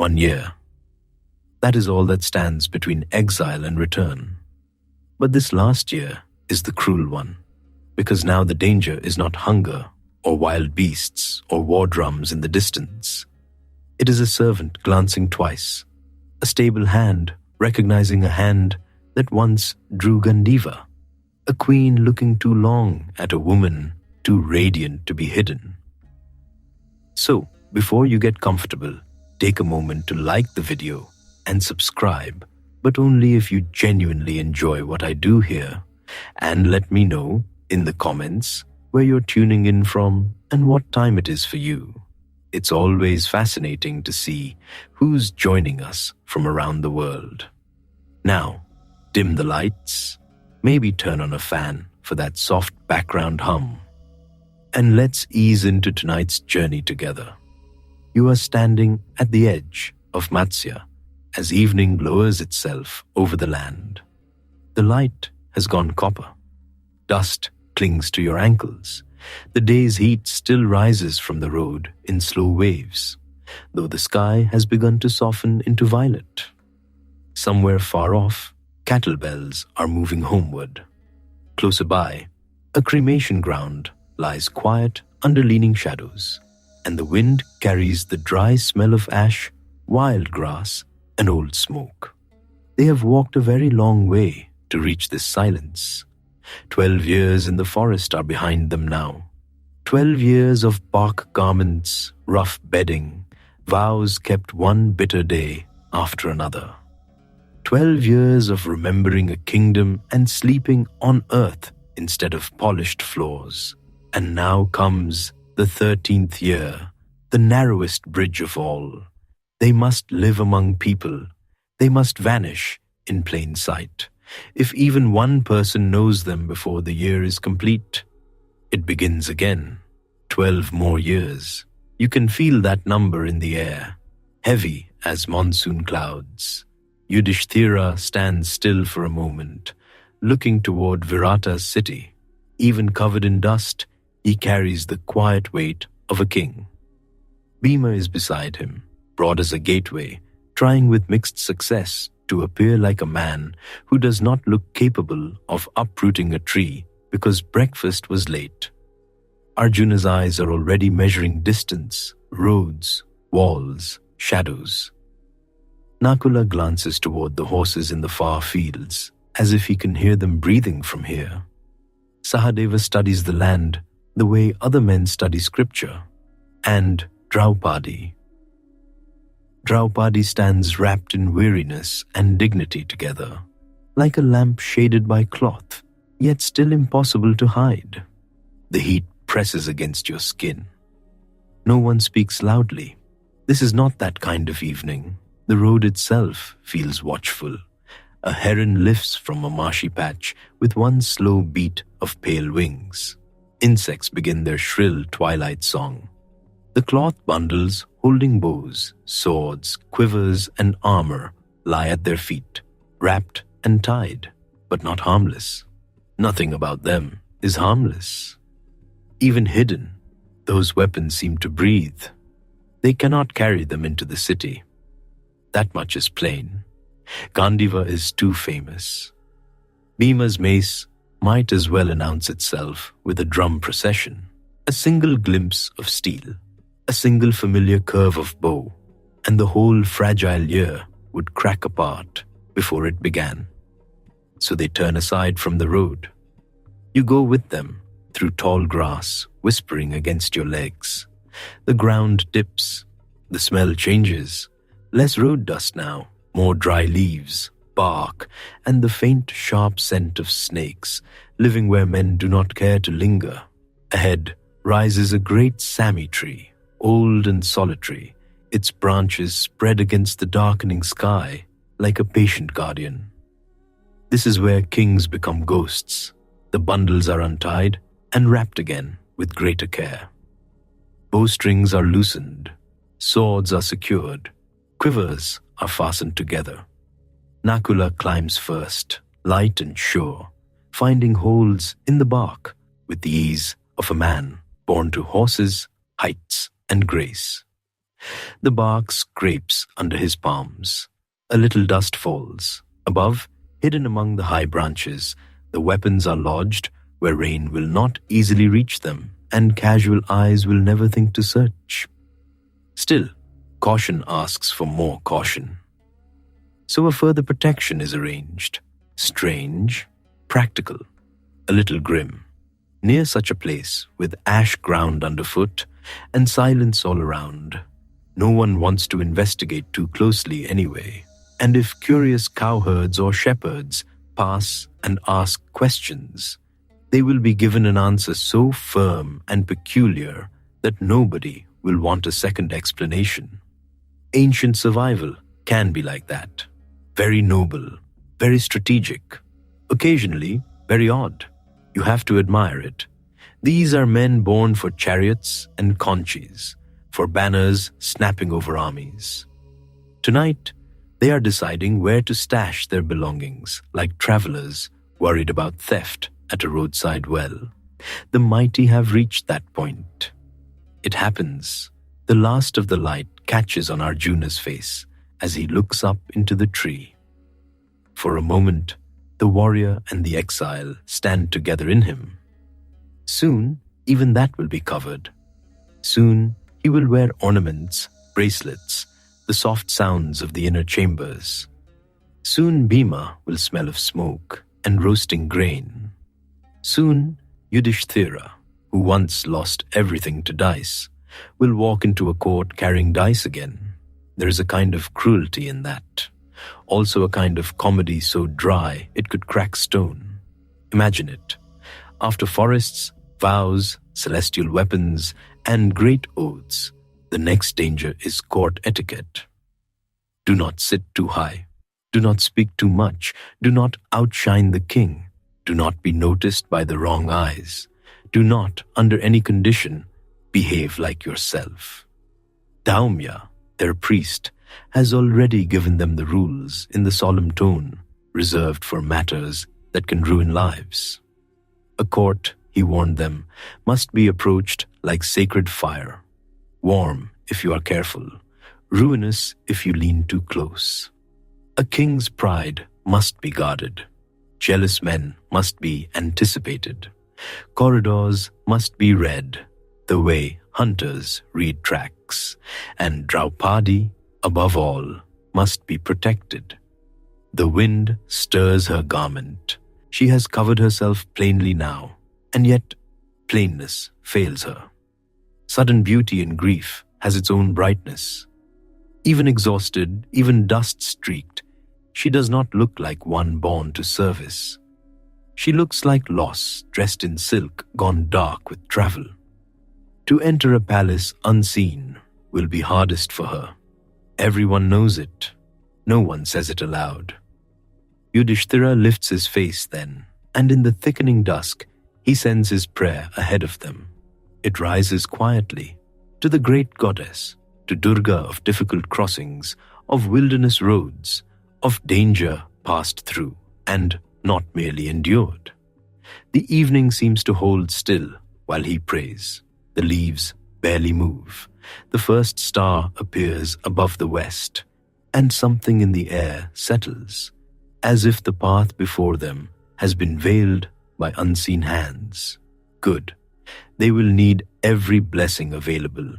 1 year. That is all that stands between exile and return. But this last year is the cruel one, because now the danger is not hunger or wild beasts or war drums in the distance. It is a servant glancing twice, a stable hand recognizing a hand that once drew Gandiva, a queen looking too long at a woman too radiant to be hidden. So, before you get comfortable, take a moment to like the video and subscribe, but only if you genuinely enjoy what I do here, and let me know in the comments where you're tuning in from and what time it is for you. It's always fascinating to see who's joining us from around the world. Now, dim the lights, maybe turn on a fan for that soft background hum, and let's ease into tonight's journey together. You are standing at the edge of Matsya as evening lowers itself over the land. The light has gone copper. Dust clings to your ankles. The day's heat still rises from the road in slow waves, though the sky has begun to soften into violet. Somewhere far off, cattle bells are moving homeward. Closer by, a cremation ground lies quiet under leaning shadows, and the wind carries the dry smell of ash, wild grass, and old smoke. They have walked a very long way to reach this silence. 12 years in the forest are behind them now. 12 years of bark garments, rough bedding, vows kept one bitter day after another. 12 years of remembering a kingdom and sleeping on earth instead of polished floors. And now comes the 13th year, the narrowest bridge of all. They must live among people. They must vanish in plain sight. If even one person knows them before the year is complete, it begins again. 12 more years. You can feel that number in the air, heavy as monsoon clouds. Yudhishthira stands still for a moment, looking toward Virata's city. Even covered in dust, he carries the quiet weight of a king. Bhima is beside him, broad as a gateway, trying with mixed success to appear like a man who does not look capable of uprooting a tree because breakfast was late. Arjuna's eyes are already measuring distance, roads, walls, shadows. Nakula glances toward the horses in the far fields, as if he can hear them breathing from here. Sahadeva studies the land the way other men study scripture. And Draupadi. Draupadi stands wrapped in weariness and dignity together, like a lamp shaded by cloth, yet still impossible to hide. The heat presses against your skin. No one speaks loudly. This is not that kind of evening. The road itself feels watchful. A heron lifts from a marshy patch with one slow beat of pale wings. Insects begin their shrill twilight song. The cloth bundles holding bows, swords, quivers, and armor lie at their feet, wrapped and tied, but not harmless. Nothing about them is harmless. Even hidden, those weapons seem to breathe. They cannot carry them into the city. That much is plain. Gandiva is too famous. Bhima's mace might as well announce itself with a drum procession. A single glimpse of steel, a single familiar curve of bow, and the whole fragile year would crack apart before it began. So they turn aside from the road. You go with them through tall grass, whispering against your legs. The ground dips. The smell changes. Less road dust now, more dry leaves, bark, and the faint, sharp scent of snakes, living where men do not care to linger. Ahead rises a great Shami tree, old and solitary, its branches spread against the darkening sky like a patient guardian. This is where kings become ghosts. The bundles are untied and wrapped again with greater care. Bowstrings are loosened, swords are secured, quivers are fastened together. Nakula climbs first, light and sure, finding holes in the bark with the ease of a man born to horses, heights, and grace. The bark scrapes under his palms. A little dust falls. Above, hidden among the high branches, the weapons are lodged where rain will not easily reach them, and casual eyes will never think to search. Still, caution asks for more caution. So a further protection is arranged. Strange, practical, a little grim. Near such a place, with ash ground underfoot and silence all around, no one wants to investigate too closely anyway. And if curious cowherds or shepherds pass and ask questions, they will be given an answer so firm and peculiar that nobody will want a second explanation. Ancient survival can be like that. Very noble, very strategic, occasionally very odd. You have to admire it. These are men born for chariots and conches, for banners snapping over armies. Tonight, they are deciding where to stash their belongings, like travelers worried about theft at a roadside well. The mighty have reached that point. It happens. The last of the light catches on Arjuna's face as he looks up into the tree. For a moment, the warrior and the exile stand together in him. Soon, even that will be covered. Soon, he will wear ornaments, bracelets, the soft sounds of the inner chambers. Soon Bhima will smell of smoke and roasting grain. Soon Yudhishthira, who once lost everything to dice, will walk into a court carrying dice again. There is a kind of cruelty in that. Also a kind of comedy so dry it could crack stone. Imagine it. After forests, vows, celestial weapons, and great oaths, the next danger is court etiquette. Do not sit too high. Do not speak too much. Do not outshine the king. Do not be noticed by the wrong eyes. Do not, under any condition, behave like yourself. Daumya, their priest, has already given them the rules in the solemn tone reserved for matters that can ruin lives. A court, he warned them, must be approached like sacred fire. Warm if you are careful, ruinous if you lean too close. A king's pride must be guarded. Jealous men must be anticipated. Corridors must be read the way hunters read tracks. And Draupadi, above all, must be protected. The wind stirs her garment. She has covered herself plainly now, and yet plainness fails her. Sudden beauty in grief has its own brightness. Even exhausted, even dust-streaked, she does not look like one born to service. She looks like loss dressed in silk gone dark with travel. To enter a palace unseen will be hardest for her. Everyone knows it. No one says it aloud. Yudhishthira lifts his face then, and in the thickening dusk, he sends his prayer ahead of them. It rises quietly to the great goddess, to Durga of difficult crossings, of wilderness roads, of danger passed through and not merely endured. The evening seems to hold still while he prays. The leaves barely move. The first star appears above the west, and something in the air settles, as if the path before them has been veiled by unseen hands. Good. They will need every blessing available,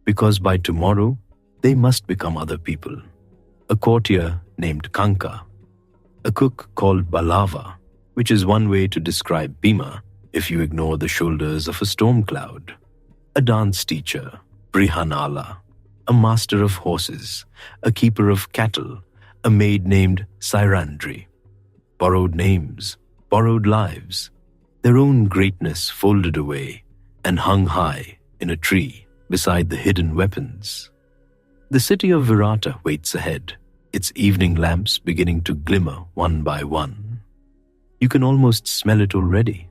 because by tomorrow they must become other people. A courtier named Kanka, a cook called Balava, which is one way to describe Bhima if you ignore the shoulders of a storm cloud. A dance teacher, Brihannala, a master of horses, a keeper of cattle, a maid named Sairandhri. Borrowed names, borrowed lives, their own greatness folded away and hung high in a tree beside the hidden weapons. The city of Virata waits ahead, its evening lamps beginning to glimmer one by one. You can almost smell it already.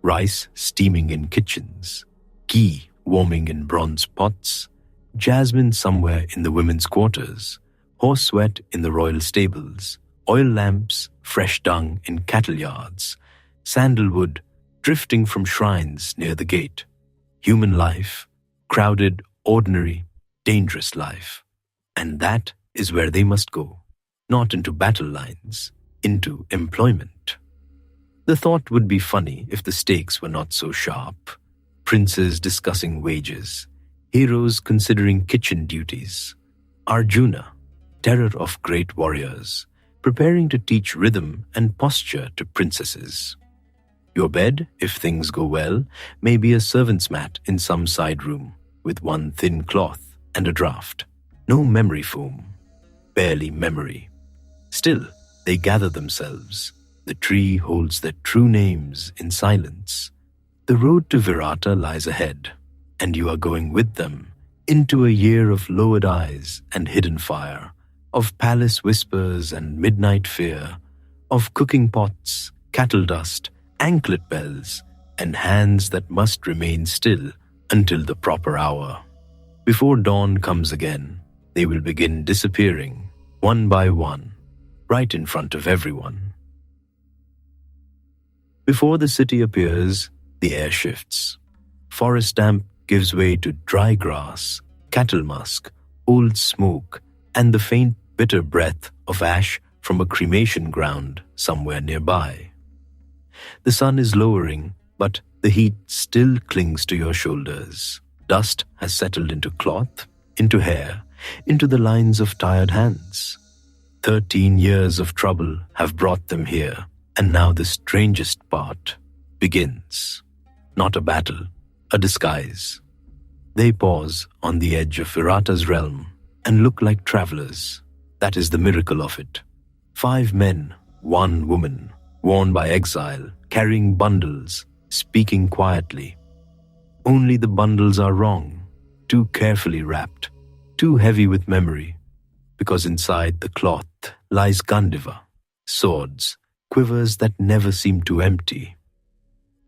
Rice steaming in kitchens, ghee warming in bronze pots, jasmine somewhere in the women's quarters, horse sweat in the royal stables, oil lamps, fresh dung in cattle yards, sandalwood drifting from shrines near the gate. Human life, crowded, ordinary, dangerous life. And that is where they must go, not into battle lines, into employment. The thought would be funny if the stakes were not so sharp. Princes discussing wages, heroes considering kitchen duties, Arjuna, terror of great warriors, preparing to teach rhythm and posture to princesses. Your bed, if things go well, may be a servant's mat in some side room, with one thin cloth and a draught. No memory foam, barely memory. Still, they gather themselves. The tree holds their true names in silence. The road to Virata lies ahead, and you are going with them into a year of lowered eyes and hidden fire, of palace whispers and midnight fear, of cooking pots, cattle dust, anklet bells, and hands that must remain still until the proper hour. Before dawn comes again, they will begin disappearing, one by one, right in front of everyone. Before the city appears, the air shifts. Forest damp gives way to dry grass, cattle musk, old smoke, and the faint bitter breath of ash from a cremation ground somewhere nearby. The sun is lowering, but the heat still clings to your shoulders. Dust has settled into cloth, into hair, into the lines of tired hands. 13 years of trouble have brought them here, and now the strangest part begins. Not a battle, a disguise. They pause on the edge of Virata's realm and look like travelers. That is the miracle of it. 5 men, 1 woman, worn by exile, carrying bundles, speaking quietly. Only the bundles are wrong, too carefully wrapped, too heavy with memory, because inside the cloth lies Gandiva, swords, quivers that never seem to empty.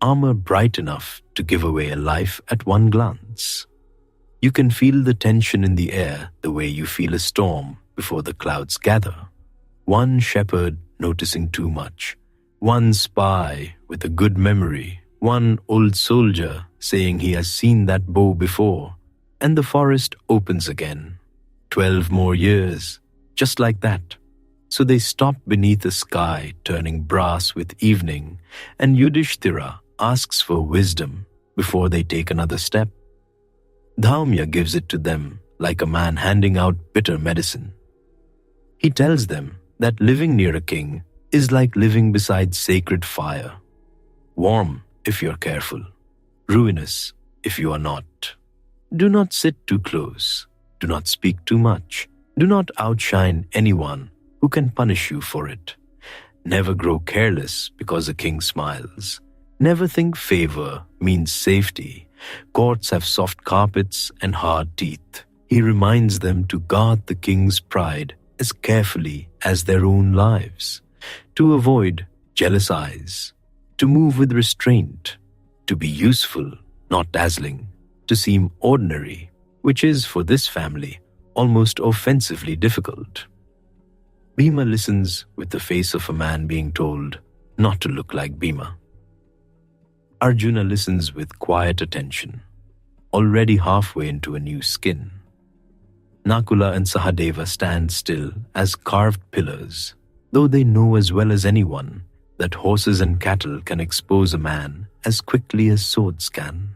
Armor bright enough to give away a life at one glance. You can feel the tension in the air the way you feel a storm before the clouds gather. One shepherd noticing too much, one spy with a good memory, one old soldier saying he has seen that bow before, and the forest opens again. 12 more years, just like that. So they stop beneath a sky turning brass with evening, and Yudhishthira asks for wisdom before they take another step. Dhaumya gives it to them like a man handing out bitter medicine. He tells them that living near a king is like living beside sacred fire. Warm if you're careful, ruinous if you are not. Do not sit too close, do not speak too much, do not outshine anyone who can punish you for it. Never grow careless because a king smiles. Never think favor means safety. Courts have soft carpets and hard teeth. He reminds them to guard the king's pride as carefully as their own lives, to avoid jealous eyes, to move with restraint, to be useful, not dazzling, to seem ordinary, which is for this family almost offensively difficult. Bhima listens with the face of a man being told not to look like Bhima. Arjuna listens with quiet attention, already halfway into a new skin. Nakula and Sahadeva stand still as carved pillars, though they know as well as anyone that horses and cattle can expose a man as quickly as swords can.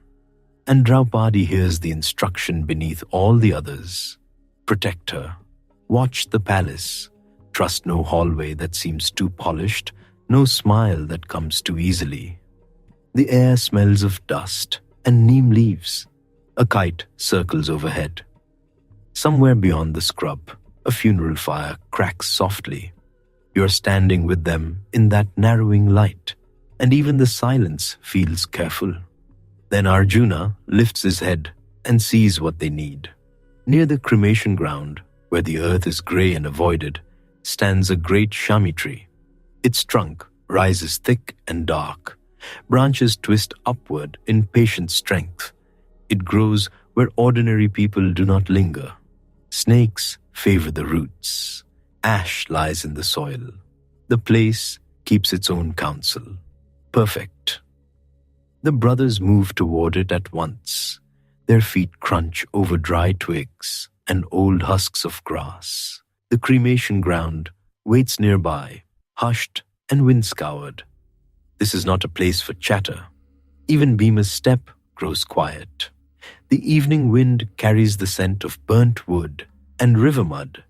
And Draupadi hears the instruction beneath all the others. Protect her. Watch the palace. Trust no hallway that seems too polished, no smile that comes too easily. The air smells of dust and neem leaves. A kite circles overhead. Somewhere beyond the scrub, a funeral fire cracks softly. You're standing with them in that narrowing light, and even the silence feels careful. Then Arjuna lifts his head and sees what they need. Near the cremation ground, where the earth is grey and avoided, stands a great Shami tree. Its trunk rises thick and dark. Branches twist upward in patient strength. It grows where ordinary people do not linger. Snakes favor the roots. Ash lies in the soil. The place keeps its own counsel. Perfect. The brothers move toward it at once. Their feet crunch over dry twigs and old husks of grass. The cremation ground waits nearby, hushed and wind-scoured. This is not a place for chatter. Even Bhima's step grows quiet. The evening wind carries the scent of burnt wood and river mud,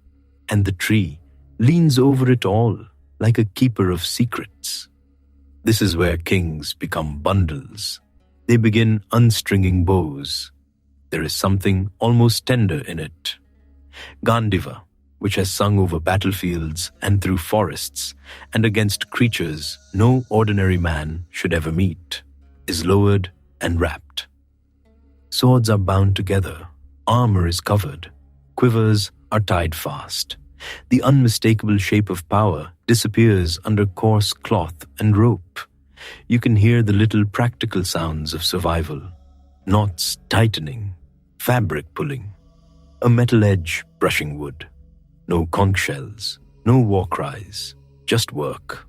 and the tree leans over it all like a keeper of secrets. This is where kings become bundles. They begin unstringing bows. There is something almost tender in it. Gandiva, which has sung over battlefields and through forests and against creatures no ordinary man should ever meet, is lowered and wrapped. Swords are bound together, armor is covered, quivers are tied fast. The unmistakable shape of power disappears under coarse cloth and rope. You can hear the little practical sounds of survival, knots tightening, fabric pulling, a metal edge brushing wood. No conch shells, no war cries, just work.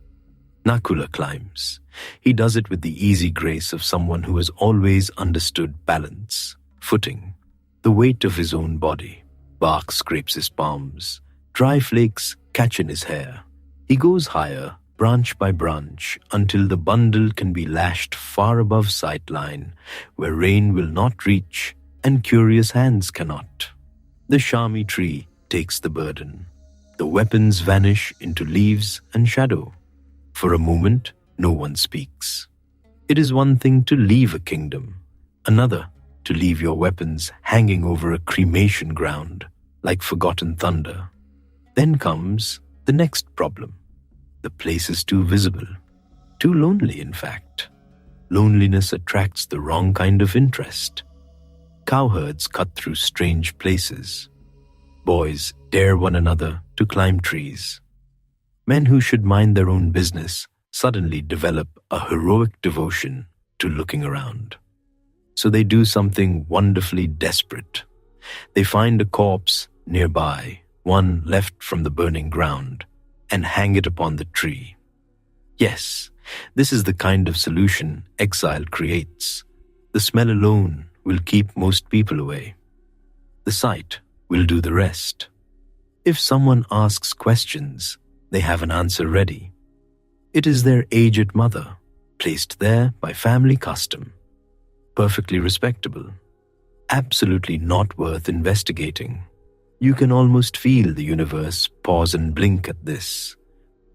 Nakula climbs. He does it with the easy grace of someone who has always understood balance, footing, the weight of his own body. Bark scrapes his palms. Dry flakes catch in his hair. He goes higher, branch by branch, until the bundle can be lashed far above sight line, where rain will not reach and curious hands cannot. The Shami tree takes the burden. The weapons vanish into leaves and shadow. For a moment, no one speaks. It is one thing to leave a kingdom, another to leave your weapons hanging over a cremation ground like forgotten thunder. Then comes the next problem. The place is too visible, too lonely in fact. Loneliness attracts the wrong kind of interest. Cowherds cut through strange places. Boys dare one another to climb trees. Men who should mind their own business suddenly develop a heroic devotion to looking around. So they do something wonderfully desperate. They find a corpse nearby, one left from the burning ground, and hang it upon the tree. Yes, this is the kind of solution exile creates. The smell alone will keep most people away. The sight will do the rest. If someone asks questions, they have an answer ready. It is their aged mother, placed there by family custom. Perfectly respectable. Absolutely not worth investigating. You can almost feel the universe pause and blink at this.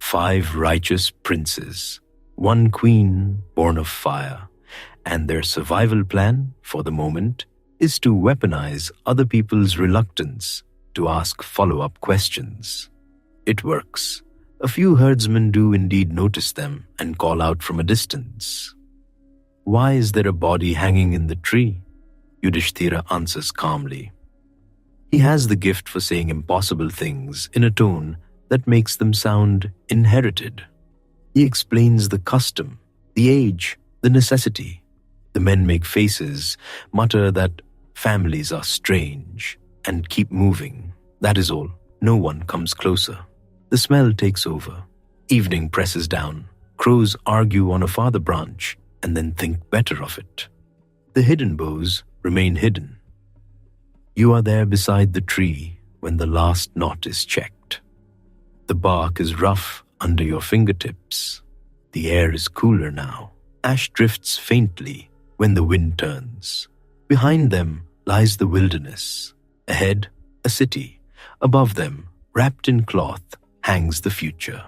5 righteous princes, 1 queen born of fire, and their survival plan, for the moment, is to weaponize other people's reluctance to ask follow-up questions. It works. A few herdsmen do indeed notice them and call out from a distance. Why is there a body hanging in the tree? Yudhishthira answers calmly. He has the gift for saying impossible things in a tone that makes them sound inherited. He explains the custom, the age, the necessity. The men make faces, mutter that families are strange, and keep moving. That is all. No one comes closer. The smell takes over. Evening presses down. Crows argue on a farther branch and then think better of it. The hidden bows remain hidden. You are there beside the tree when the last knot is checked. The bark is rough under your fingertips. The air is cooler now. Ash drifts faintly when the wind turns. Behind them lies the wilderness. Ahead, a city. Above them, wrapped in cloth, hangs the future.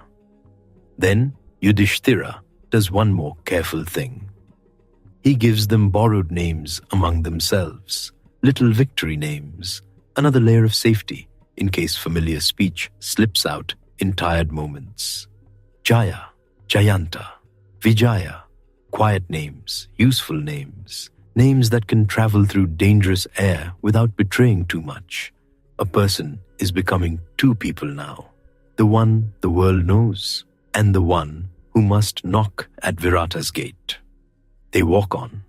Then Yudhishthira does one more careful thing. He gives them borrowed names among themselves, little victory names, another layer of safety in case familiar speech slips out in tired moments. Jaya, Jayanta, Vijaya, quiet names, useful names, names that can travel through dangerous air without betraying too much. A person is becoming 2 people now, the one the world knows and the one who must knock at Virata's gate. They walk on.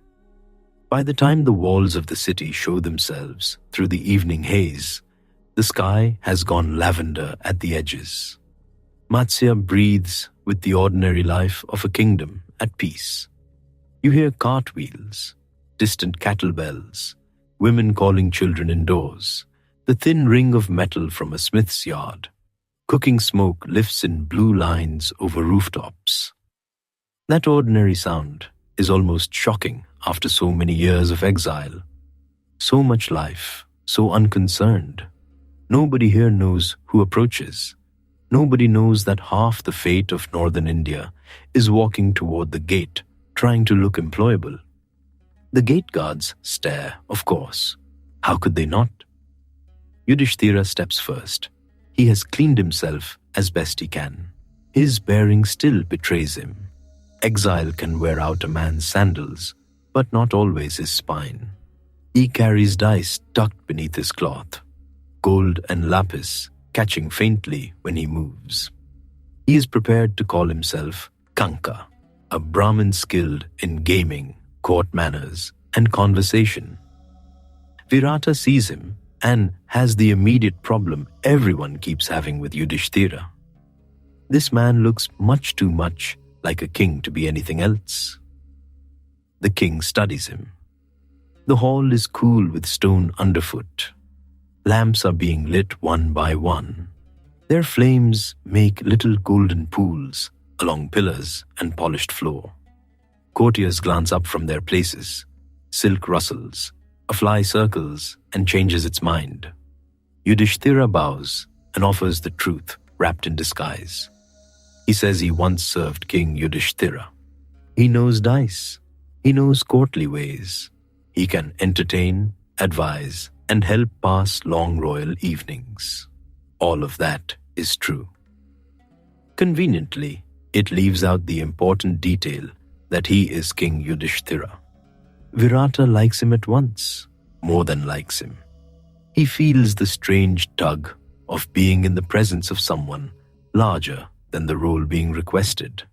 By the time the walls of the city show themselves through the evening haze, the sky has gone lavender at the edges. Matsya breathes with the ordinary life of a kingdom at peace. You hear cartwheels, distant cattle bells, women calling children indoors, the thin ring of metal from a smith's yard. Cooking smoke lifts in blue lines over rooftops. That ordinary sound is almost shocking after so many years of exile. So much life, so unconcerned. Nobody here knows who approaches. Nobody knows that half the fate of northern India is walking toward the gate, trying to look employable. The gate guards stare, of course. How could they not? Yudhishthira steps first. He has cleaned himself as best he can. His bearing still betrays him. Exile can wear out a man's sandals, but not always his spine. He carries dice tucked beneath his cloth, gold and lapis catching faintly when he moves. He is prepared to call himself Kanka, a Brahmin skilled in gaming, court manners, and conversation. Virata sees him and has the immediate problem everyone keeps having with Yudhishthira. This man looks much too much like a king to be anything else. The king studies him. The hall is cool with stone underfoot. Lamps are being lit one by one. Their flames make little golden pools along pillars and polished floor. Courtiers glance up from their places. Silk rustles. A fly circles and changes its mind. Yudhishthira bows and offers the truth wrapped in disguise. He says he once served King Yudhishthira. He knows dice. He knows courtly ways. He can entertain, advise, and help pass long royal evenings. All of that is true. Conveniently, it leaves out the important detail that he is King Yudhishthira. Virata likes him at once, more than likes him. He feels the strange tug of being in the presence of someone larger than the role being requested.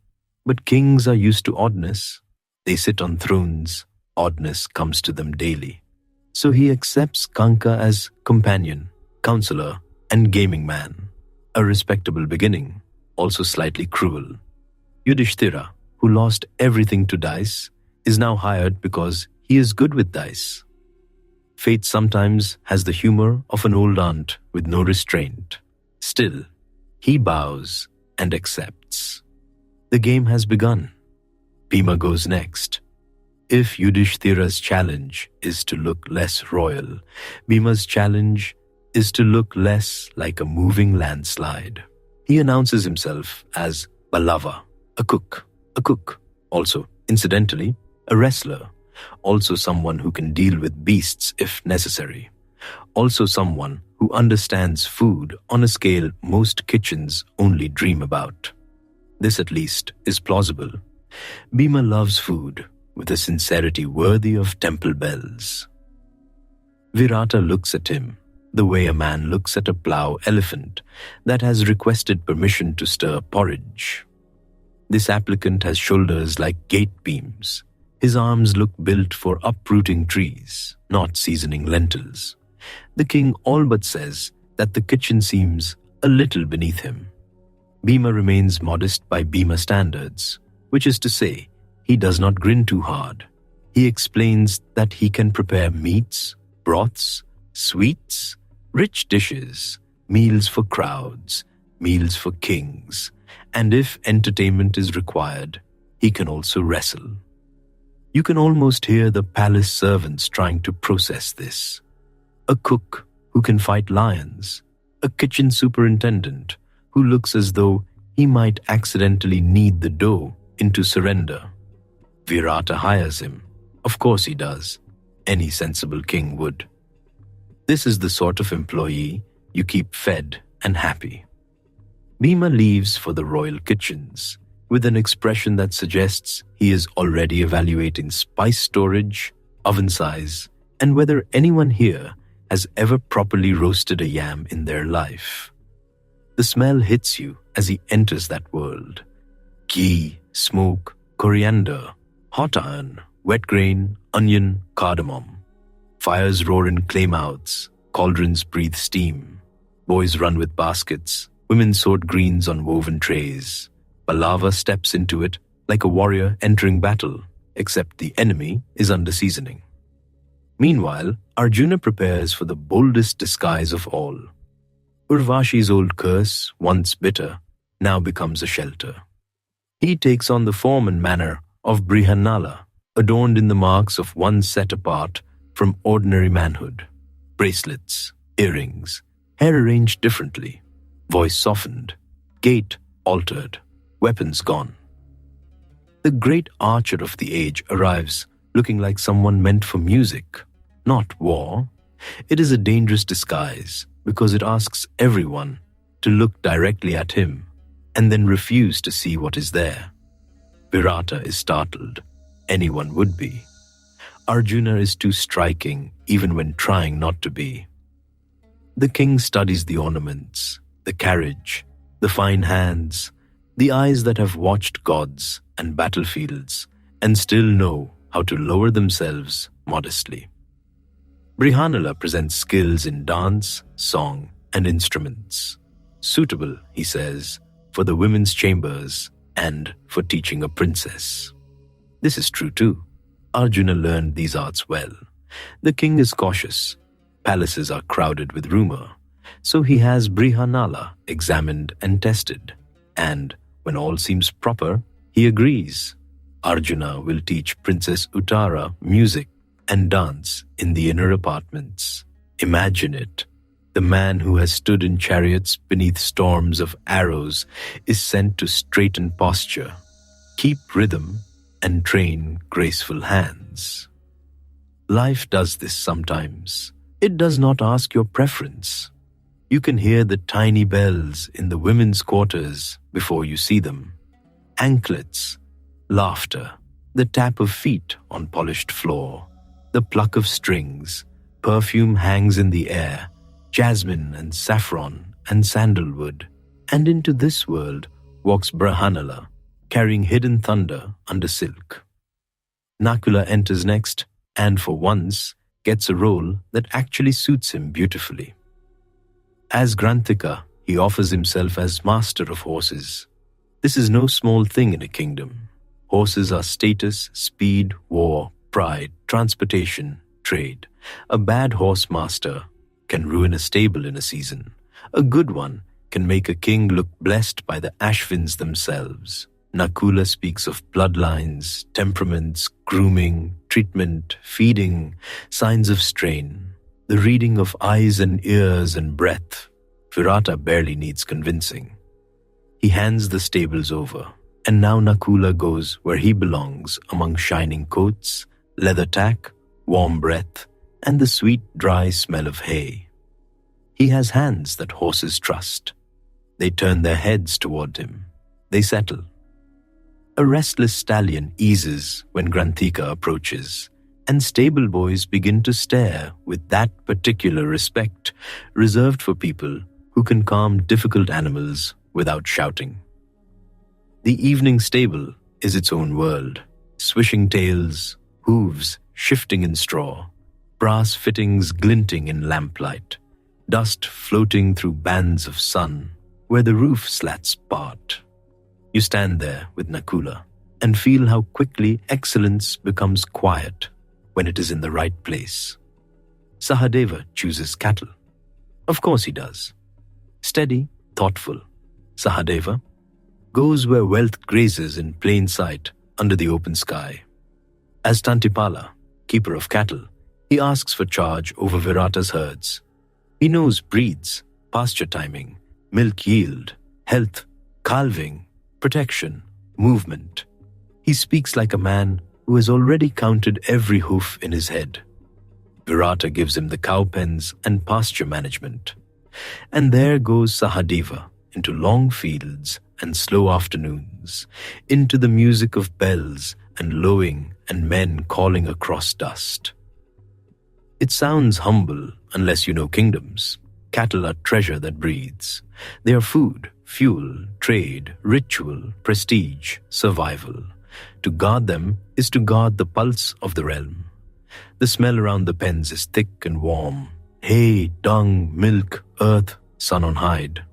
But kings are used to oddness. They sit on thrones. Oddness comes to them daily. So he accepts Kanka as companion, counselor, and gaming man. A respectable beginning, also slightly cruel. Yudhishthira, who lost everything to dice, is now hired because he is good with dice. Fate sometimes has the humor of an old aunt with no restraint. Still, he bows and accepts. The game has begun. Bhima goes next. If Yudhishthira's challenge is to look less royal, Bhima's challenge is to look less like a moving landslide. He announces himself as Ballava, a cook, also, incidentally, a wrestler, also someone who can deal with beasts if necessary, also someone who understands food on a scale most kitchens only dream about. This at least is plausible. Bhima loves food with a sincerity worthy of temple bells. Virata looks at him the way a man looks at a plough elephant that has requested permission to stir porridge. This applicant has shoulders like gate beams. His arms look built for uprooting trees, not seasoning lentils. The king all but says that the kitchen seems a little beneath him. Bhima remains modest by Bhima standards, which is to say, he does not grin too hard. He explains that he can prepare meats, broths, sweets, rich dishes, meals for crowds, meals for kings, and if entertainment is required, he can also wrestle. You can almost hear the palace servants trying to process this. A cook who can fight lions, a kitchen superintendent who looks as though he might accidentally knead the dough into surrender. Virata hires him. Of course he does. Any sensible king would. This is the sort of employee you keep fed and happy. Bhima leaves for the royal kitchens with an expression that suggests he is already evaluating spice storage, oven size, and whether anyone here has ever properly roasted a yam in their life. The smell hits you as he enters that world. Ghee, smoke, coriander, hot iron, wet grain, onion, cardamom. Fires roar in clay mouths, cauldrons breathe steam. Boys run with baskets, women sort greens on woven trays. Ballava steps into it like a warrior entering battle, except the enemy is under seasoning. Meanwhile, Arjuna prepares for the boldest disguise of all. Urvashi's old curse, once bitter, now becomes a shelter. He takes on the form and manner of Brihannala, adorned in the marks of one set apart from ordinary manhood. Bracelets, earrings, hair arranged differently, voice softened, gait altered, weapons gone. The great archer of the age arrives looking like someone meant for music, not war. It is a dangerous disguise because it asks everyone to look directly at him and then refuse to see what is there. Virata is startled. Anyone would be. Arjuna is too striking even when trying not to be. The king studies the ornaments, the carriage, the fine hands, the eyes that have watched gods and battlefields and still know how to lower themselves modestly. Brihannala presents skills in dance, song, and instruments, suitable, he says, for the women's chambers and for teaching a princess. This is true too. Arjuna learned these arts well. The king is cautious. Palaces are crowded with rumor. So he has Brihannala examined and tested. And when all seems proper, he agrees. Arjuna will teach Princess Uttara music and dance in the inner apartments. Imagine it. The man who has stood in chariots beneath storms of arrows is sent to straighten posture, keep rhythm, and train graceful hands. Life does this sometimes. It does not ask your preference. You can hear the tiny bells in the women's quarters before you see them. Anklets, laughter, the tap of feet on polished floor, the pluck of strings, perfume hangs in the air, jasmine and saffron and sandalwood. And into this world walks Brihannala, carrying hidden thunder under silk. Nakula enters next, and for once gets a role that actually suits him beautifully. As Granthika, he offers himself as master of horses. This is no small thing in a kingdom. Horses are status, speed, war, pride, transportation, trade. A bad horse master can ruin a stable in a season. A good one can make a king look blessed by the Ashvins themselves. Nakula speaks of bloodlines, temperaments, grooming, treatment, feeding, signs of strain, the reading of eyes and ears and breath. Virata barely needs convincing. He hands the stables over, and now Nakula goes where he belongs among shining coats, leather tack, warm breath, and the sweet dry smell of hay. He has hands that horses trust. They turn their heads toward him. They settle. A restless stallion eases when Granthika approaches, and stable boys begin to stare with that particular respect reserved for people who can calm difficult animals without shouting. The evening stable is its own world, swishing tails, hooves shifting in straw, brass fittings glinting in lamplight, dust floating through bands of sun where the roof slats part. You stand there with Nakula and feel how quickly excellence becomes quiet when it is in the right place. Sahadeva chooses cattle. Of course he does. Steady, thoughtful, Sahadeva goes where wealth grazes in plain sight under the open sky. As Tantipala, keeper of cattle, he asks for charge over Virata's herds. He knows breeds, pasture timing, milk yield, health, calving, protection, movement. He speaks like a man who has already counted every hoof in his head. Virata gives him the cow pens and pasture management. And there goes Sahadeva into long fields and slow afternoons, into the music of bells and lowing and men calling across dust. It sounds humble unless you know kingdoms. Cattle are treasure that breathes. They are food, fuel, trade, ritual, prestige, survival. To guard them is to guard the pulse of the realm. The smell around the pens is thick and warm. Hay, dung, milk, earth, sun on hide.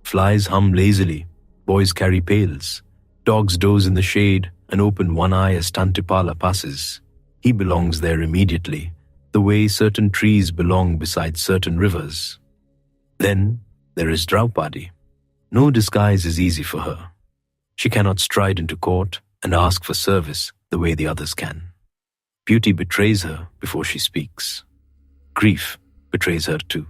Flies hum lazily. Boys carry pails. Dogs doze in the shade and open one eye as Tantipala passes. He belongs there immediately, the way certain trees belong beside certain rivers. Then there is Draupadi. No disguise is easy for her. She cannot stride into court and ask for service the way the others can. Beauty betrays her before she speaks. Grief betrays her too.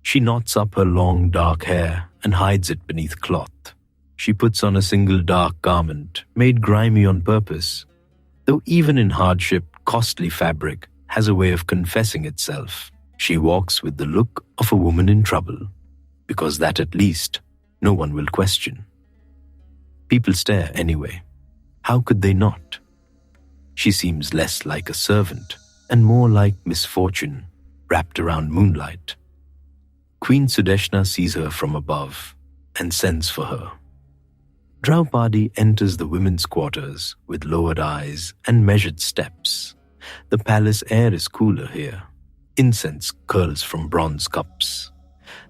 She knots up her long dark hair and hides it beneath cloth. She puts on a single dark garment made grimy on purpose, though even in hardship, costly fabric has a way of confessing itself. She walks with the look of a woman in trouble, because that at least no one will question. People stare anyway. How could they not? She seems less like a servant and more like misfortune wrapped around moonlight. Queen Sudeshna sees her from above and sends for her. Draupadi enters the women's quarters with lowered eyes and measured steps. The palace air is cooler here. Incense curls from bronze cups.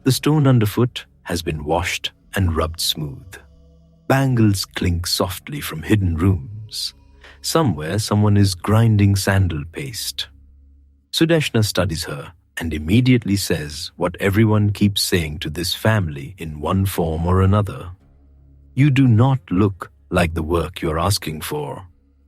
The stone underfoot has been washed and rubbed smooth. Bangles clink softly from hidden rooms. Somewhere someone is grinding sandal paste. Sudeshna studies her and immediately says what everyone keeps saying to this family in one form or another. You do not look like the work you are asking for.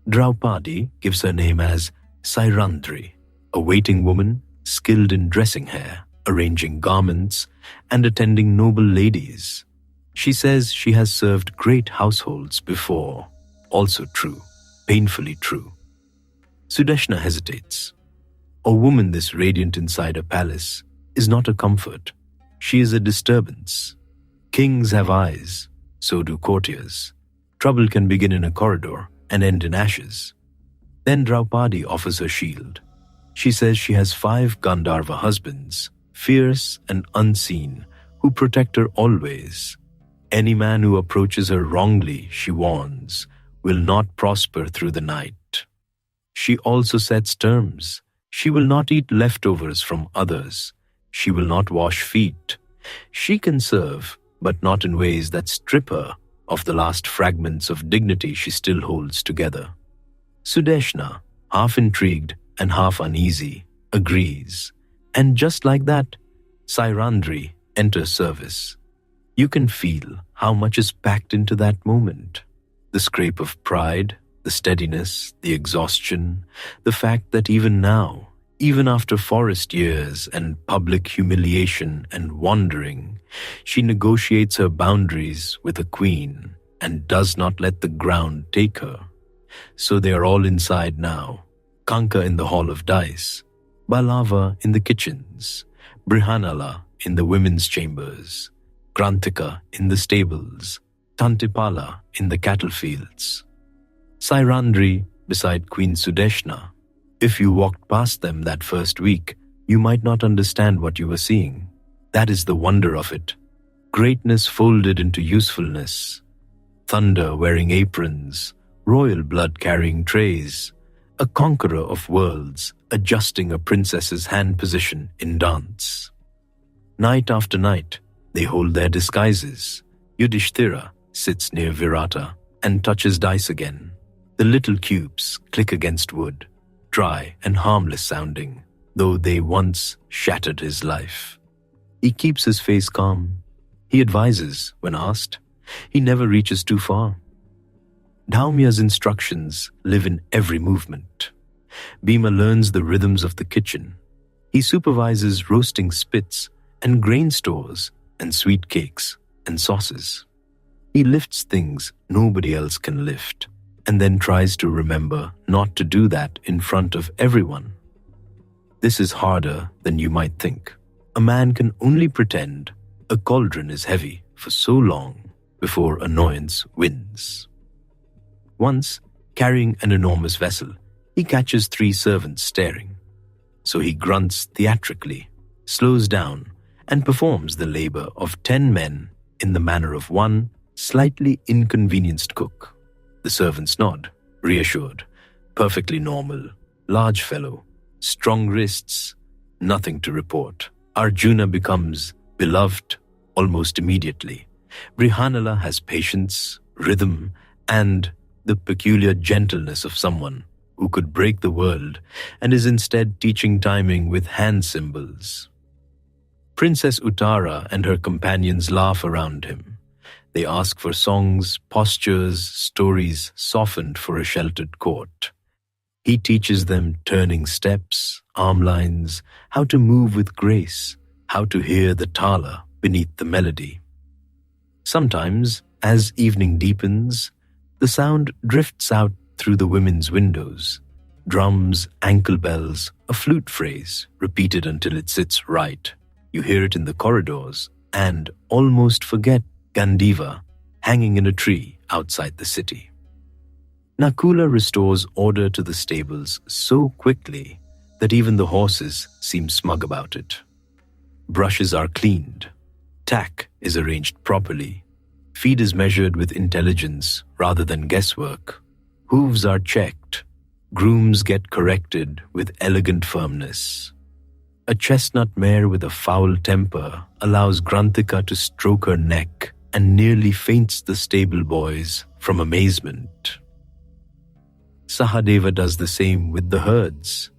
Draupadi gives her name as Sairandhri, a waiting woman skilled in dressing hair, arranging garments, and attending noble ladies. She says she has served great households before. Also true, painfully true. Sudeshna hesitates. A woman this radiant inside a palace is not a comfort. She is a disturbance. Kings have eyes, so do courtiers. Trouble can begin in a corridor and end in ashes. Then Draupadi offers her shield. She says she has 5 Gandharva husbands, fierce and unseen, who protect her always. Any man who approaches her wrongly, she warns, will not prosper through the night. She also sets terms. She will not eat leftovers from others. She will not wash feet. She can serve, but not in ways that strip her of the last fragments of dignity she still holds together. Sudeshna, half intrigued and half uneasy, agrees. And just like that, Sairandhri enters service. You can feel how much is packed into that moment. The scrape of pride, the steadiness, the exhaustion, the fact that even now, even after forest years and public humiliation and wandering, she negotiates her boundaries with a queen and does not let the ground take her. So they are all inside now. Kanka in the hall of dice, Balava in the kitchens, Brihannala in the women's chambers, Grantika in the stables, Tantipala in the cattle fields. Sairandhri beside Queen Sudeshna. If you walked past them that first week, you might not understand what you were seeing. That is the wonder of it. Greatness folded into usefulness. Thunder wearing aprons, royal blood carrying trays, a conqueror of worlds adjusting a princess's hand position in dance. Night after night, they hold their disguises. Yudhishthira sits near Virata and touches dice again. The little cubes click against wood, dry and harmless sounding, though they once shattered his life. He keeps his face calm. He advises when asked. He never reaches too far. Dhaumya's instructions live in every movement. Bhima learns the rhythms of the kitchen. He supervises roasting spits and grain stores and sweet cakes and sauces. He lifts things nobody else can lift, and then tries to remember not to do that in front of everyone. This is harder than you might think. A man can only pretend a cauldron is heavy for so long before annoyance wins. Once, carrying an enormous vessel, he catches 3 servants staring. So he grunts theatrically, slows down, and performs the labor of 10 men in the manner of one slightly inconvenienced cook. The servants nod, reassured. Perfectly normal, large fellow, strong wrists, nothing to report. Arjuna becomes beloved almost immediately. Brihannala has patience, rhythm, and the peculiar gentleness of someone who could break the world and is instead teaching timing with hand symbols. Princess Uttara and her companions laugh around him. They ask for songs, postures, stories softened for a sheltered court. He teaches them turning steps, arm lines, how to move with grace, how to hear the tala beneath the melody. Sometimes, as evening deepens, the sound drifts out through the women's windows. Drums, ankle bells, a flute phrase, repeated until it sits right. You hear it in the corridors and almost forget Gandiva hanging in a tree outside the city. Nakula restores order to the stables so quickly that even the horses seem smug about it. Brushes are cleaned. Tack is arranged properly. Feed is measured with intelligence rather than guesswork. Hooves are checked. Grooms get corrected with elegant firmness. A chestnut mare with a foul temper allows Granthika to stroke her neck and nearly faints the stable boys from amazement. Sahadeva does the same with the herds.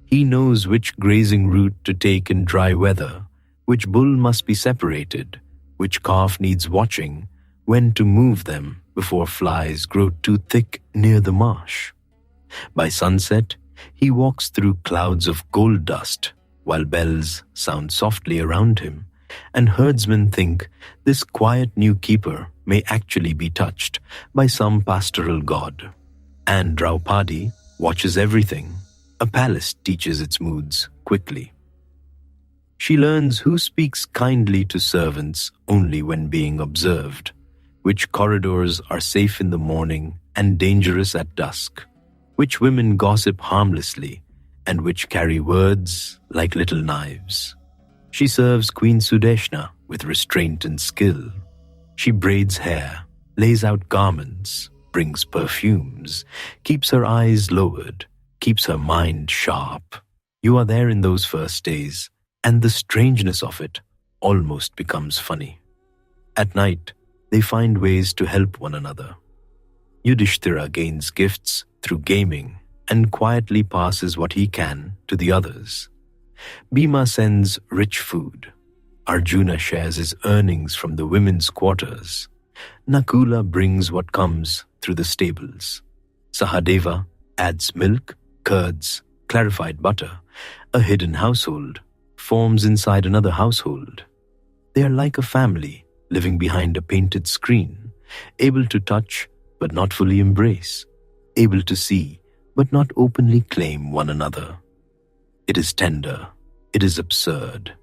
He knows which grazing route to take in dry weather, which bull must be separated, which calf needs watching, when to move them before flies grow too thick near the marsh. By sunset, he walks through clouds of gold dust, while bells sound softly around him, and herdsmen think this quiet new keeper may actually be touched by some pastoral god. And Draupadi watches everything. A palace teaches its moods quickly. She learns who speaks kindly to servants only when being observed, which corridors are safe in the morning and dangerous at dusk, which women gossip harmlessly, and which carry words like little knives. She serves Queen Sudeshna with restraint and skill. She braids hair, lays out garments, brings perfumes, keeps her eyes lowered, keeps her mind sharp. You are there in those first days, and the strangeness of it almost becomes funny. At night, they find ways to help one another. Yudhishthira gains gifts through gaming and quietly passes what he can to the others. Bhima sends rich food. Arjuna shares his earnings from the women's quarters. Nakula brings what comes through the stables. Sahadeva adds milk, curds, clarified butter. A hidden household forms inside another household. They are like a family living behind a painted screen, able to touch but not fully embrace, able to see but not openly claim one another. It is tender, it is absurd,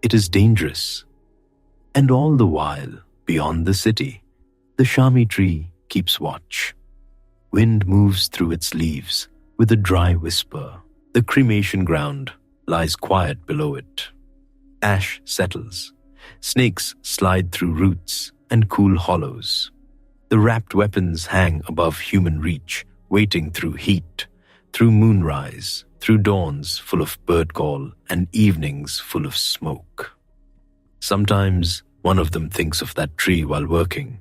it is dangerous. And all the while, beyond the city, the Shami tree keeps watch. Wind moves through its leaves with a dry whisper. The cremation ground lies quiet below it. Ash settles. Snakes slide through roots and cool hollows. The wrapped weapons hang above human reach, waiting through heat, through moonrise, through dawns full of bird call and evenings full of smoke. Sometimes one of them thinks of that tree while working.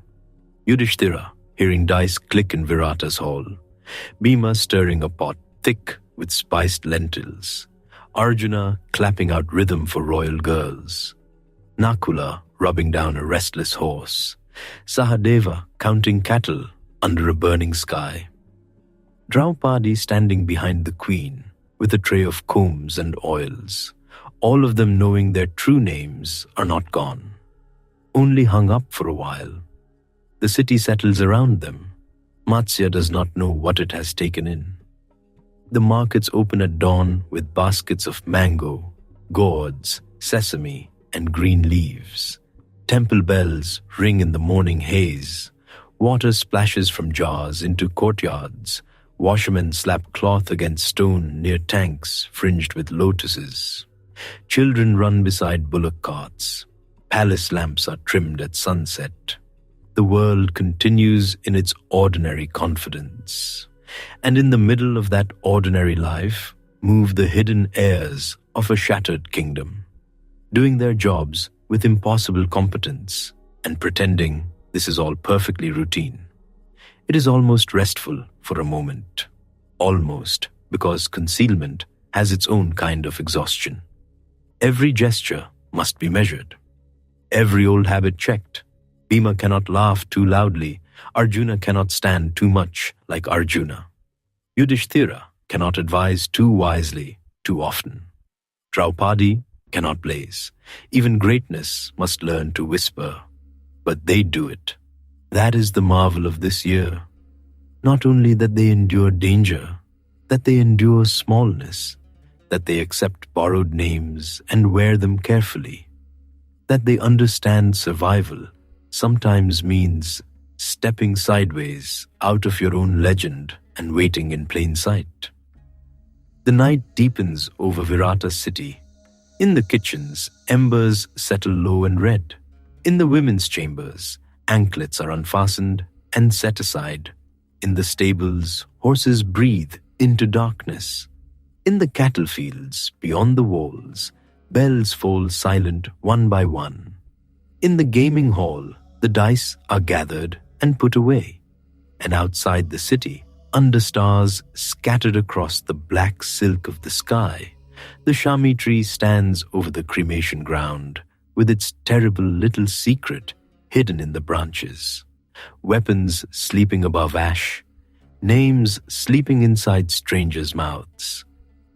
Yudhishthira hearing dice click in Virata's hall. Bhima stirring a pot thick with spiced lentils. Arjuna clapping out rhythm for royal girls. Nakula rubbing down a restless horse. Sahadeva counting cattle under a burning sky. Draupadi standing behind the queen with a tray of combs and oils, all of them knowing their true names are not gone, only hung up for a while. The city settles around them. Matsya does not know what it has taken in. The markets open at dawn with baskets of mango, gourds, sesame, and green leaves. Temple bells ring in the morning haze. Water splashes from jars into courtyards. Washermen slap cloth against stone near tanks fringed with lotuses. Children run beside bullock carts. Palace lamps are trimmed at sunset. The world continues in its ordinary confidence. And in the middle of that ordinary life move the hidden heirs of a shattered kingdom, doing their jobs with impossible competence and pretending this is all perfectly routine. It is almost restful for a moment. Almost, because concealment has its own kind of exhaustion. Every gesture must be measured. Every old habit checked. Bhima cannot laugh too loudly. Arjuna cannot stand too much like Arjuna. Yudhishthira cannot advise too wisely too often. Draupadi cannot blaze. Even greatness must learn to whisper. But they do it. That is the marvel of this year. Not only that they endure danger, that they endure smallness, that they accept borrowed names and wear them carefully, that they understand survival sometimes means stepping sideways out of your own legend and waiting in plain sight. The night deepens over Virata's city. In the kitchens, embers settle low and red. In the women's chambers, anklets are unfastened and set aside. In the stables, horses breathe into darkness. In the cattle fields, beyond the walls, bells fall silent one by one. In the gaming hall, the dice are gathered and put away. And outside the city, under stars scattered across the black silk of the sky, the Shami tree stands over the cremation ground, with its terrible little secret hidden in the branches. Weapons sleeping above ash, names sleeping inside strangers' mouths.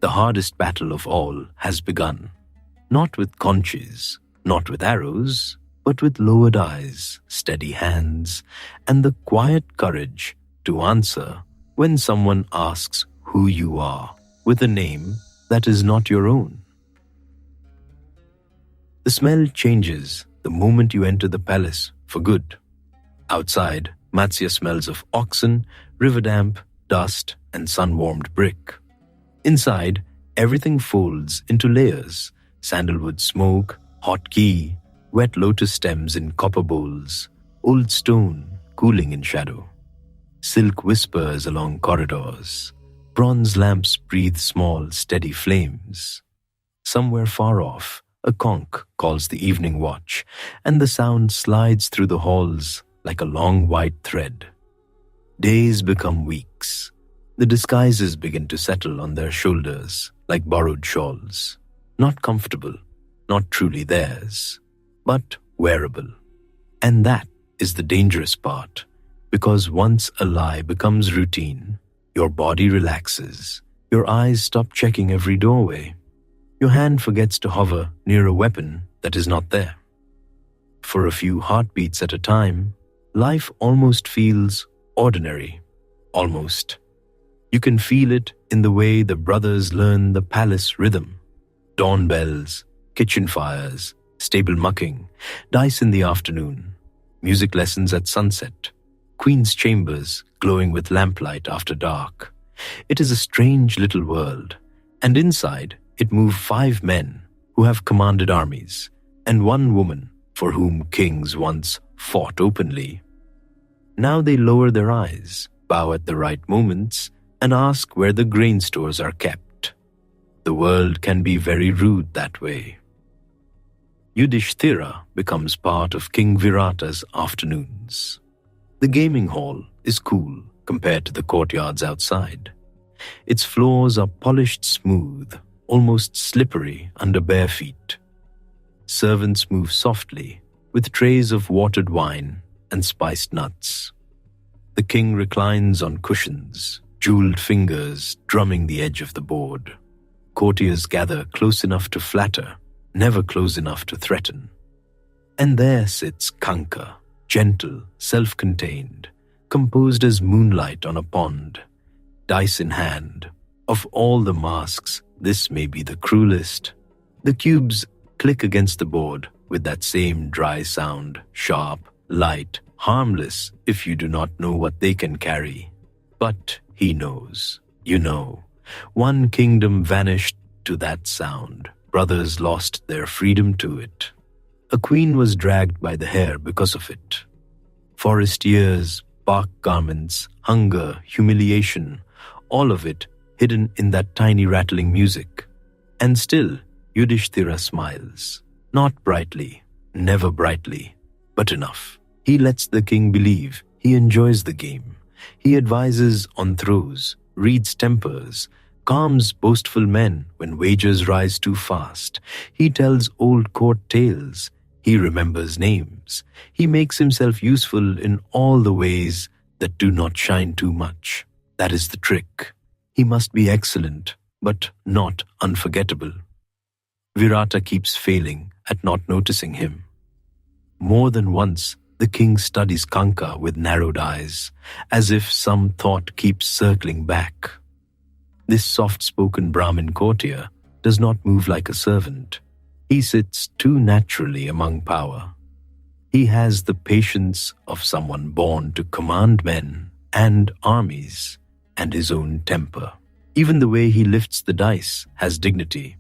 The hardest battle of all has begun. Not with conches, not with arrows, but with lowered eyes, steady hands, and the quiet courage to answer when someone asks who you are with a name that is not your own. The smell changes the moment you enter the palace for good. Outside, Matsya smells of oxen, river damp, dust, and sun-warmed brick. Inside, everything folds into layers: sandalwood smoke, hot ghee, wet lotus stems in copper bowls, old stone cooling in shadow. Silk whispers along corridors. Bronze lamps breathe small, steady flames. Somewhere far off, a conch calls the evening watch, and the sound slides through the halls like a long white thread. Days become weeks. The disguises begin to settle on their shoulders like borrowed shawls. Not comfortable, not truly theirs, but wearable. And that is the dangerous part, because once a lie becomes routine, your body relaxes, your eyes stop checking every doorway, your hand forgets to hover near a weapon that is not there. For a few heartbeats at a time, life almost feels ordinary. Almost. You can feel it in the way the brothers learn the palace rhythm. Dawn bells, kitchen fires, stable mucking, dice in the afternoon, music lessons at sunset, queen's chambers glowing with lamplight after dark. It is a strange little world, and inside it move 5 men who have commanded armies, and 1 woman for whom kings once fought openly. Now they lower their eyes, bow at the right moments, and ask where the grain stores are kept. The world can be very rude that way. Yudhishthira becomes part of King Virata's afternoons. The gaming hall is cool compared to the courtyards outside. Its floors are polished smooth, almost slippery under bare feet. Servants move softly, with trays of watered wine and spiced nuts. The king reclines on cushions, jeweled fingers drumming the edge of the board. Courtiers gather close enough to flatter, never close enough to threaten. And there sits Kanka, gentle, self-contained, composed as moonlight on a pond, dice in hand. Of all the masks, this may be the cruelest. The cubes click against the board with that same dry sound, sharp, light, harmless if you do not know what they can carry. But he knows, you know. One kingdom vanished to that sound. Brothers lost their freedom to it. A queen was dragged by the hair because of it. Forest years, bark garments, hunger, humiliation, all of it hidden in that tiny rattling music. And still, Yudhishthira smiles. Not brightly, never brightly, but enough. He lets the king believe he enjoys the game. He advises on throws, reads tempers, calms boastful men when wagers rise too fast. He tells old court tales. He remembers names. He makes himself useful in all the ways that do not shine too much. That is the trick. He must be excellent, but not unforgettable. Virata keeps failing at not noticing him. More than once, the king studies Kanka with narrowed eyes, as if some thought keeps circling back. This soft-spoken Brahmin courtier does not move like a servant. He sits too naturally among power. He has the patience of someone born to command men and armies, and his own temper. Even the way he lifts the dice has dignity,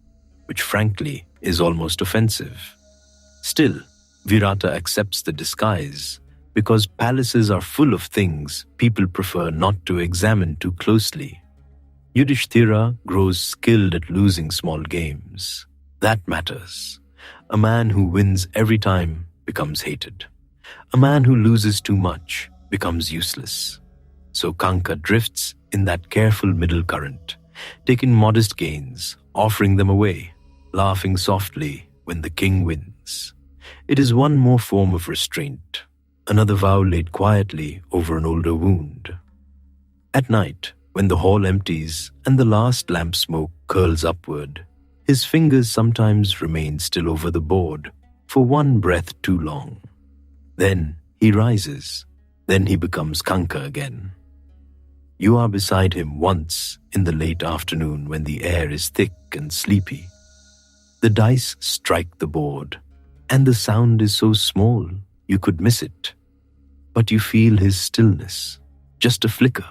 which frankly is almost offensive. Still, Virata accepts the disguise because palaces are full of things people prefer not to examine too closely. Yudhishthira grows skilled at losing small games. That matters. A man who wins every time becomes hated. A man who loses too much becomes useless. So Kanka drifts in that careful middle current, taking modest gains, offering them away, laughing softly when the king wins. It is one more form of restraint, another vow laid quietly over an older wound. At night, when the hall empties and the last lamp smoke curls upward, his fingers sometimes remain still over the board for one breath too long. Then he rises, then he becomes Kanka again. You are beside him once in the late afternoon when the air is thick and sleepy. The dice strike the board, and the sound is so small you could miss it. But you feel his stillness, just a flicker,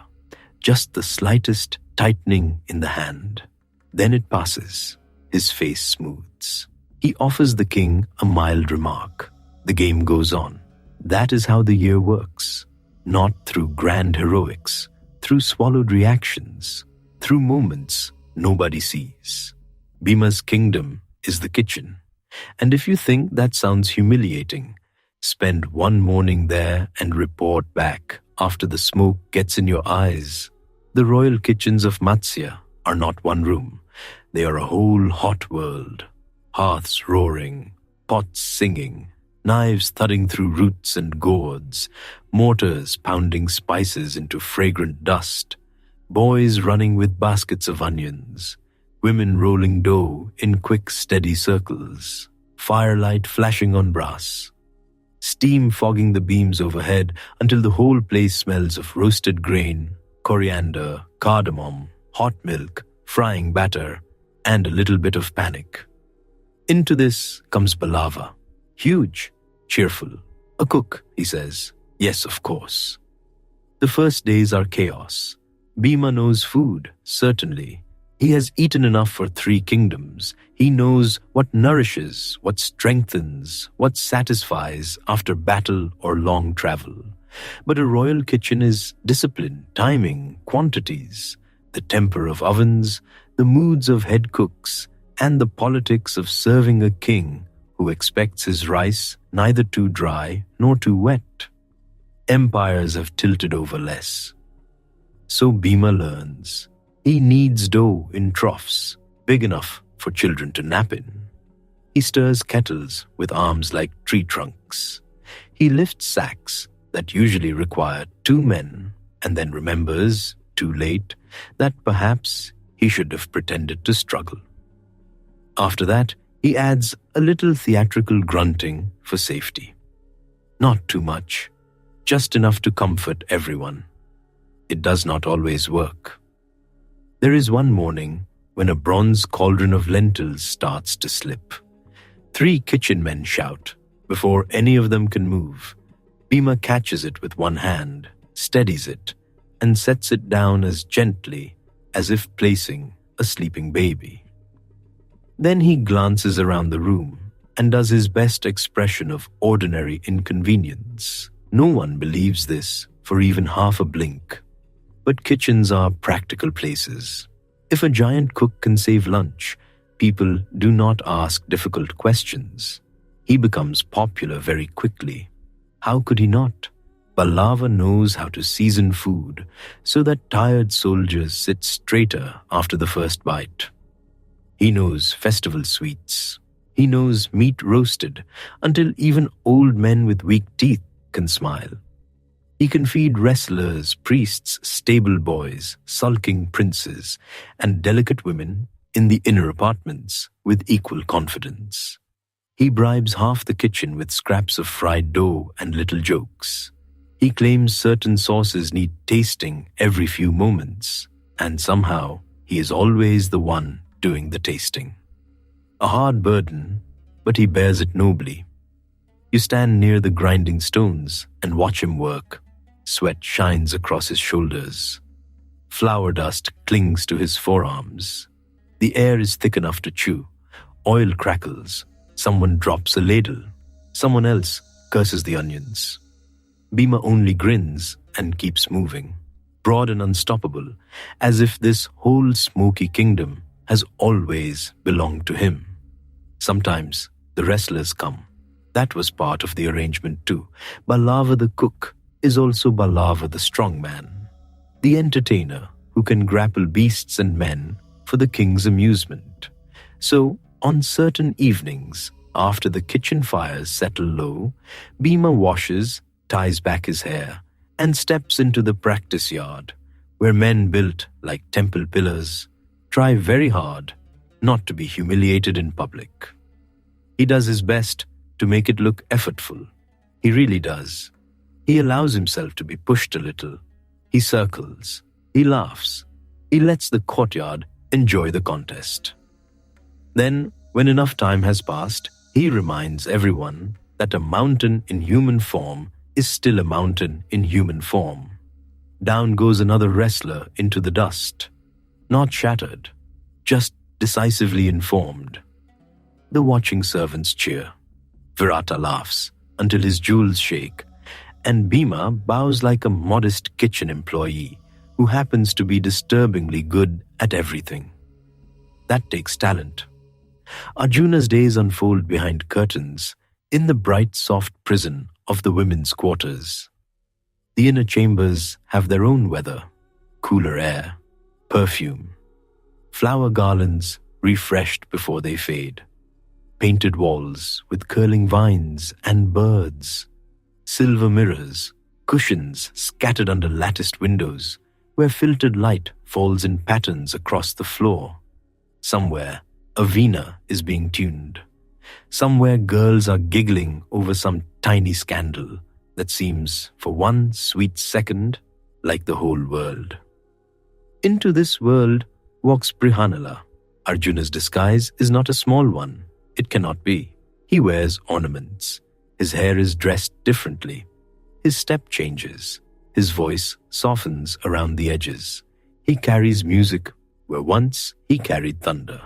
just the slightest tightening in the hand. Then it passes, his face smooths. He offers the king a mild remark. The game goes on. That is how the year works, not through grand heroics, through swallowed reactions, through moments nobody sees. Bhima's kingdom is the kitchen, and if you think that sounds humiliating, spend one morning there and report back after the smoke gets in your eyes. The royal kitchens of Matsya are not one room. They are a whole hot world. Hearths roaring, pots singing, knives thudding through roots and gourds, mortars pounding spices into fragrant dust, boys running with baskets of onions, women rolling dough in quick, steady circles, firelight flashing on brass, steam fogging the beams overhead until the whole place smells of roasted grain, coriander, cardamom, hot milk, frying batter, and a little bit of panic. Into this comes Balava, huge, cheerful. A cook, he says. Yes, of course. The first days are chaos. Bhima knows food, certainly. He has eaten enough for 3 kingdoms. He knows what nourishes, what strengthens, what satisfies after battle or long travel. But a royal kitchen is discipline, timing, quantities, the temper of ovens, the moods of head cooks, and the politics of serving a king who expects his rice neither too dry nor too wet. Empires have tilted over less. So Bhima learns. He kneads dough in troughs, big enough for children to nap in. He stirs kettles with arms like tree trunks. He lifts sacks that usually require 2 men, and then remembers, too late, that perhaps he should have pretended to struggle. After that, he adds a little theatrical grunting for safety. Not too much, just enough to comfort everyone. It does not always work. There is one morning when a bronze cauldron of lentils starts to slip. 3 kitchen men shout. Before any of them can move, Bhima catches it with one hand, steadies it, and sets it down as gently as if placing a sleeping baby. Then he glances around the room and does his best expression of ordinary inconvenience. No one believes this for even half a blink. But kitchens are practical places. If a giant cook can save lunch, people do not ask difficult questions. He becomes popular very quickly. How could he not? Ballava knows how to season food so that tired soldiers sit straighter after the first bite. He knows festival sweets. He knows meat roasted until even old men with weak teeth can smile. He can feed wrestlers, priests, stable boys, sulking princes, and delicate women in the inner apartments with equal confidence. He bribes half the kitchen with scraps of fried dough and little jokes. He claims certain sauces need tasting every few moments, and somehow he is always the one doing the tasting. A hard burden, but he bears it nobly. You stand near the grinding stones and watch him work. Sweat shines across his shoulders. Flour dust clings to his forearms. The air is thick enough to chew. Oil crackles. Someone drops a ladle. Someone else curses the onions. Bhima only grins and keeps moving, broad and unstoppable, as if this whole smoky kingdom has always belonged to him. Sometimes the wrestlers come. That was part of the arrangement too. Ballava the cook is also Ballava the strong man, the entertainer who can grapple beasts and men for the king's amusement. So, on certain evenings, after the kitchen fires settle low, Bhima washes, ties back his hair, and steps into the practice yard, where men built like temple pillars try very hard not to be humiliated in public. He does his best to make it look effortful. He really does. He allows himself to be pushed a little. He circles. He laughs. He lets the courtyard enjoy the contest. Then, when enough time has passed, he reminds everyone that a mountain in human form is still a mountain in human form. Down goes another wrestler into the dust, not shattered, just decisively informed. The watching servants cheer. Virata laughs until his jewels shake, and Bhima bows like a modest kitchen employee who happens to be disturbingly good at everything. That takes talent. Arjuna's days unfold behind curtains in the bright, soft prison of the women's quarters. The inner chambers have their own weather, cooler air, perfume, flower garlands refreshed before they fade, painted walls with curling vines and birds, silver mirrors, cushions scattered under latticed windows where filtered light falls in patterns across the floor. Somewhere, a veena is being tuned. Somewhere, girls are giggling over some tiny scandal that seems, for one sweet second, like the whole world. Into this world walks Brihannala. Arjuna's disguise is not a small one. It cannot be. He wears ornaments. His hair is dressed differently. His step changes. His voice softens around the edges. He carries music where once he carried thunder.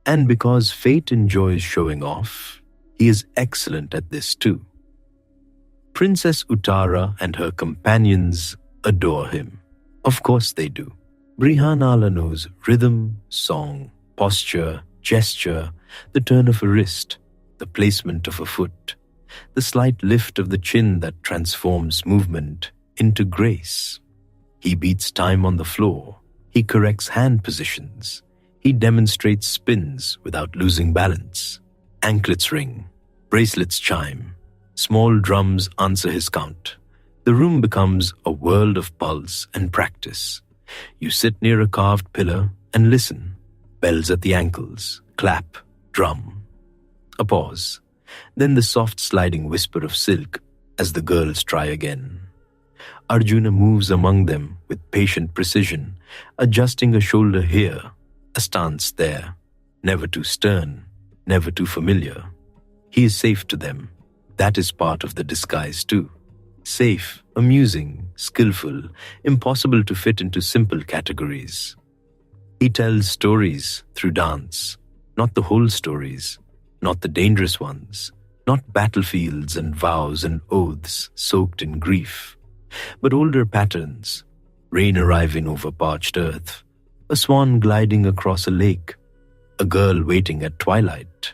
And because fate enjoys showing off, he is excellent at this too. Princess Uttara and her companions adore him. Of course they do. Brihannala knows rhythm, song, posture, gesture, the turn of a wrist, the placement of a foot, the slight lift of the chin that transforms movement into grace. He beats time on the floor. He corrects hand positions. He demonstrates spins without losing balance. Anklets ring, bracelets chime, small drums answer his count. The room becomes a world of pulse and practice. You sit near a carved pillar and listen. Bells at the ankles, clap, drum. A pause. Then the soft sliding whisper of silk as the girls try again. Arjuna moves among them with patient precision, adjusting a shoulder here, a stance there, never too stern, never too familiar. He is safe to them. That is part of the disguise too. Safe, amusing, skillful, impossible to fit into simple categories. He tells stories through dance, not the whole stories, not the dangerous ones, not battlefields and vows and oaths soaked in grief, but older patterns, rain arriving over parched earth, a swan gliding across a lake, a girl waiting at twilight,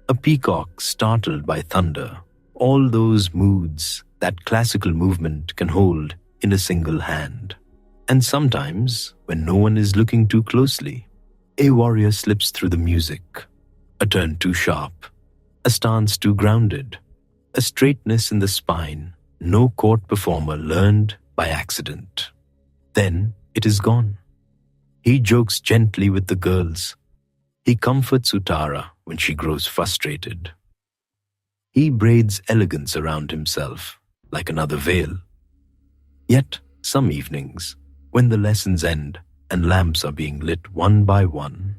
a peacock startled by thunder, all those moods that classical movement can hold in a single hand. And sometimes, when no one is looking too closely, a warrior slips through the music, a turn too sharp, a stance too grounded, a straightness in the spine no court performer learned by accident. Then it is gone. He jokes gently with the girls. He comforts Uttara when she grows frustrated. He braids elegance around himself like another veil. Yet, some evenings, when the lessons end and lamps are being lit one by one,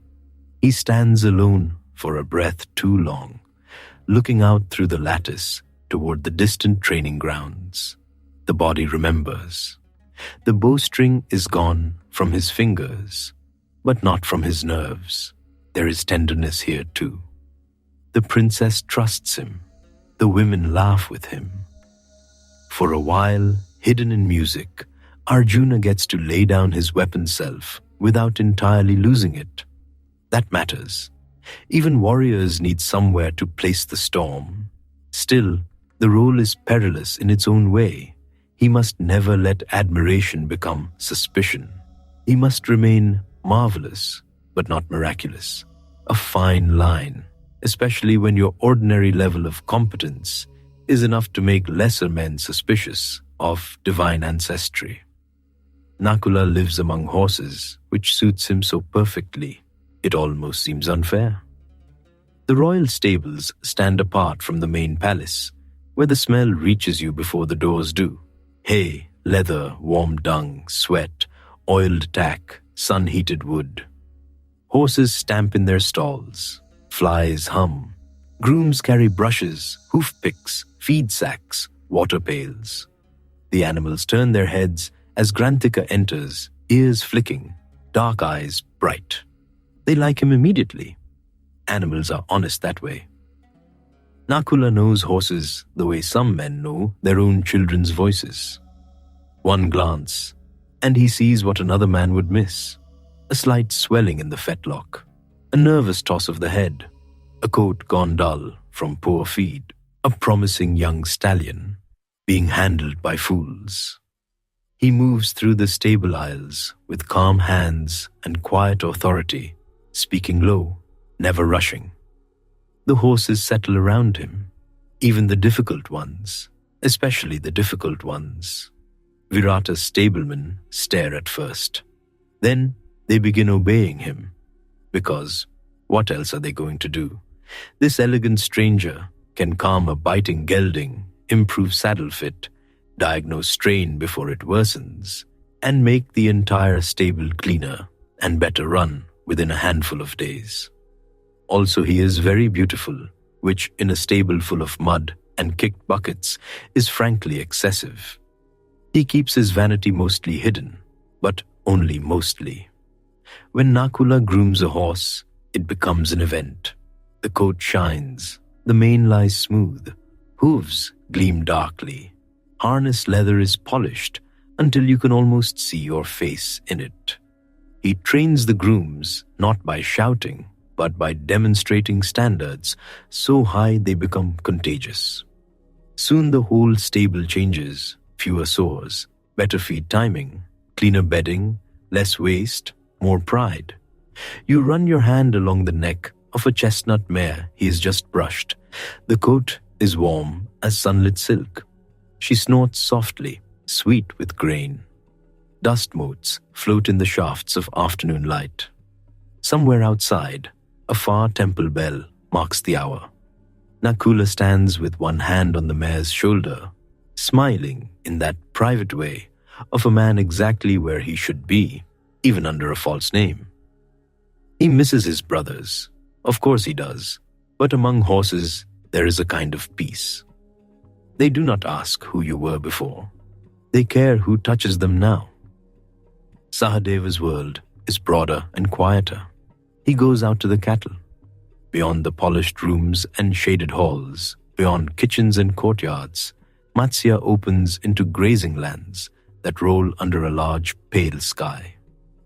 he stands alone for a breath too long, looking out through the lattice toward the distant training grounds. The body remembers. The bowstring is gone from his fingers, but not from his nerves. There is tenderness here too. The princess trusts him. The women laugh with him. For a while, hidden in music, Arjuna gets to lay down his weapon self without entirely losing it. That matters. Even warriors need somewhere to place the storm. Still, the role is perilous in its own way. He must never let admiration become suspicion. He must remain marvelous, but not miraculous. A fine line, especially when your ordinary level of competence is enough to make lesser men suspicious of divine ancestry. Nakula lives among horses, which suits him so perfectly, it almost seems unfair. The royal stables stand apart from the main palace, where the smell reaches you before the doors do. Hay, leather, warm dung, sweat, oiled tack, sun-heated wood. Horses stamp in their stalls. Flies hum. Grooms carry brushes, hoof picks, feed sacks, water pails. The animals turn their heads as Granthika enters, ears flicking, dark eyes bright. They like him immediately. Animals are honest that way. Nakula knows horses the way some men know their own children's voices. One glance, and he sees what another man would miss. A slight swelling in the fetlock, a nervous toss of the head, a coat gone dull from poor feed, a promising young stallion being handled by fools. He moves through the stable aisles with calm hands and quiet authority, speaking low, never rushing. The horses settle around him, even the difficult ones, especially the difficult ones. Virata's stablemen stare at first. Then they begin obeying him, because what else are they going to do? This elegant stranger can calm a biting gelding, improve saddle fit, diagnose strain before it worsens, and make the entire stable cleaner and better run within a handful of days. Also, he is very beautiful, which in a stable full of mud and kicked buckets is frankly excessive. He keeps his vanity mostly hidden, but only mostly. When Nakula grooms a horse, it becomes an event. The coat shines, the mane lies smooth, hooves gleam darkly, harness leather is polished until you can almost see your face in it. He trains the grooms not by shouting, but by demonstrating standards so high they become contagious. Soon the whole stable changes, fewer sores, better feed timing, cleaner bedding, less waste, more pride. You run your hand along the neck of a chestnut mare he has just brushed. The coat is warm as sunlit silk. She snorts softly, sweet with grain. Dust motes float in the shafts of afternoon light. Somewhere outside, a far temple bell marks the hour. Nakula stands with one hand on the mare's shoulder, smiling in that private way of a man exactly where he should be, even under a false name. He misses his brothers. Of course he does. But among horses, there is a kind of peace. They do not ask who you were before. They care who touches them now. Sahadeva's world is broader and quieter. He goes out to the cattle. Beyond the polished rooms and shaded halls, beyond kitchens and courtyards, Matsya opens into grazing lands that roll under a large, pale sky.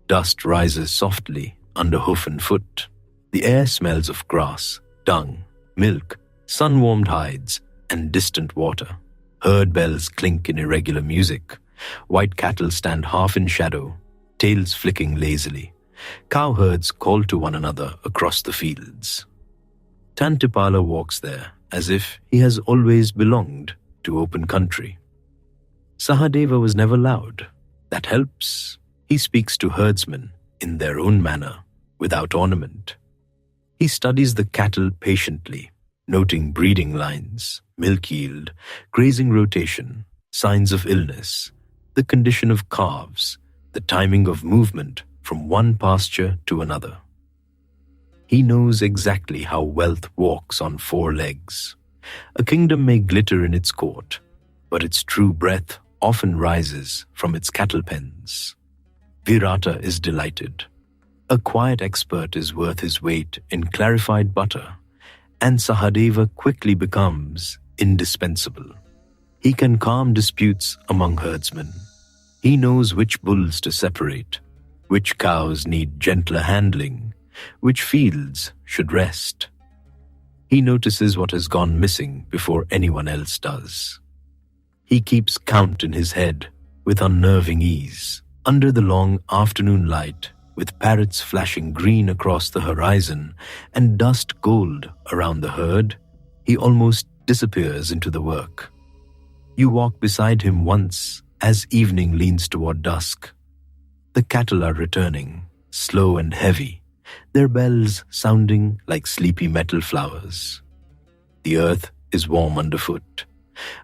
Dust rises softly under hoof and foot. The air smells of grass, dung, milk, sun-warmed hides, and distant water. Herd bells clink in irregular music. White cattle stand half in shadow, tails flicking lazily. Cowherds call to one another across the fields. Tantipala walks there as if he has always belonged to open country. Sahadeva was never loud. That helps. He speaks to herdsmen in their own manner, without ornament. He studies the cattle patiently, noting breeding lines, milk yield, grazing rotation, signs of illness, the condition of calves, the timing of movement from one pasture to another. He knows exactly how wealth walks on four legs. A kingdom may glitter in its court, but its true breath often rises from its cattle pens. Virata is delighted. A quiet expert is worth his weight in clarified butter, and Sahadeva quickly becomes indispensable. He can calm disputes among herdsmen. He knows which bulls to separate, which cows need gentler handling, which fields should rest. He notices what has gone missing before anyone else does. He keeps count in his head with unnerving ease. Under the long afternoon light, with parrots flashing green across the horizon and dust gold around the herd, he almost disappears into the work. You walk beside him once as evening leans toward dusk. The cattle are returning, slow and heavy, their bells sounding like sleepy metal flowers. The earth is warm underfoot.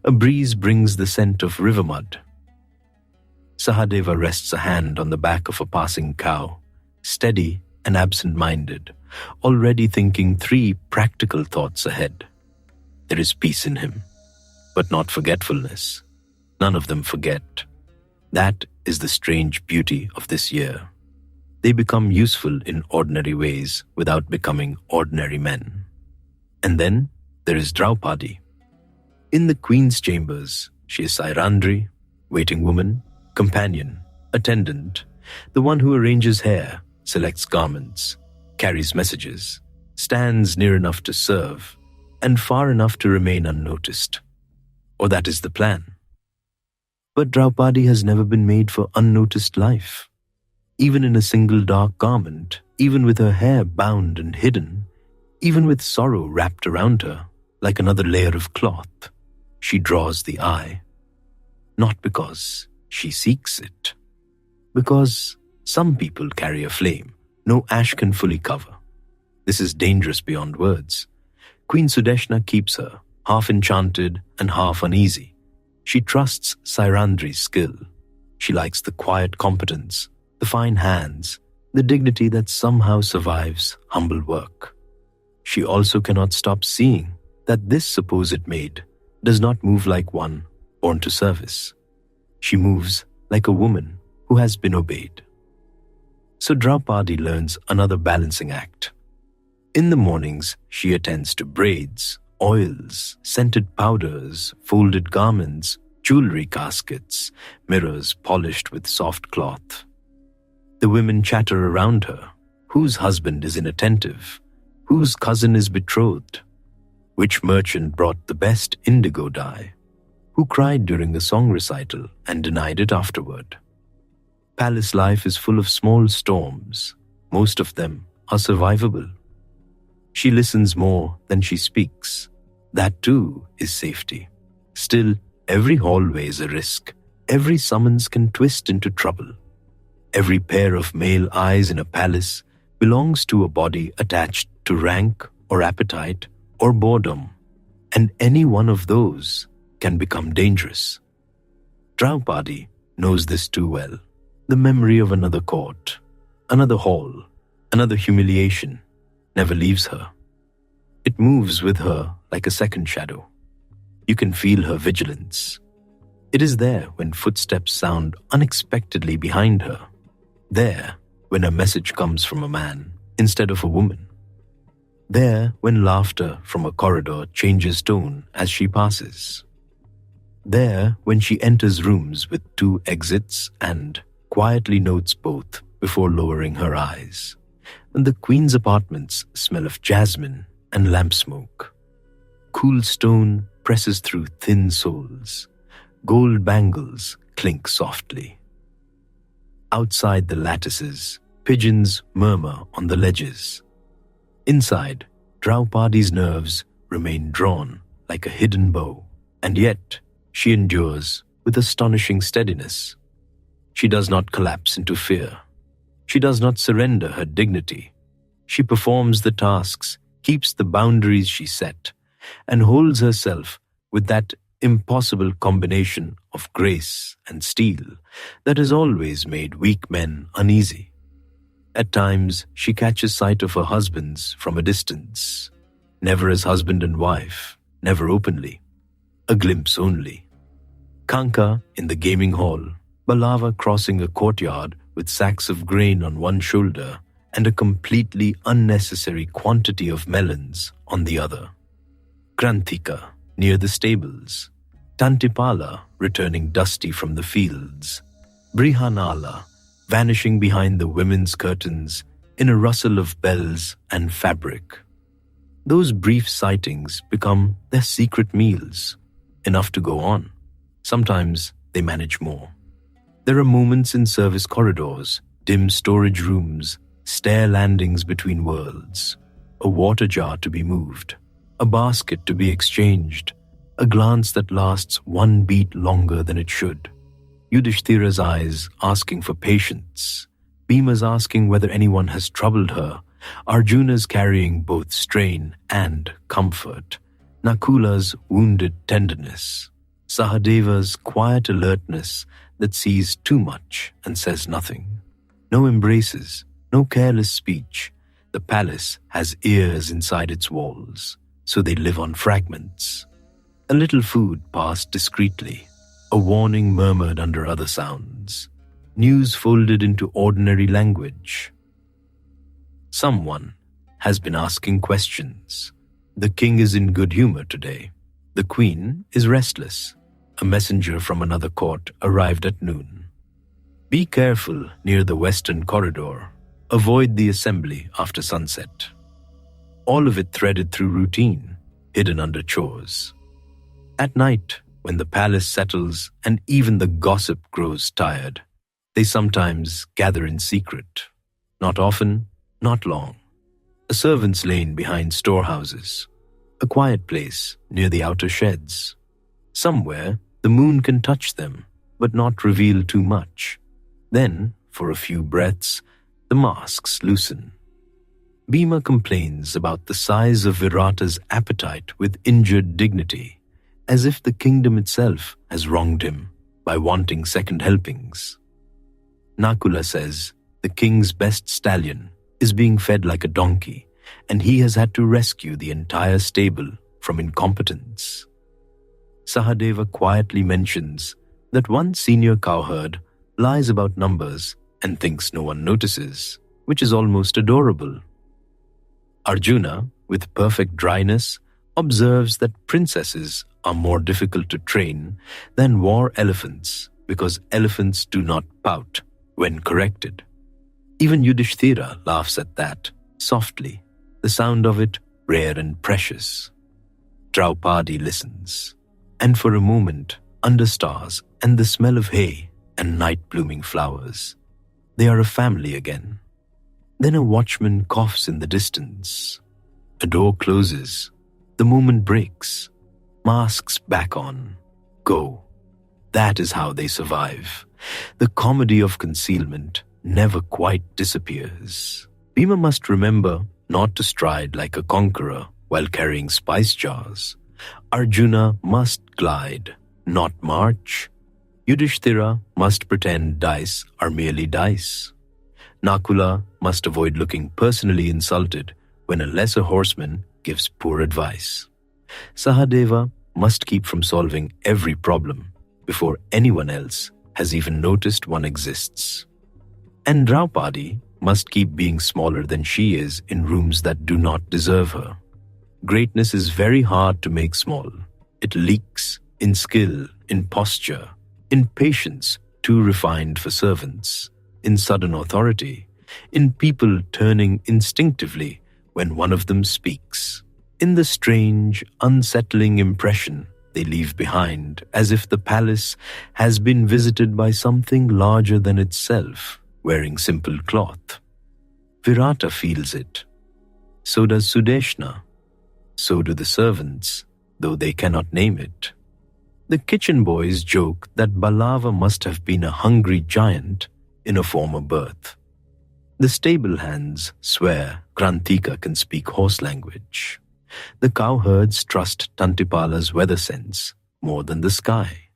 A breeze brings the scent of river mud. Sahadeva rests a hand on the back of a passing cow, steady and absent-minded, already thinking 3 practical thoughts ahead. There is peace in him, but not forgetfulness. None of them forget. That is the strange beauty of this year. They become useful in ordinary ways without becoming ordinary men. And then there is Draupadi. In the queen's chambers, she is Sairandhri, waiting woman, companion, attendant, the one who arranges hair, selects garments, carries messages, stands near enough to serve, and far enough to remain unnoticed. Or that is the plan. But Draupadi has never been made for unnoticed life. Even in a single dark garment, even with her hair bound and hidden, even with sorrow wrapped around her like another layer of cloth, she draws the eye. Not because she seeks it, because some people carry a flame no ash can fully cover. This is dangerous beyond words. Queen Sudeshna keeps her, half enchanted and half uneasy. She trusts Sairandhri's skill. She likes the quiet competence, the fine hands, the dignity that somehow survives humble work. She also cannot stop seeing that this supposed maid does not move like one born to service. She moves like a woman who has been obeyed. So Draupadi learns another balancing act. In the mornings, she attends to braids, oils, scented powders, folded garments, jewelry caskets, mirrors polished with soft cloth. The women chatter around her. Whose husband is inattentive? Whose cousin is betrothed? Which merchant brought the best indigo dye? Who cried during the song recital and denied it afterward? Palace life is full of small storms. Most of them are survivable. She listens more than she speaks. That too is safety. Still, every hallway is a risk. Every summons can twist into trouble. Every pair of male eyes in a palace belongs to a body attached to rank or appetite or boredom, and any one of those can become dangerous. Draupadi knows this too well. The memory of another court, another hall, another humiliation never leaves her. It moves with her like a second shadow. You can feel her vigilance. It is there when footsteps sound unexpectedly behind her. There when a message comes from a man instead of a woman. There when laughter from a corridor changes tone as she passes. There when she enters rooms with 2 exits and quietly notes both before lowering her eyes. And the queen's apartments smell of jasmine and lamp smoke. Cool stone, presses through thin soles. Gold bangles clink softly. Outside the lattices, pigeons murmur on the ledges. Inside, Draupadi's nerves remain drawn like a hidden bow, and yet she endures with astonishing steadiness. She does not collapse into fear. She does not surrender her dignity. She performs the tasks, keeps the boundaries she set, and holds herself with that impossible combination of grace and steel that has always made weak men uneasy. At times, she catches sight of her husbands from a distance, never as husband and wife, never openly, a glimpse only. Kanka in the gaming hall, Balava crossing a courtyard with sacks of grain on one shoulder and a completely unnecessary quantity of melons on the other. Krantika near the stables, Tantipala returning dusty from the fields, Brihannala vanishing behind the women's curtains in a rustle of bells and fabric. Those brief sightings become their secret meals, enough to go on. Sometimes they manage more. There are moments in service corridors, dim storage rooms, stair landings between worlds, a water jar to be moved, a basket to be exchanged, a glance that lasts one beat longer than it should. Yudhishthira's eyes asking for patience, Bhima's asking whether anyone has troubled her, Arjuna's carrying both strain and comfort, Nakula's wounded tenderness, Sahadeva's quiet alertness that sees too much and says nothing. No embraces, no careless speech. The palace has ears inside its walls, so they live on fragments. A little food passed discreetly, a warning murmured under other sounds, news folded into ordinary language. Someone has been asking questions. The king is in good humor today. The queen is restless. A messenger from another court arrived at noon. Be careful near the western corridor. Avoid the assembly after sunset. All of it threaded through routine, hidden under chores. At night, when the palace settles and even the gossip grows tired, they sometimes gather in secret. Not often, not long. A servant's lane behind storehouses. A quiet place near the outer sheds. Somewhere, the moon can touch them, but not reveal too much. Then, for a few breaths, the masks loosen. Bhima complains about the size of Virata's appetite with injured dignity, as if the kingdom itself has wronged him by wanting second helpings. Nakula says the king's best stallion is being fed like a donkey, and he has had to rescue the entire stable from incompetence. Sahadeva quietly mentions that one senior cowherd lies about numbers and thinks no one notices, which is almost adorable. Arjuna, with perfect dryness, observes that princesses are more difficult to train than war elephants because elephants do not pout when corrected. Even Yudhishthira laughs at that, softly, the sound of it rare and precious. Draupadi listens, and for a moment, under stars and the smell of hay and night-blooming flowers, they are a family again. Then a watchman coughs in the distance. A door closes. The moment breaks. Masks back on. Go. That is how they survive. The comedy of concealment never quite disappears. Bhima must remember not to stride like a conqueror while carrying spice jars. Arjuna must glide, not march. Yudhishthira must pretend dice are merely dice. Nakula must avoid looking personally insulted when a lesser horseman gives poor advice. Sahadeva must keep from solving every problem before anyone else has even noticed one exists. And Draupadi must keep being smaller than she is in rooms that do not deserve her. Greatness is very hard to make small. It leaks in skill, in posture, in patience too refined for servants, in sudden authority, in people turning instinctively when one of them speaks, in the strange, unsettling impression they leave behind, as if the palace has been visited by something larger than itself, wearing simple cloth. Virata feels it. So does Sudeshna. So do the servants, though they cannot name it. The kitchen boys joke that Ballava must have been a hungry giant in a former birth. The stable hands swear Granthika can speak horse language. The cowherds trust Tantipala's weather sense more than the sky.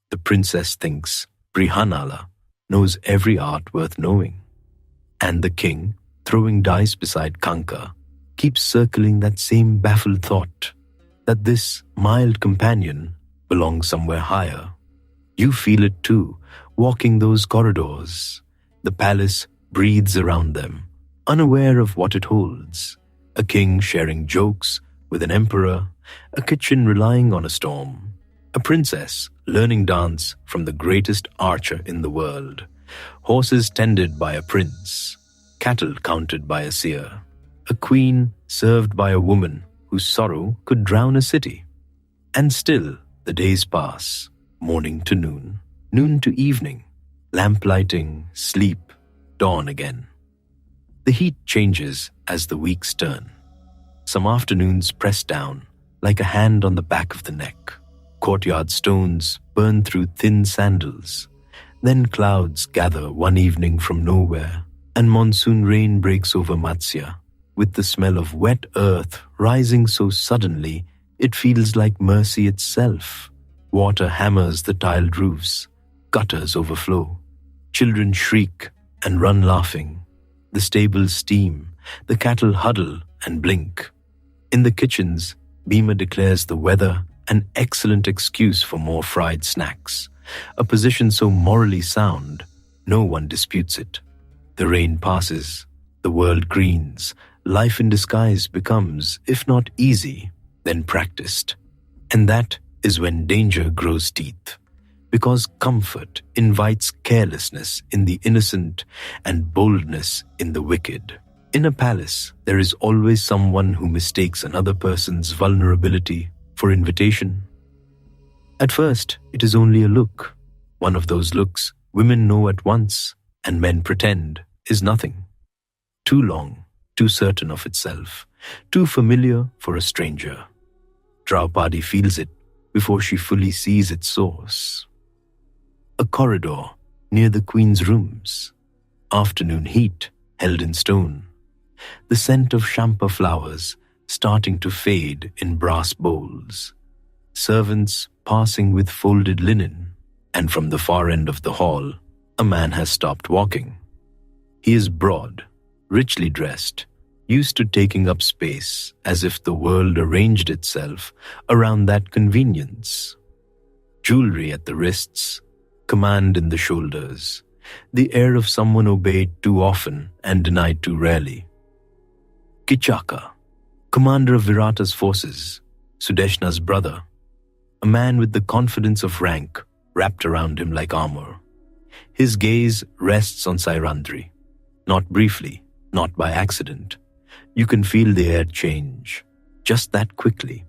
The princess thinks Brihannala knows every art worth knowing. And the king, throwing dice beside Kanka, keeps circling that same baffled thought, that this mild companion belongs somewhere higher. You feel it too, walking those corridors. The palace breathes around them, unaware of what it holds. A king sharing jokes with an emperor, a kitchen relying on a storm, a princess learning dance from the greatest archer in the world, horses tended by a prince, cattle counted by a seer, a queen served by a woman whose sorrow could drown a city. And still the days pass, morning to noon, noon to evening, lamplighting, sleep, dawn again. The heat changes as the weeks turn. Some afternoons press down like a hand on the back of the neck. Courtyard stones burn through thin sandals. Then clouds gather one evening from nowhere, and monsoon rain breaks over Matsya, with the smell of wet earth rising so suddenly it feels like mercy itself. Water hammers the tiled roofs, gutters overflow. Children shriek and run laughing. The stables steam, the cattle huddle and blink. In the kitchens, Bhima declares the weather an excellent excuse for more fried snacks, a position so morally sound, no one disputes it. The rain passes, the world greens, life in disguise becomes, if not easy, then practiced. And that is when danger grows teeth, because comfort invites carelessness in the innocent and boldness in the wicked. In a palace, there is always someone who mistakes another person's vulnerability for invitation. At first, it is only a look. One of those looks women know at once, and men pretend is nothing. Too long, too certain of itself, too familiar for a stranger. Draupadi feels it before she fully sees its source. A corridor near the queen's rooms. Afternoon heat held in stone. The scent of champa flowers starting to fade in brass bowls. Servants passing with folded linen, and from the far end of the hall, a man has stopped walking. He is broad, richly dressed, used to taking up space as if the world arranged itself around that convenience. Jewelry at the wrists, command in the shoulders, the air of someone obeyed too often and denied too rarely. Kichaka, commander of Virata's forces, Sudeshna's brother, a man with the confidence of rank wrapped around him like armor. His gaze rests on Sairandhri, not briefly, not by accident. You can feel the air change, just that quickly.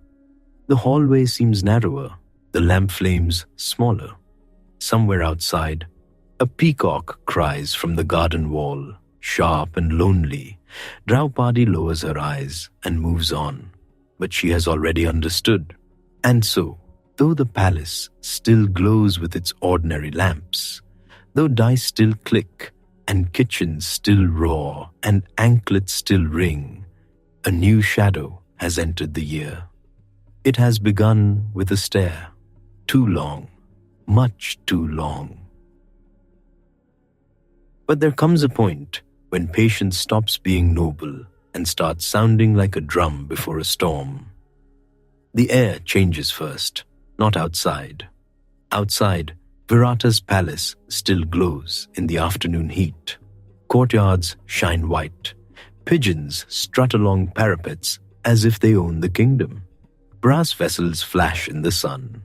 The hallway seems narrower, the lamp flames smaller. Somewhere outside, a peacock cries from the garden wall, sharp and lonely. Draupadi lowers her eyes and moves on, but she has already understood. And so, though the palace still glows with its ordinary lamps, though dice still click, and kitchens still roar, and anklets still ring, a new shadow has entered the year. It has begun with a stare, too long, much too long. But there comes a point when patience stops being noble and starts sounding like a drum before a storm. The air changes first, not outside. Outside, Virata's palace still glows in the afternoon heat. Courtyards shine white. Pigeons strut along parapets as if they own the kingdom. Brass vessels flash in the sun.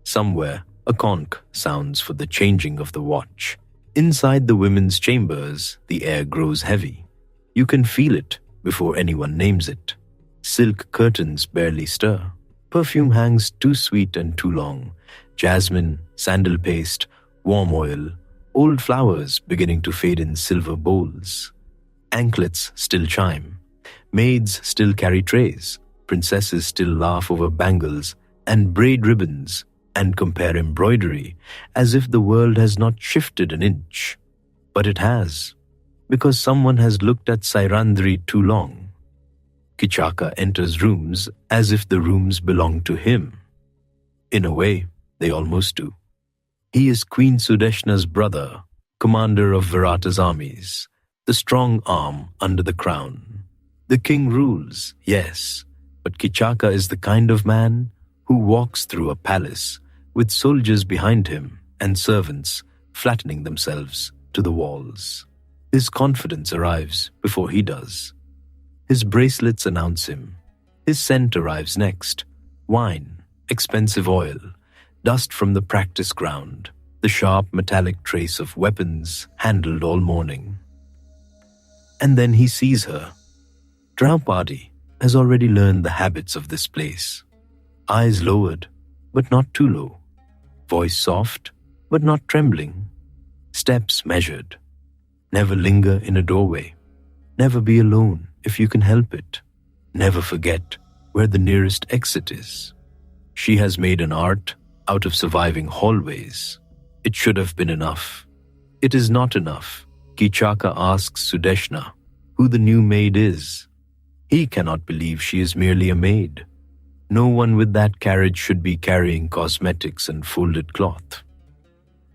Somewhere, a conch sounds for the changing of the watch. Inside the women's chambers, the air grows heavy. You can feel it before anyone names it. Silk curtains barely stir. Perfume hangs too sweet and too long. Jasmine, sandal paste, warm oil, old flowers beginning to fade in silver bowls. Anklets still chime. Maids still carry trays. Princesses still laugh over bangles and braid ribbons and compare embroidery as if the world has not shifted an inch. But it has, because someone has looked at Sairandhri too long. Kichaka enters rooms as if the rooms belong to him. In a way, they almost do. He is Queen Sudeshna's brother, commander of Virata's armies, the strong arm under the crown. The king rules, yes, but Kichaka is the kind of man who walks through a palace with soldiers behind him and servants flattening themselves to the walls. His confidence arrives before he does. His bracelets announce him. His scent arrives next. Wine, expensive oil, dust from the practice ground, the sharp metallic trace of weapons handled all morning. And then he sees her. Draupadi has already learned the habits of this place. Eyes lowered, but not too low. Voice soft, but not trembling. Steps measured. Never linger in a doorway. Never be alone if you can help it. Never forget where the nearest exit is. She has made an art out of surviving hallways. It should have been enough. It is not enough. Kichaka asks Sudeshna who the new maid is. He cannot believe she is merely a maid. No one with that carriage should be carrying cosmetics and folded cloth.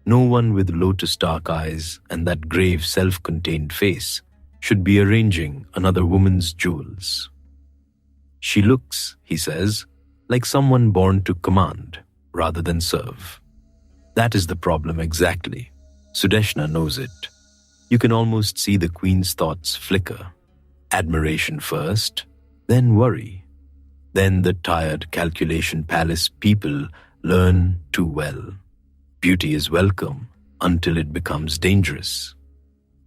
No one with lotus-dark eyes and that grave self-contained face should be arranging another woman's jewels. She looks, he says, like someone born to command rather than serve. That is the problem exactly. Sudeshna knows it. You can almost see the queen's thoughts flicker. Admiration first, then worry. Then the tired calculation palace people learn too well. Beauty is welcome until it becomes dangerous.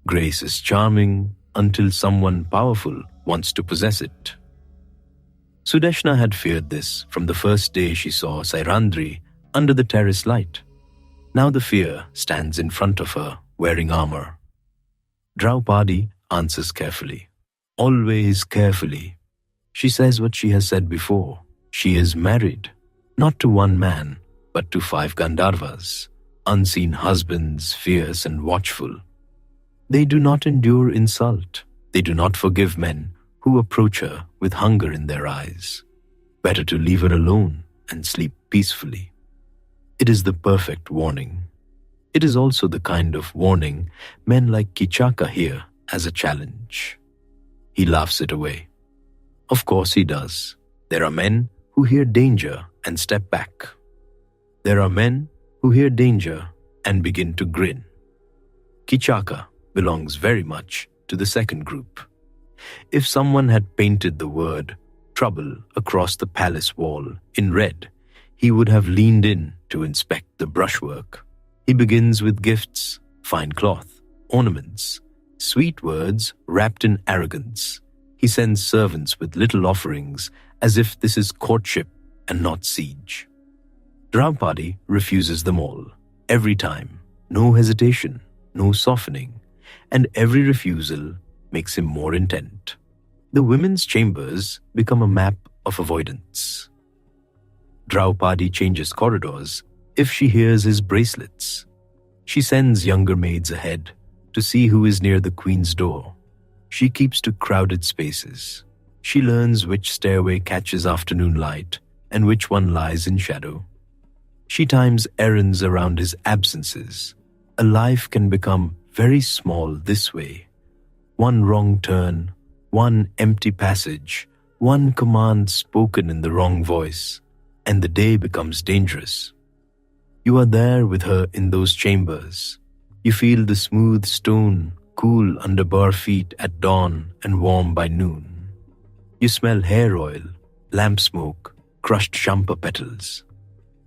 Grace is charming until someone powerful wants to possess it. Sudeshna had feared this from the first day she saw Sairandhri under the terrace light. Now the fear stands in front of her, wearing armor. Draupadi answers carefully, always carefully. She says what she has said before. She is married, not to one man, but to 5 Gandharvas, unseen husbands, fierce and watchful. They do not endure insult. They do not forgive men who approach her with hunger in their eyes. Better to leave her alone and sleep peacefully. It is the perfect warning. It is also the kind of warning men like Kichaka hear as a challenge. He laughs it away. Of course he does. There are men who hear danger and step back. There are men who hear danger and begin to grin. Kichaka belongs very much to the second group. If someone had painted the word trouble across the palace wall in red, he would have leaned in to inspect the brushwork. He begins with gifts, fine cloth, ornaments, sweet words wrapped in arrogance. He sends servants with little offerings as if this is courtship and not siege. Draupadi refuses them all, every time, no hesitation, no softening, and every refusal makes him more intent. The women's chambers become a map of avoidance. Draupadi changes corridors if she hears his bracelets. She sends younger maids ahead to see who is near the queen's door. She keeps to crowded spaces. She learns which stairway catches afternoon light and which one lies in shadow. She times errands around his absences. A life can become very small this way. One wrong turn, one empty passage, one command spoken in the wrong voice, and the day becomes dangerous. You are there with her in those chambers. You feel the smooth stone cool under bare feet at dawn and warm by noon. You smell hair oil, lamp smoke, crushed champa petals.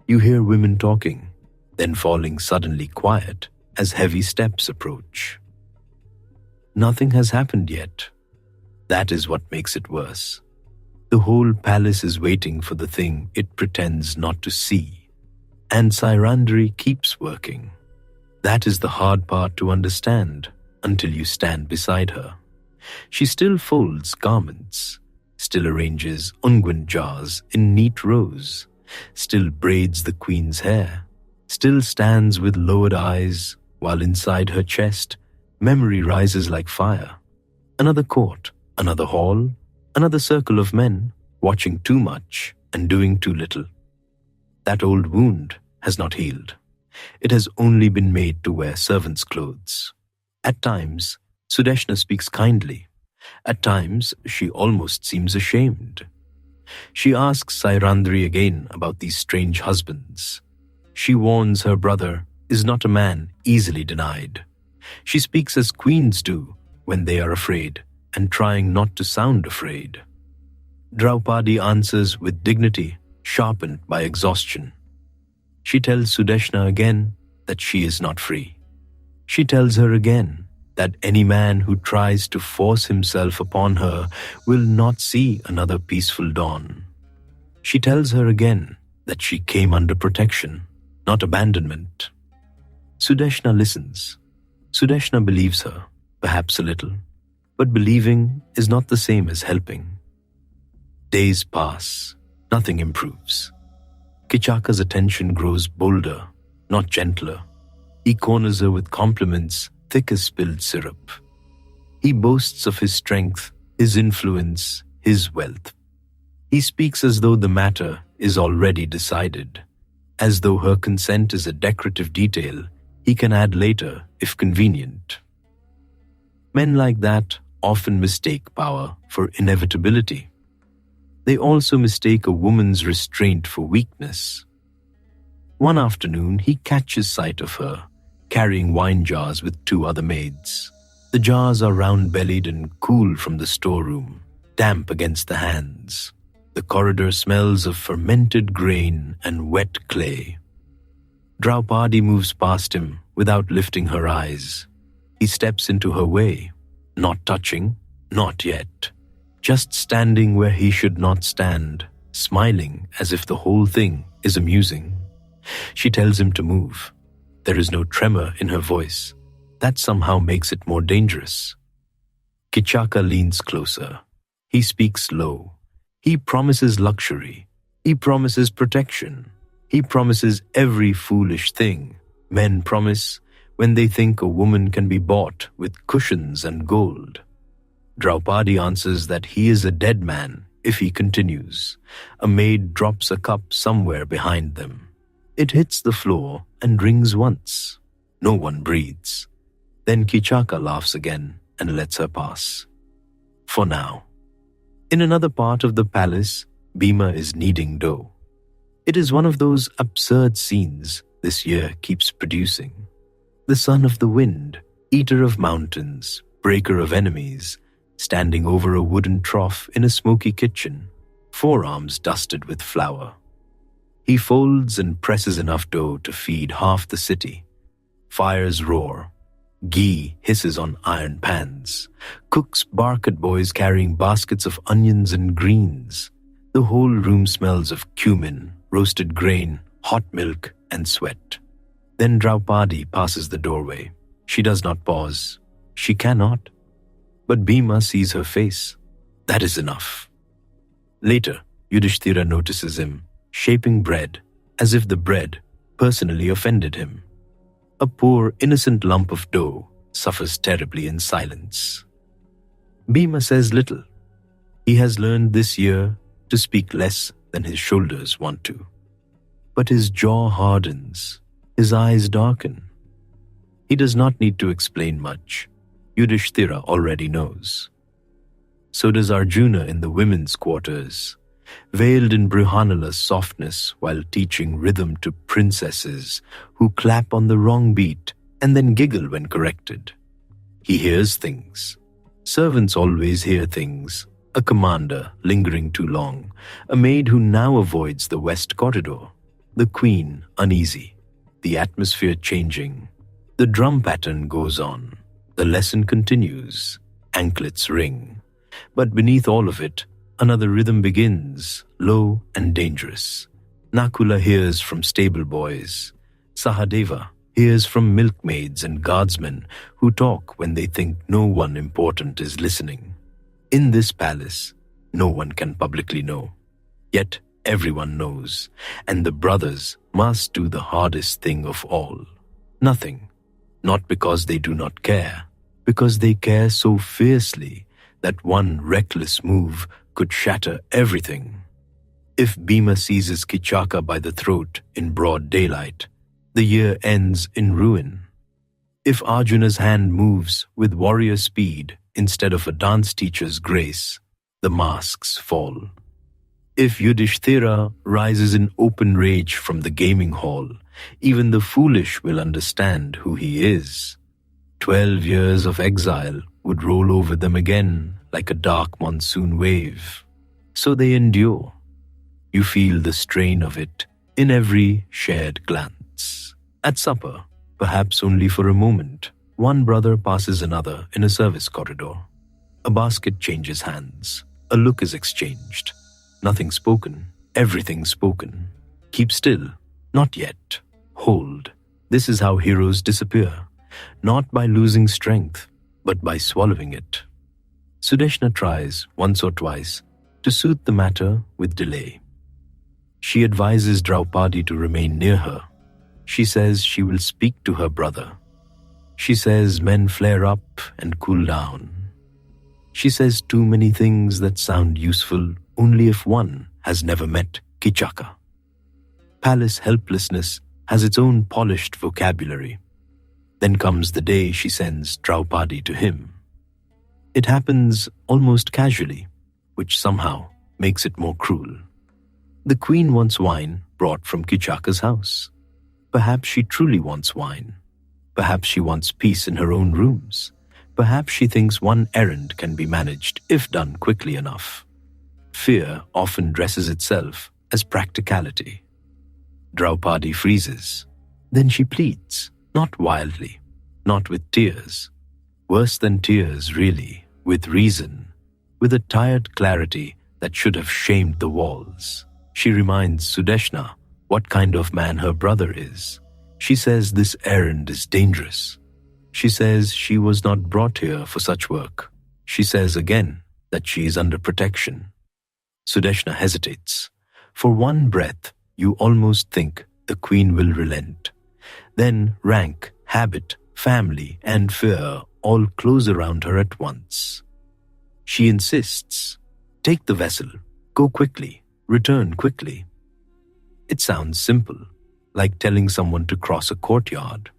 You hear women talking, then falling suddenly quiet as heavy steps approach. Nothing has happened yet. That is what makes it worse. The whole palace is waiting for the thing it pretends not to see. And Sairandhri keeps working. That is the hard part to understand until you stand beside her. She still folds garments, still arranges unguent jars in neat rows, still braids the queen's hair, still stands with lowered eyes while inside her chest memory rises like fire. Another court, another hall, another circle of men watching too much and doing too little. That old wound has not healed. It has only been made to wear servant's clothes. At times, Sudeshna speaks kindly. At times, she almost seems ashamed. She asks Sairandhri again about these strange husbands. She warns her brother is not a man easily denied. She speaks as queens do when they are afraid and trying not to sound afraid. Draupadi answers with dignity, sharpened by exhaustion. She tells Sudeshna again that she is not free. She tells her again that any man who tries to force himself upon her will not see another peaceful dawn. She tells her again that she came under protection, not abandonment. Sudeshna listens. Sudeshna believes her, perhaps a little, but believing is not the same as helping. Days pass, nothing improves. Kichaka's attention grows bolder, not gentler. He corners her with compliments thick as spilled syrup. He boasts of his strength, his influence, his wealth. He speaks as though the matter is already decided, as though her consent is a decorative detail he can add later if convenient. Men like that often mistake power for inevitability. They also mistake a woman's restraint for weakness. One afternoon, he catches sight of her, carrying wine jars with two other maids. The jars are round-bellied and cool from the storeroom, damp against the hands. The corridor smells of fermented grain and wet clay. Draupadi moves past him without lifting her eyes. He steps into her way, not touching, not yet. Just standing where he should not stand, smiling as if the whole thing is amusing. She tells him to move. There is no tremor in her voice. That somehow makes it more dangerous. Kichaka leans closer. He speaks low. He promises luxury. He promises protection. He promises every foolish thing men promise when they think a woman can be bought with cushions and gold. Draupadi answers that he is a dead man if he continues. A maid drops a cup somewhere behind them. It hits the floor and rings once. No one breathes. Then Kichaka laughs again and lets her pass. For now. In another part of the palace, Bhima is kneading dough. It is one of those absurd scenes this year keeps producing. The son of the wind, eater of mountains, breaker of enemies, standing over a wooden trough in a smoky kitchen, forearms dusted with flour. He folds and presses enough dough to feed half the city. Fires roar. Ghee hisses on iron pans. Cooks bark at boys carrying baskets of onions and greens. The whole room smells of cumin, roasted grain, hot milk, and sweat. Then Draupadi passes the doorway. She does not pause. She cannot. But Bhima sees her face. That is enough. Later, Yudhishthira notices him, shaping bread, as if the bread personally offended him. A poor, innocent lump of dough suffers terribly in silence. Bhima says little. He has learned this year to speak less than his shoulders want to. But his jaw hardens, his eyes darken. He does not need to explain much. Yudhishthira already knows. So does Arjuna in the women's quarters, veiled in Brihannala's softness while teaching rhythm to princesses who clap on the wrong beat and then giggle when corrected. He hears things. Servants always hear things. A commander lingering too long, a maid who now avoids the west corridor, the queen uneasy, the atmosphere changing. The drum pattern goes on. The lesson continues. Anklets ring. But beneath all of it, Another rhythm begins, low and dangerous. Nakula hears from stable boys. Sahadeva hears from milkmaids and guardsmen who talk when they think no one important is listening. In this palace, no one can publicly know. Yet everyone knows, and the brothers must do the hardest thing of all. Nothing. Not because they do not care, because they care so fiercely that one reckless move could shatter everything. If Bhima seizes Kichaka by the throat in broad daylight, the year ends in ruin. If Arjuna's hand moves with warrior speed instead of a dance teacher's grace, the masks fall. If Yudhishthira rises in open rage from the gaming hall, even the foolish will understand who he is. 12 years of exile would roll over them again like a dark monsoon wave. So they endure. You feel the strain of it in every shared glance. At supper, perhaps only for a moment, one brother passes another in a service corridor. A basket changes hands. A look is exchanged. Nothing spoken, everything spoken. Keep still. Not yet. Hold. This is how heroes disappear. Not by losing strength, but by swallowing it. Sudeshna tries, once or twice, to soothe the matter with delay. She advises Draupadi to remain near her. She says she will speak to her brother. She says men flare up and cool down. She says too many things that sound useful only if one has never met Kichaka. Palace helplessness has its own polished vocabulary. Then comes the day she sends Draupadi to him. It happens almost casually, which somehow makes it more cruel. The queen wants wine brought from Kichaka's house. Perhaps she truly wants wine. Perhaps she wants peace in her own rooms. Perhaps she thinks one errand can be managed if done quickly enough. Fear often dresses itself as practicality. Draupadi freezes. Then she pleads, not wildly, not with tears. Worse than tears, really, with reason, with a tired clarity that should have shamed the walls. She reminds Sudeshna what kind of man her brother is. She says this errand is dangerous. She says she was not brought here for such work. She says again that she is under protection. Sudeshna hesitates. For one breath, you almost think the queen will relent. Then rank, habit, family, and fear all close around her at once. She insists, take the vessel, go quickly, return quickly. It sounds simple, like telling someone to cross a courtyard.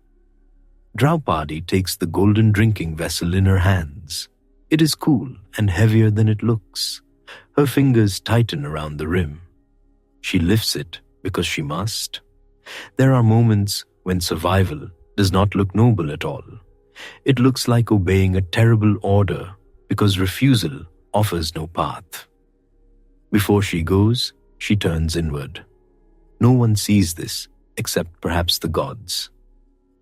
Draupadi takes the golden drinking vessel in her hands. It is cool and heavier than it looks. Her fingers tighten around the rim. She lifts it because she must. There are moments when survival does not look noble at all. It looks like obeying a terrible order because refusal offers no path. Before she goes, she turns inward. No one sees this except perhaps the gods.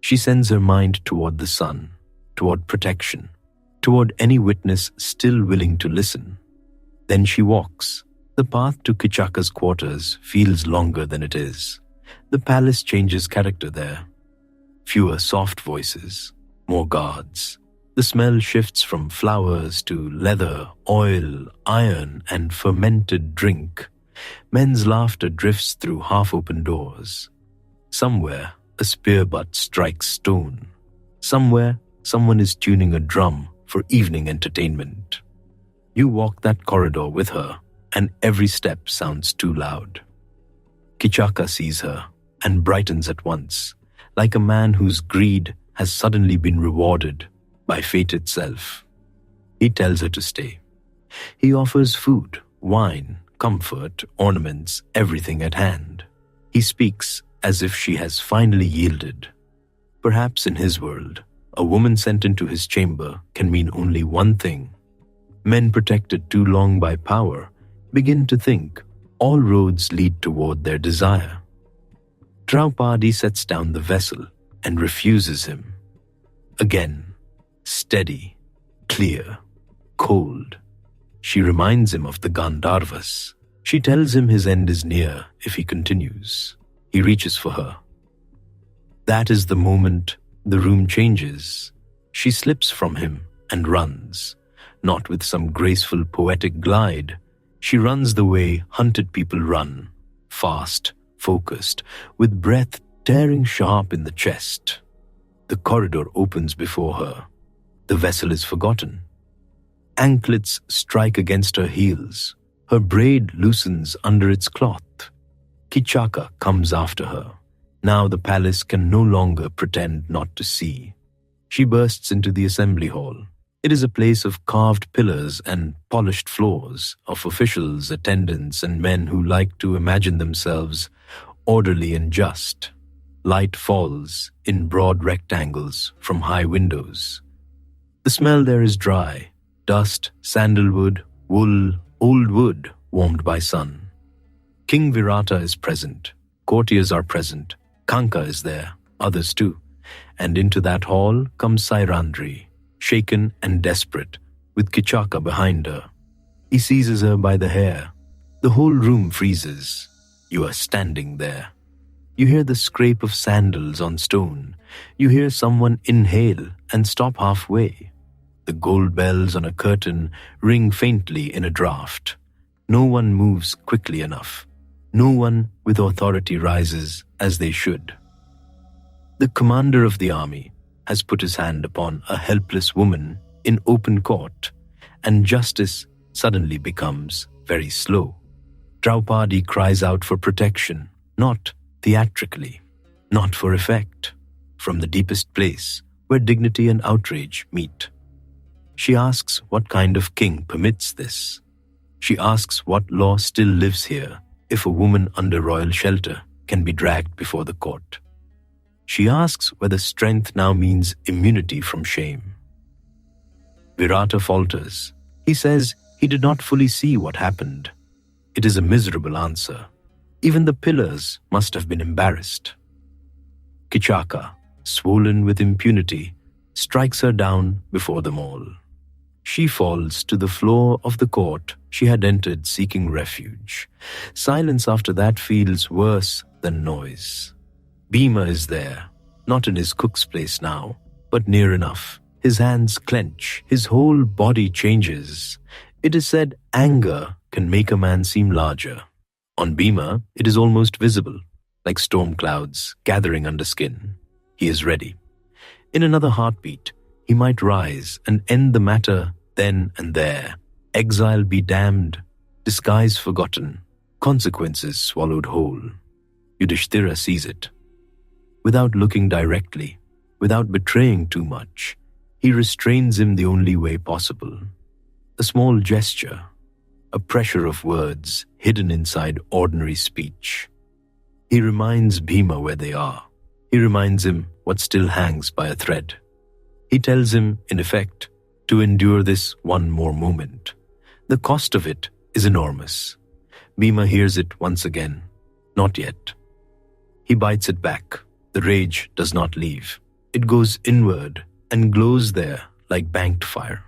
She sends her mind toward the sun, toward protection, toward any witness still willing to listen. Then she walks. The path to Kichaka's quarters feels longer than it is. The palace changes character there. Fewer soft voices, more guards. The smell shifts from flowers to leather, oil, iron, and fermented drink. Men's laughter drifts through half-open doors. Somewhere, a spear butt strikes stone. Somewhere, someone is tuning a drum for evening entertainment. You walk that corridor with her, and every step sounds too loud. Kichaka sees her and brightens at once, like a man whose greed has suddenly been rewarded by fate itself. He tells her to stay. He offers food, wine, comfort, ornaments, everything at hand. He speaks as if she has finally yielded. Perhaps in his world, a woman sent into his chamber can mean only one thing. Men protected too long by power begin to think all roads lead toward their desire. Draupadi sets down the vessel and refuses him. Again, steady, clear, cold. She reminds him of the Gandharvas. She tells him his end is near if he continues. He reaches for her. That is the moment the room changes. She slips from him and runs, not with some graceful poetic glide. She runs the way hunted people run, fast, focused, with breath tearing sharp in the chest. The corridor opens before her. The vessel is forgotten. Anklets strike against her heels. Her braid loosens under its cloth. Kichaka comes after her. Now the palace can no longer pretend not to see. She bursts into the assembly hall. It is a place of carved pillars and polished floors, of officials, attendants, and men who like to imagine themselves orderly and just. Light falls in broad rectangles from high windows. The smell there is dry, dust, sandalwood, wool, old wood warmed by sun. King Virata is present, courtiers are present, Kanka is there, others too, and into that hall comes Sairandhri, shaken and desperate, with Kichaka behind her. He seizes her by the hair. The whole room freezes. You are standing there. You hear the scrape of sandals on stone. You hear someone inhale and stop halfway. The gold bells on a curtain ring faintly in a draught. No one moves quickly enough. No one with authority rises as they should. The commander of the army has put his hand upon a helpless woman in open court, and justice suddenly becomes very slow. Draupadi cries out for protection, not theatrically, not for effect, from the deepest place where dignity and outrage meet. She asks what kind of king permits this. She asks what law still lives here if a woman under royal shelter can be dragged before the court. She asks whether strength now means immunity from shame. Virata falters. He says he did not fully see what happened. It is a miserable answer. Even the pillars must have been embarrassed. Kichaka, swollen with impunity, strikes her down before them all. She falls to the floor of the court she had entered seeking refuge. Silence after that feels worse than noise. Bhima is there, not in his cook's place now, but near enough. His hands clench, his whole body changes. It is said anger can make a man seem larger. On Bhima, it is almost visible, like storm clouds gathering under skin. He is ready. In another heartbeat, he might rise and end the matter then and there. Exile be damned, disguise forgotten, consequences swallowed whole. Yudhishthira sees it. Without looking directly, without betraying too much, he restrains him the only way possible. A small gesture, a pressure of words hidden inside ordinary speech. He reminds Bhima where they are. He reminds him what still hangs by a thread. He tells him, in effect, to endure this one more moment. The cost of it is enormous. Bhima hears it once again. Not yet. He bites it back. The rage does not leave. It goes inward and glows there like banked fire.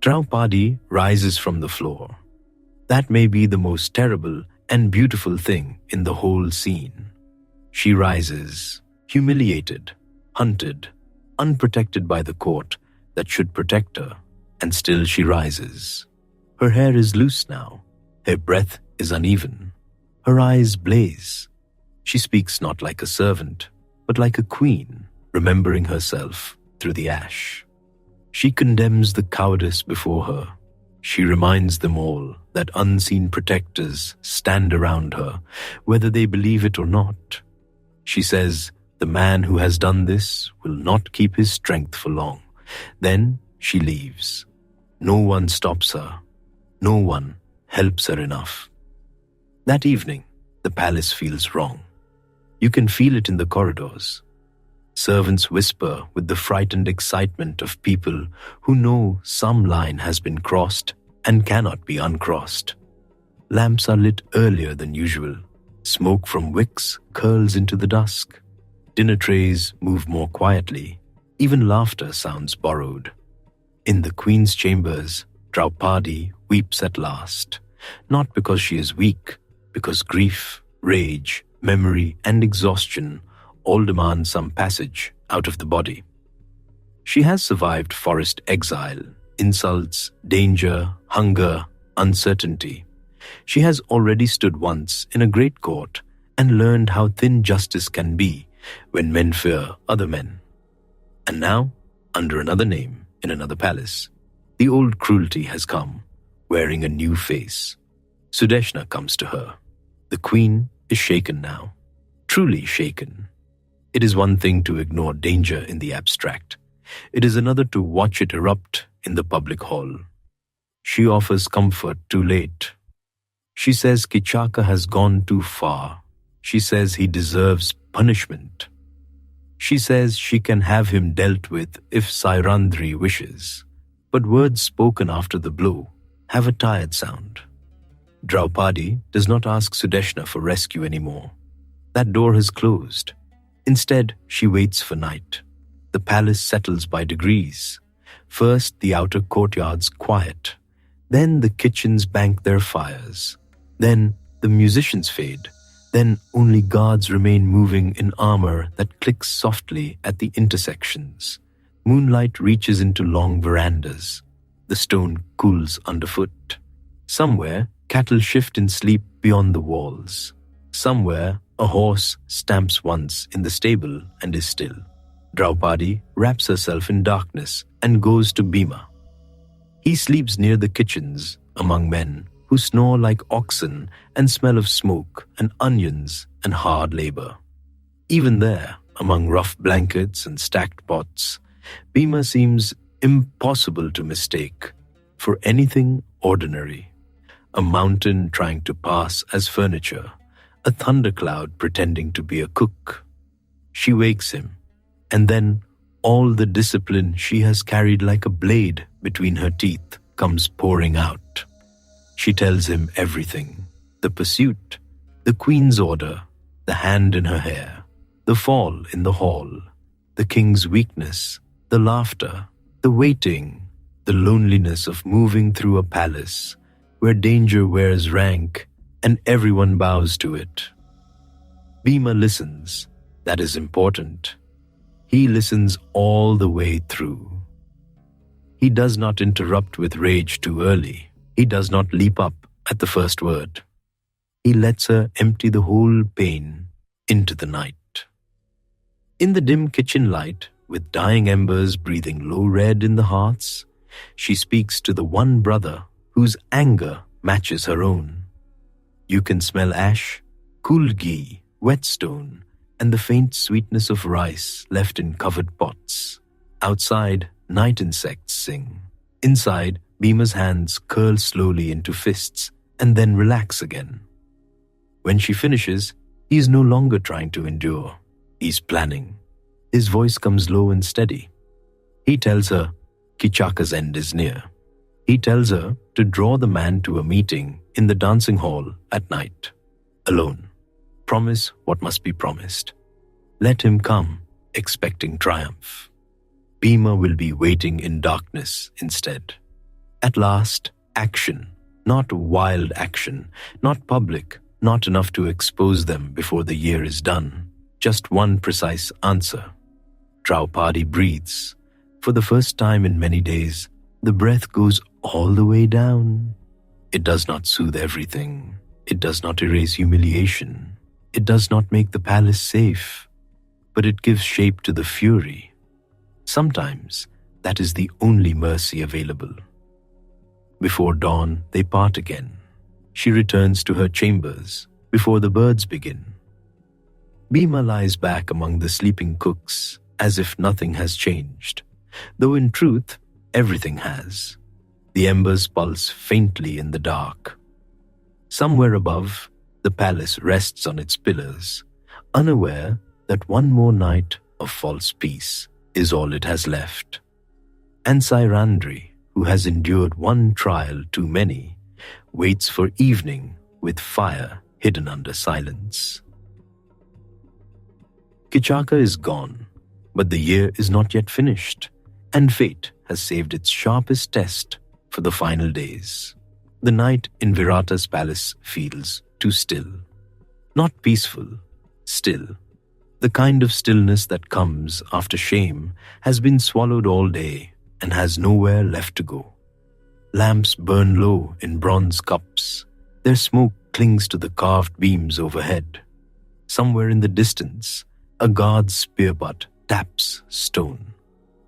Draupadi rises from the floor. That may be the most terrible and beautiful thing in the whole scene. She rises, humiliated, hunted, unprotected by the court that should protect her, and still she rises. Her hair is loose now. Her breath is uneven. Her eyes blaze. She speaks not like a servant, but like a queen, remembering herself through the ash. She condemns the cowardice before her. She reminds them all that unseen protectors stand around her, whether they believe it or not. She says, the man who has done this will not keep his strength for long. Then she leaves. No one stops her. No one helps her enough. That evening, the palace feels wrong. You can feel it in the corridors. Servants whisper with the frightened excitement of people who know some line has been crossed and cannot be uncrossed. Lamps are lit earlier than usual. Smoke from wicks curls into the dusk. Dinner trays move more quietly. Even laughter sounds borrowed. In the queen's chambers, Draupadi weeps at last, not because she is weak, because grief, rage, memory, and exhaustion all demand some passage out of the body. She has survived forest exile, insults, danger, hunger, uncertainty. She has already stood once in a great court and learned how thin justice can be when men fear other men. And now, under another name, in another palace, the old cruelty has come, wearing a new face. Sudeshna comes to her. The queen is shaken now, truly shaken. It is one thing to ignore danger in the abstract. It is another to watch it erupt in the public hall. She offers comfort too late. She says Kichaka has gone too far. She says he deserves punishment. She says she can have him dealt with if Sairandhri wishes. But words spoken after the blow have a tired sound. Draupadi does not ask Sudeshna for rescue anymore. That door has closed. Instead, she waits for night. The palace settles by degrees. First, the outer courtyards quiet. Then the kitchens bank their fires. Then the musicians fade. Then only guards remain moving in armor that clicks softly at the intersections. Moonlight reaches into long verandas. The stone cools underfoot. Somewhere, cattle shift in sleep beyond the walls. Somewhere, a horse stamps once in the stable and is still. Draupadi wraps herself in darkness and goes to Bhima. He sleeps near the kitchens among men who snore like oxen and smell of smoke and onions and hard labor. Even there, among rough blankets and stacked pots, Bhima seems impossible to mistake for anything ordinary. A mountain trying to pass as furniture, a thundercloud pretending to be a cook. She wakes him, and then all the discipline she has carried like a blade between her teeth comes pouring out. She tells him everything: the pursuit, the queen's order, the hand in her hair, the fall in the hall, the king's weakness, the laughter, the waiting, the loneliness of moving through a palace where danger wears rank and everyone bows to it. Bhima listens. That is important. He listens all the way through. He does not interrupt with rage too early. He does not leap up at the first word. He lets her empty the whole pain into the night. In the dim kitchen light, with dying embers breathing low red in the hearths, she speaks to the one brother whose anger matches her own. You can smell ash, cool ghee, whetstone, and the faint sweetness of rice left in covered pots. Outside, night insects sing. Inside, Bhima's hands curl slowly into fists and then relax again. When she finishes, he is no longer trying to endure. He's planning. His voice comes low and steady. He tells her Kichaka's end is near. He tells her to draw the man to a meeting in the dancing hall at night, alone. Promise what must be promised. Let him come, expecting triumph. Bhima will be waiting in darkness instead. At last, action, not wild action, not public, not enough to expose them before the year is done. Just one precise answer. Draupadi breathes. For the first time in many days, the breath goes all the way down. It does not soothe everything. It does not erase humiliation. It does not make the palace safe. But it gives shape to the fury. Sometimes that is the only mercy available. Before dawn, they part again. She returns to her chambers before the birds begin. Bhima lies back among the sleeping cooks as if nothing has changed, though in truth, everything has. The embers pulse faintly in the dark. Somewhere above, the palace rests on its pillars, unaware that one more night of false peace is all it has left. And Sairandhri, who has endured one trial too many, waits for evening with fire hidden under silence. Kichaka is gone, but the year is not yet finished, and fate has saved its sharpest test for the final days. The night in Virata's palace feels too still. Not peaceful, still. The kind of stillness that comes after shame has been swallowed all day and has nowhere left to go. Lamps burn low in bronze cups. Their smoke clings to the carved beams overhead. Somewhere in the distance, a guard's spear butt taps stone.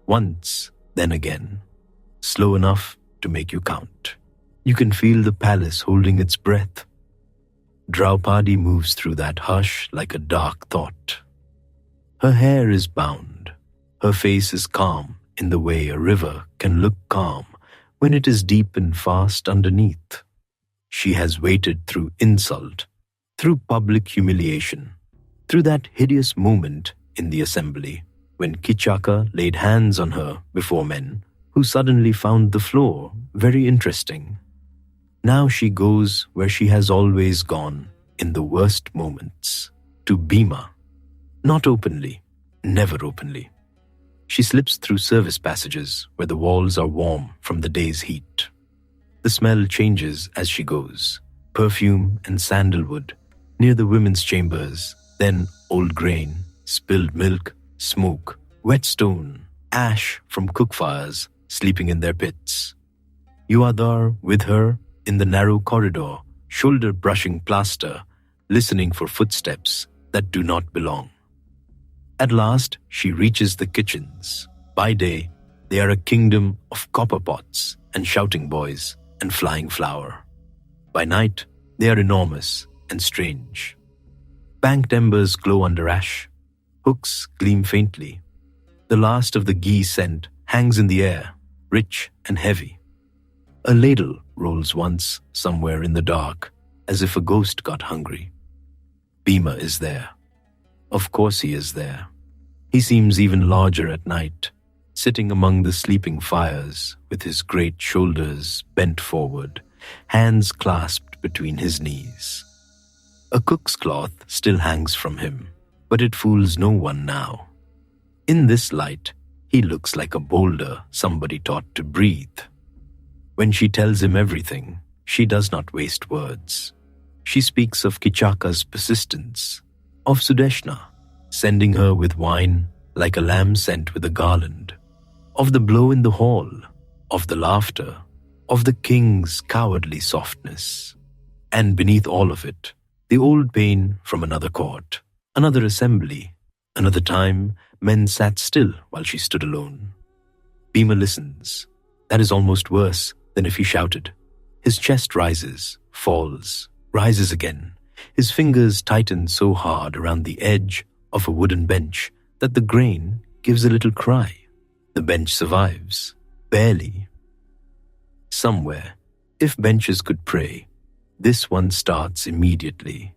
Once, then again. Slow enough to make you count. You can feel the palace holding its breath. Draupadi moves through that hush like a dark thought. Her hair is bound. Her face is calm in the way a river can look calm when it is deep and fast underneath. She has waited through insult, through public humiliation, through that hideous moment in the assembly when Kichaka laid hands on her before men who suddenly found the floor very interesting. Now she goes where she has always gone in the worst moments, to Bhima. Not openly, never openly. She slips through service passages where the walls are warm from the day's heat. The smell changes as she goes, perfume and sandalwood near the women's chambers, then old grain, spilled milk, smoke, wet stone, ash from cook fires sleeping in their pits. You are there with her in the narrow corridor, shoulder-brushing plaster, listening for footsteps that do not belong. At last, she reaches the kitchens. By day, they are a kingdom of copper pots and shouting boys and flying flour. By night, they are enormous and strange. Banked embers glow under ash. Hooks gleam faintly. The last of the ghee scent hangs in the air, rich and heavy. A ladle rolls once somewhere in the dark, as if a ghost got hungry. Bhima is there. Of course he is there. He seems even larger at night, sitting among the sleeping fires with his great shoulders bent forward, hands clasped between his knees. A cook's cloth still hangs from him, but it fools no one now. In this light, he looks like a boulder somebody taught to breathe. When she tells him everything, she does not waste words. She speaks of Kichaka's persistence, of Sudeshna, sending her with wine like a lamb sent with a garland, of the blow in the hall, of the laughter, of the king's cowardly softness. And beneath all of it, the old pain from another court, another assembly, another time men sat still while she stood alone. Bhima listens. That is almost worse than if he shouted. His chest rises, falls, rises again. His fingers tighten so hard around the edge of a wooden bench that the grain gives a little cry. The bench survives, barely. Somewhere, if benches could pray, this one starts immediately.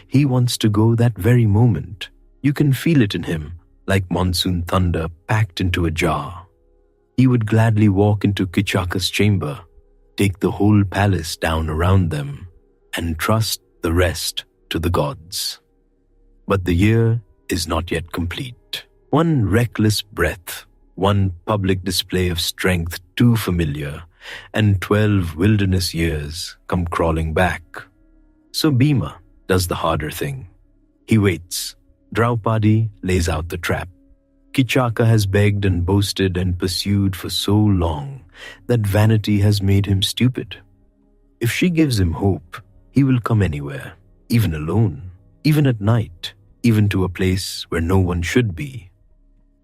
He wants to go that very moment. You can feel it in him, like monsoon thunder packed into a jar. He would gladly walk into Kichaka's chamber, take the whole palace down around them, and trust the rest to the gods. But the year is not yet complete. One reckless breath, one public display of strength too familiar, and 12 wilderness years come crawling back. So Bhima does the harder thing. He waits. Draupadi lays out the trap. Kichaka has begged and boasted and pursued for so long that vanity has made him stupid. If she gives him hope, he will come anywhere, even alone, even at night, even to a place where no one should be.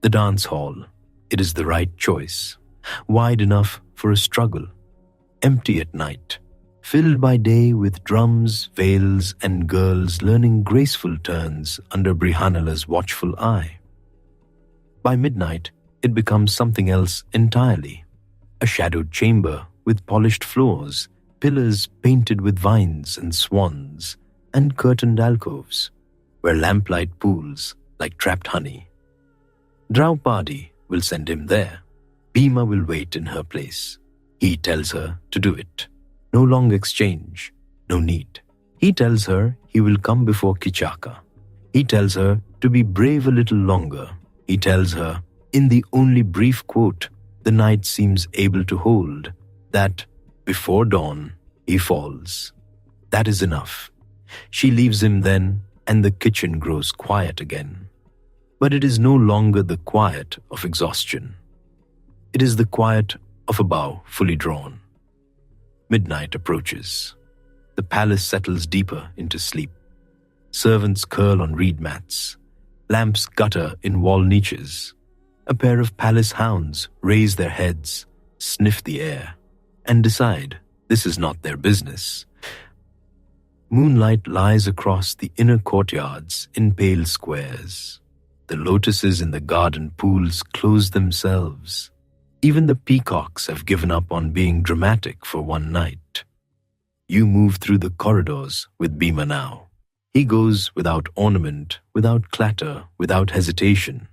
The dance hall, it is the right choice, wide enough for a struggle, empty at night, filled by day with drums, veils, and girls learning graceful turns under Brihannala's watchful eye. By midnight, it becomes something else entirely, a shadowed chamber with polished floors, pillars painted with vines and swans, and curtained alcoves, where lamplight pools like trapped honey. Draupadi will send him there. Bhima will wait in her place. He tells her to do it. No long exchange, no need. He tells her he will come before Kichaka. He tells her to be brave a little longer. He tells her, in the only brief quote the night seems able to hold, that before dawn he falls. That is enough. She leaves him then, and the kitchen grows quiet again. But it is no longer the quiet of exhaustion. It is the quiet of a bow fully drawn. Midnight approaches. The palace settles deeper into sleep. Servants curl on reed mats. Lamps gutter in wall niches. A pair of palace hounds raise their heads, sniff the air, and decide this is not their business. Moonlight lies across the inner courtyards in pale squares. The lotuses in the garden pools close themselves. Even the peacocks have given up on being dramatic for one night. You move through the corridors with Bhima now. He goes without ornament, without clatter, without hesitation.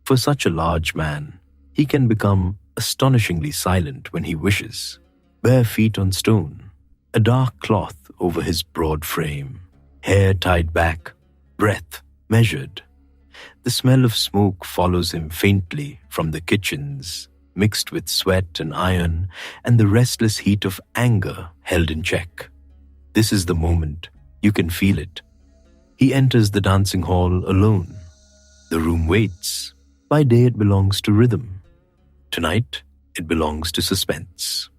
For such a large man, he can become astonishingly silent when he wishes. Bare feet on stone, a dark cloth over his broad frame, hair tied back, breath measured. The smell of smoke follows him faintly from the kitchens, mixed with sweat and iron and the restless heat of anger held in check. This is the moment. You can feel it. He enters the dancing hall alone. The room waits. By day it belongs to rhythm. Tonight it belongs to suspense.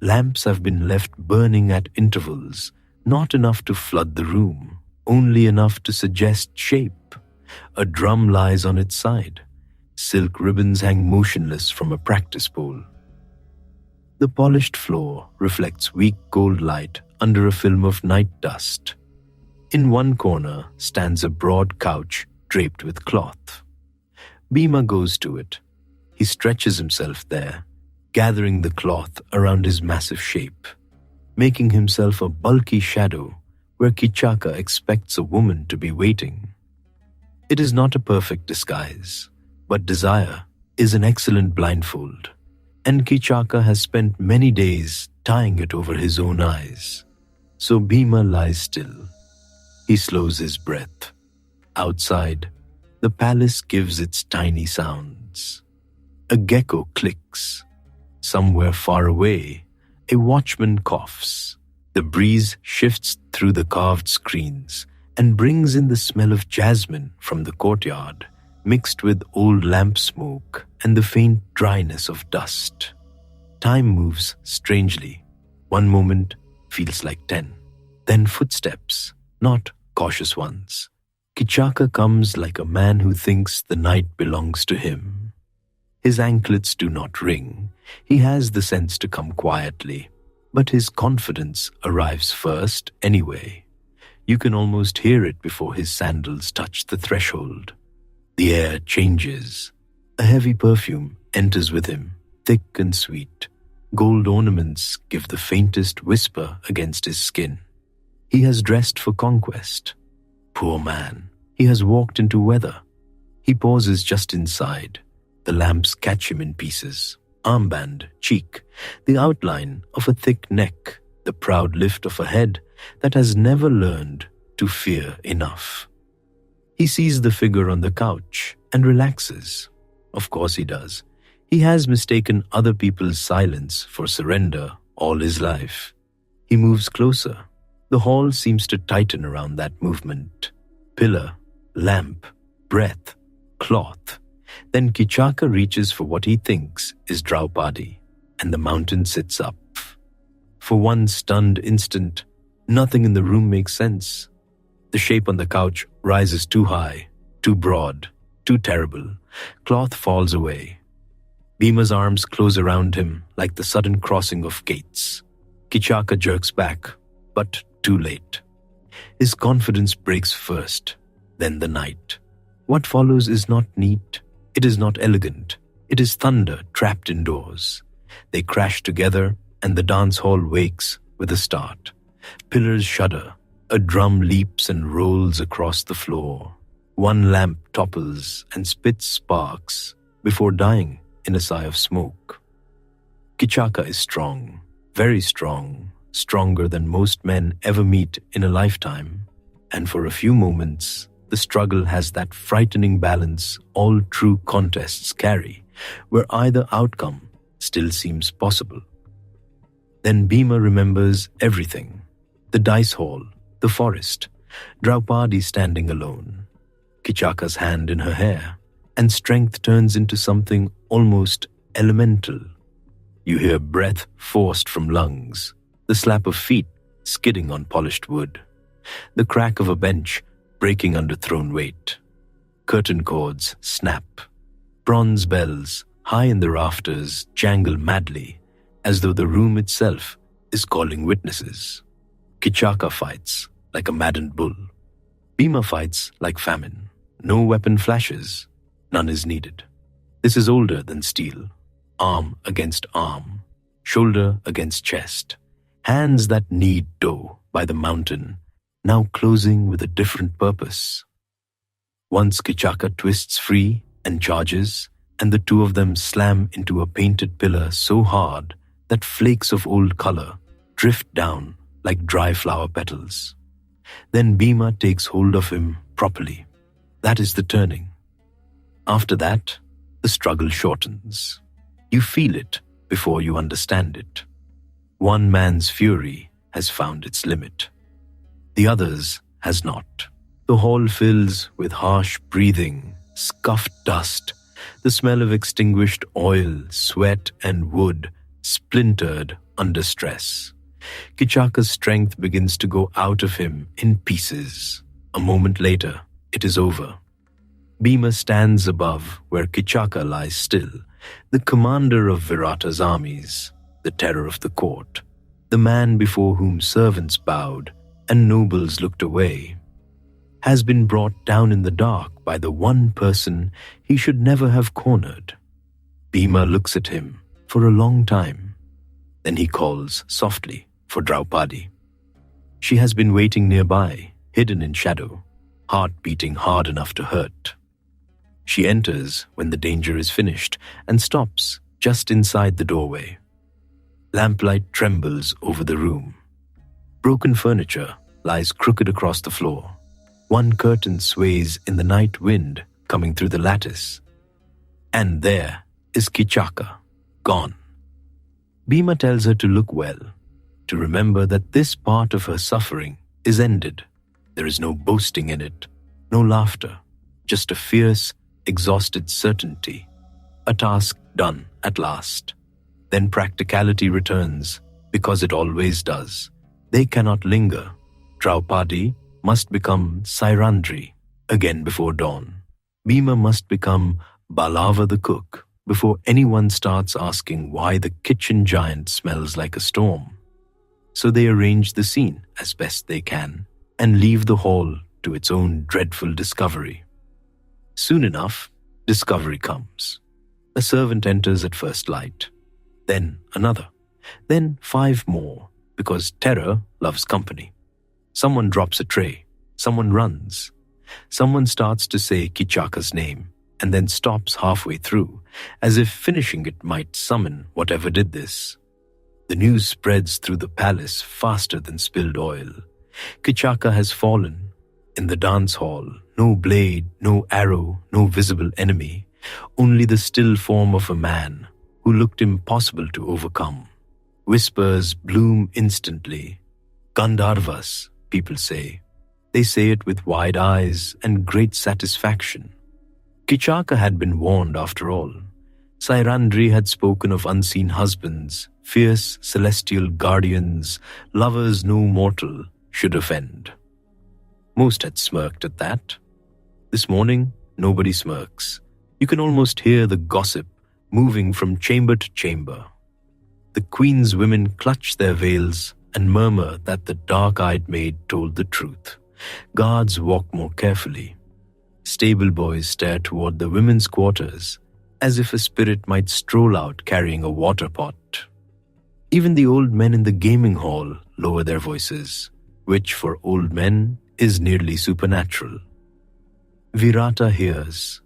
Lamps have been left burning at intervals, not enough to flood the room, only enough to suggest shape. A drum lies on its side. Silk ribbons hang motionless from a practice pole. The polished floor reflects weak gold light under a film of night dust. In one corner stands a broad couch draped with cloth. Bhima goes to it. He stretches himself there, gathering the cloth around his massive shape, making himself a bulky shadow where Kichaka expects a woman to be waiting. It is not a perfect disguise, but desire is an excellent blindfold, and Kichaka has spent many days tying it over his own eyes. So Bhima lies still. He slows his breath. Outside, the palace gives its tiny sounds. A gecko clicks. Somewhere far away, a watchman coughs. The breeze shifts through the carved screens and brings in the smell of jasmine from the courtyard, mixed with old lamp smoke and the faint dryness of dust. Time moves strangely. One moment feels like 10. Then footsteps, not cautious ones. Kichaka comes like a man who thinks the night belongs to him. His anklets do not ring. He has the sense to come quietly, but his confidence arrives first anyway. You can almost hear it before his sandals touch the threshold. The air changes. A heavy perfume enters with him, thick and sweet. Gold ornaments give the faintest whisper against his skin. He has dressed for conquest. Poor man, he has walked into weather. He pauses just inside. The lamps catch him in pieces. Armband, cheek, the outline of a thick neck, the proud lift of a head that has never learned to fear enough. He sees the figure on the couch and relaxes. Of course he does. He has mistaken other people's silence for surrender all his life. He moves closer. The hall seems to tighten around that movement. Pillar, lamp, breath, cloth. Then Kichaka reaches for what he thinks is Draupadi, and the mountain sits up. For one stunned instant, nothing in the room makes sense. The shape on the couch rises too high, too broad, too terrible. Cloth falls away. Bhima's arms close around him like the sudden crossing of gates. Kichaka jerks back, but too late. His confidence breaks first, then the night. What follows is not neat. It is not elegant. It is thunder trapped indoors. They crash together, and the dance hall wakes with a start. Pillars shudder. A drum leaps and rolls across the floor. One lamp topples and spits sparks before dying in a sigh of smoke. Kichaka is strong, very strong, stronger than most men ever meet in a lifetime. And for a few moments, the struggle has that frightening balance all true contests carry, where either outcome still seems possible. Then Bhima remembers everything: the dice hall, the forest, Draupadi standing alone, Kichaka's hand in her hair, and strength turns into something almost elemental. You hear breath forced from lungs, the slap of feet skidding on polished wood, the crack of a bench breaking under thrown weight. Curtain cords snap. Bronze bells, high in the rafters, jangle madly, as though the room itself is calling witnesses. Kichaka fights like a maddened bull. Bhima fights like famine. No weapon flashes. None is needed. This is older than steel. Arm against arm. Shoulder against chest. Hands that knead dough by the mountain, now closing with a different purpose. Once Kichaka twists free and charges, and the two of them slam into a painted pillar so hard that flakes of old color drift down like dry flower petals. Then Bhima takes hold of him properly. That is the turning. After that, the struggle shortens. You feel it before you understand it. One man's fury has found its limit. The other's has not. The hall fills with harsh breathing, scuffed dust, the smell of extinguished oil, sweat, and wood splintered under stress. Kichaka's strength begins to go out of him in pieces. A moment later, it is over. Bhima stands above where Kichaka lies still, the commander of Virata's armies, the terror of the court, the man before whom servants bowed and nobles looked away, has been brought down in the dark by the one person he should never have cornered. Bhima looks at him for a long time. Then he calls softly for Draupadi. She has been waiting nearby, hidden in shadow, heart beating hard enough to hurt. She enters when the danger is finished and stops just inside the doorway. Lamplight trembles over the room. Broken furniture lies crooked across the floor. One curtain sways in the night wind coming through the lattice. And there is Kichaka, gone. Bhima tells her to look well, to remember that this part of her suffering is ended. There is no boasting in it, no laughter, just a fierce, exhausted certainty. A task done at last. Then practicality returns, because it always does. They cannot linger. Draupadi must become Sairandhri again before dawn. Bhima must become Balava the cook before anyone starts asking why the kitchen giant smells like a storm. So they arrange the scene as best they can and leave the hall to its own dreadful discovery. Soon enough, discovery comes. A servant enters at first light, then another, then 5 more, because terror loves company. Someone drops a tray, someone runs, someone starts to say Kichaka's name, and then stops halfway through, as if finishing it might summon whatever did this. The news spreads through the palace faster than spilled oil. Kichaka has fallen. In the dance hall, no blade, no arrow, no visible enemy, only the still form of a man who looked impossible to overcome. Whispers bloom instantly. Gandharvas, people say. They say it with wide eyes and great satisfaction. Kichaka had been warned after all. Sairandhri had spoken of unseen husbands, fierce celestial guardians, lovers no mortal should offend. Most had smirked at that. This morning, nobody smirks. You can almost hear the gossip moving from chamber to chamber. The queen's women clutch their veils and murmur that the dark-eyed maid told the truth. Guards walk more carefully. Stable boys stare toward the women's quarters, as if a spirit might stroll out carrying a water pot. Even the old men in the gaming hall lower their voices, which for old men is nearly supernatural. Virata hears.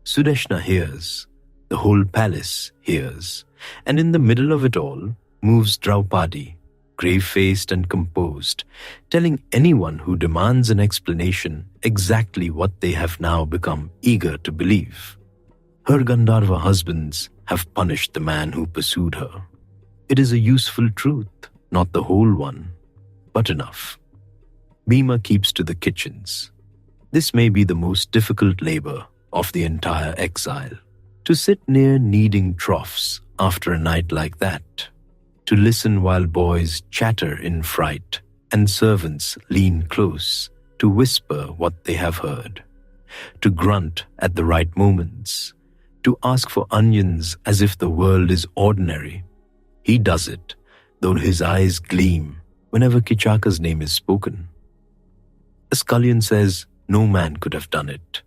Sudeshna hears. The whole palace hears. And in the middle of it all moves Draupadi, grave-faced and composed, telling anyone who demands an explanation exactly what they have now become eager to believe. Her Gandharva husbands have punished the man who pursued her. It is a useful truth, not the whole one, but enough. Bhima keeps to the kitchens. This may be the most difficult labor of the entire exile. To sit near kneading troughs after a night like that. To listen while boys chatter in fright and servants lean close to whisper what they have heard. To grunt at the right moments. To ask for onions as if the world is ordinary. He does it, though his eyes gleam whenever Kichaka's name is spoken. A scullion says no man could have done it.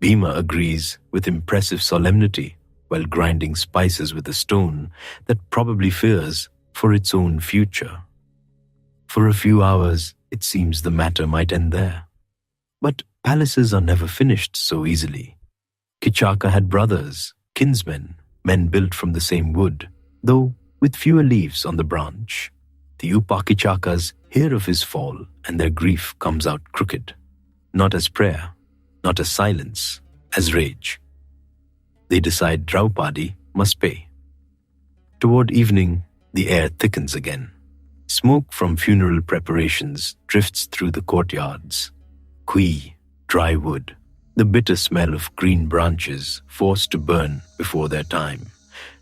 Bhima agrees with impressive solemnity while grinding spices with a stone that probably fears for its own future. For a few hours, it seems the matter might end there. But palaces are never finished so easily. Kichaka had brothers, kinsmen, men built from the same wood, though with fewer leaves on the branch. The Upakichakas hear of his fall and their grief comes out crooked, not as prayer, not as silence, as rage. They decide Draupadi must pay. Toward evening, the air thickens again. Smoke from funeral preparations drifts through the courtyards. Kui, dry wood, the bitter smell of green branches forced to burn before their time.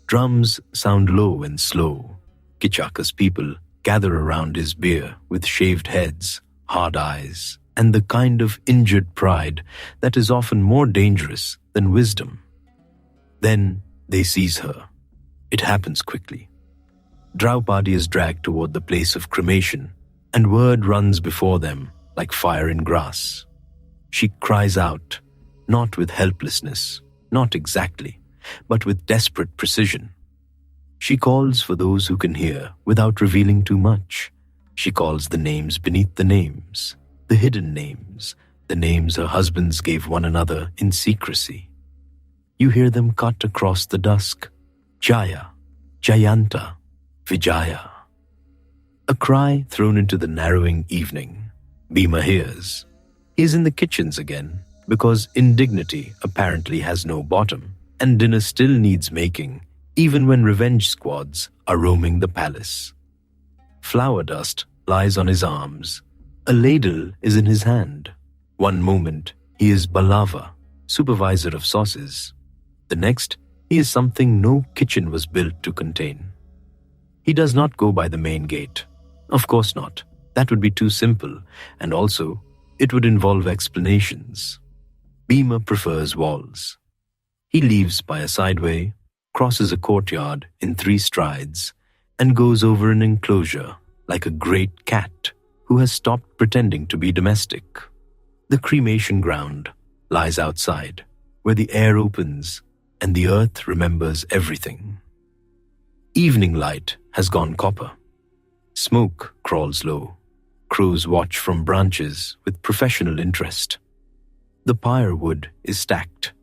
Drums sound low and slow. Kichaka's people gather around his bier with shaved heads, hard eyes, and the kind of injured pride that is often more dangerous than wisdom. Then they seize her. It happens quickly. Draupadi is dragged toward the place of cremation, and word runs before them like fire in grass. She cries out, not with helplessness, not exactly, but with desperate precision. She calls for those who can hear without revealing too much. She calls the names beneath the names, the hidden names, the names her husbands gave one another in secrecy. You hear them cut across the dusk. Jaya, Jayanta, Vijaya. A cry thrown into the narrowing evening. Bhima hears. He is in the kitchens again, because indignity apparently has no bottom, and dinner still needs making, even when revenge squads are roaming the palace. Flour dust lies on his arms. A ladle is in his hand. One moment, he is Balava, supervisor of sauces. The next, he is something no kitchen was built to contain. He does not go by the main gate. Of course not. That would be too simple, and also, it would involve explanations. Bhima prefers walls. He leaves by a sideway, crosses a courtyard in 3 strides, and goes over an enclosure like a great cat who has stopped pretending to be domestic. The cremation ground lies outside, where the air opens and the earth remembers everything. Evening light has gone copper. Smoke crawls low. Crows watch from branches with professional interest. The pyre wood is stacked.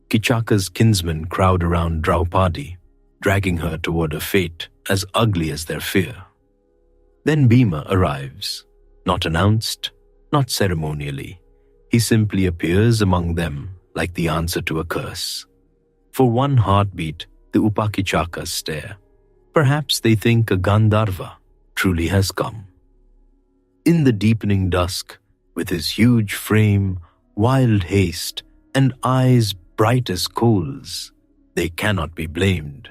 Kichaka's kinsmen crowd around Draupadi, dragging her toward a fate as ugly as their fear. Then Bhima arrives, not announced, not ceremonially. He simply appears among them like the answer to a curse. For one heartbeat, the Upakichakas stare. Perhaps they think a Gandharva truly has come. In the deepening dusk, with his huge frame, wild haste, and eyes bright as coals, they cannot be blamed.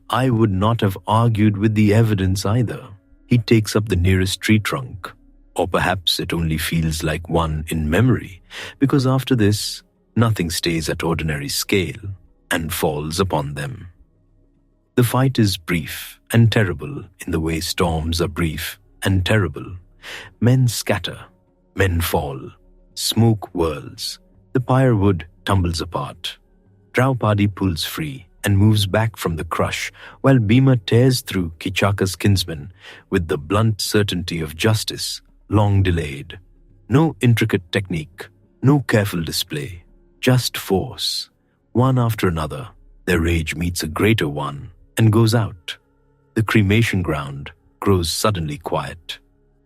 I would not have argued with the evidence either. He takes up the nearest tree trunk, or perhaps it only feels like one in memory, because after this, nothing stays at ordinary scale and falls upon them. The fight is brief and terrible in the way storms are brief and terrible. Men scatter, men fall, smoke whirls, the pyre wood tumbles apart. Draupadi pulls free and moves back from the crush, while Bhima tears through Kichaka's kinsmen with the blunt certainty of justice, long delayed. No intricate technique, no careful display, just force. One after another, their rage meets a greater one and goes out. The cremation ground grows suddenly quiet,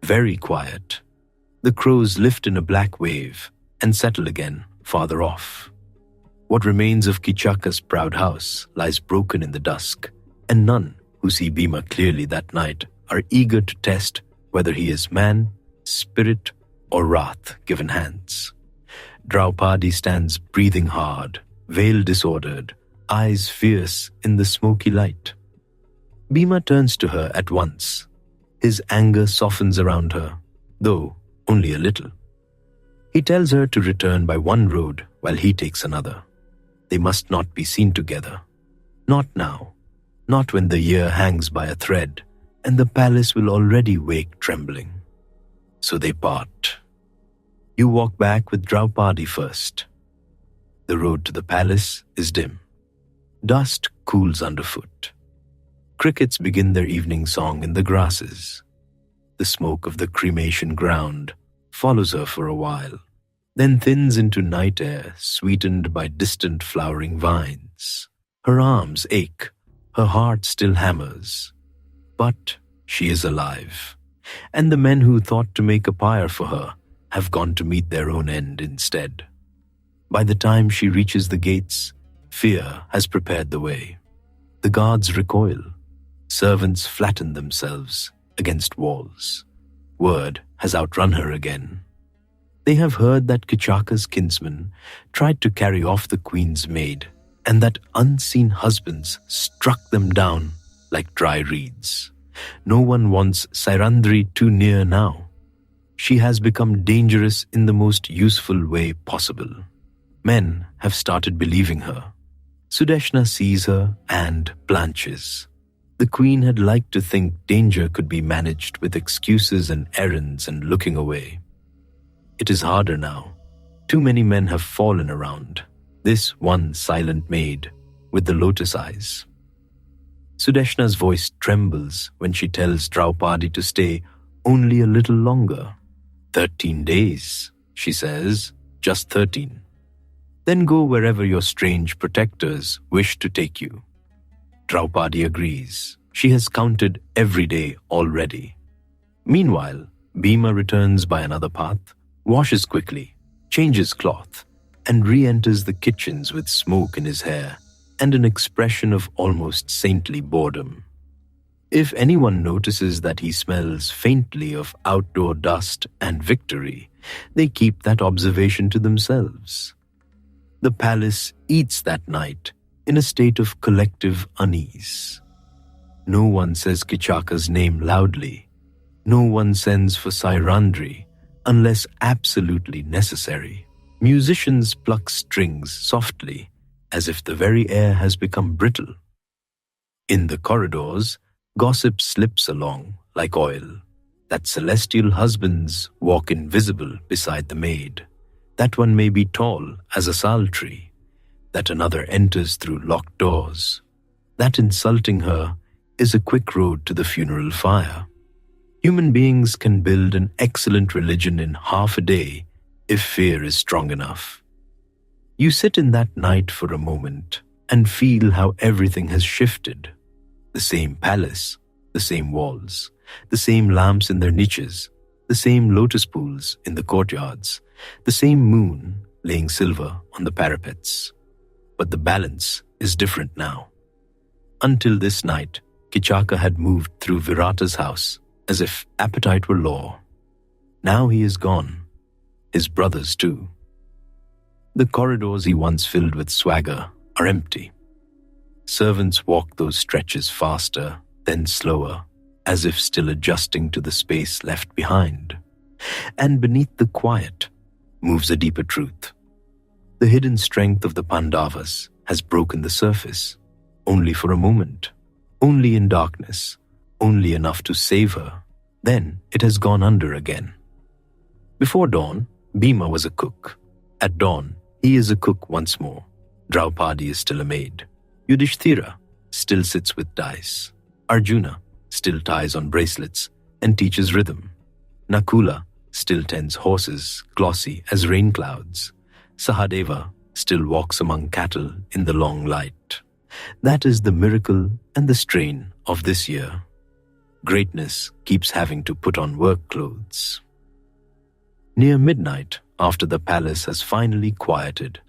very quiet. The crows lift in a black wave and settle again farther off. What remains of Kichaka's proud house lies broken in the dusk, and none who see Bhima clearly that night, are eager to test whether he is man, spirit, or wrath given hands. Draupadi stands breathing hard, veil disordered, eyes fierce in the smoky light. Bhima turns to her at once. His anger softens around her, though only a little. He tells her to return by one road while he takes another. They must not be seen together. Not now, not when the year hangs by a thread and the palace will already wake trembling. So they part. You walk back with Draupadi first. The road to the palace is dim. Dust cools underfoot. Crickets begin their evening song in the grasses. The smoke of the cremation ground follows her for a while, then thins into night air sweetened by distant flowering vines. Her arms ache, her heart still hammers. But she is alive, and the men who thought to make a pyre for her have gone to meet their own end instead. By the time she reaches the gates, fear has prepared the way. The guards recoil. Servants flatten themselves against walls. Word has outrun her again. They have heard that Kichaka's kinsman tried to carry off the queen's maid, and that unseen husbands struck them down like dry reeds. No one wants Sairandhri too near now. She has become dangerous in the most useful way possible. Men have started believing her. Sudeshna sees her and blanches. The queen had liked to think danger could be managed with excuses and errands and looking away. It is harder now. Too many men have fallen around. This one silent maid with the lotus eyes. Sudeshna's voice trembles when she tells Draupadi to stay only a little longer. 13 days, she says, just 13. Then go wherever your strange protectors wish to take you. Draupadi agrees. She has counted every day already. Meanwhile, Bhima returns by another path, washes quickly, changes cloth, and re-enters the kitchens with smoke in his hair and an expression of almost saintly boredom. If anyone notices that he smells faintly of outdoor dust and victory, they keep that observation to themselves. The palace eats that night in a state of collective unease. No one says Kichaka's name loudly. No one sends for Sairandhri unless absolutely necessary. Musicians pluck strings softly, as if the very air has become brittle. In the corridors, gossip slips along like oil, that celestial husbands walk invisible beside the maid, that one may be tall as a sal tree, that another enters through locked doors, that insulting her is a quick road to the funeral fire. Human beings can build an excellent religion in half a day if fear is strong enough. You sit in that night for a moment and feel how everything has shifted. The same palace, the same walls, the same lamps in their niches, the same lotus pools in the courtyards, the same moon laying silver on the parapets. But the balance is different now. Until this night, Kichaka had moved through Virata's house as if appetite were law. Now he is gone, his brothers too. The corridors he once filled with swagger are empty. Servants walk those stretches faster, then slower, as if still adjusting to the space left behind. And beneath the quiet moves a deeper truth. The hidden strength of the Pandavas has broken the surface, only for a moment, only in darkness, only enough to save her. Then it has gone under again. Before dawn, Bhima was a cook. At dawn, he is a cook once more. Draupadi is still a maid. Yudhishthira still sits with dice. Arjuna still ties on bracelets and teaches rhythm. Nakula still tends horses, glossy as rain clouds. Sahadeva still walks among cattle in the long light. That is the miracle and the strain of this year. Greatness keeps having to put on work clothes. Near midnight, after the palace has finally quieted,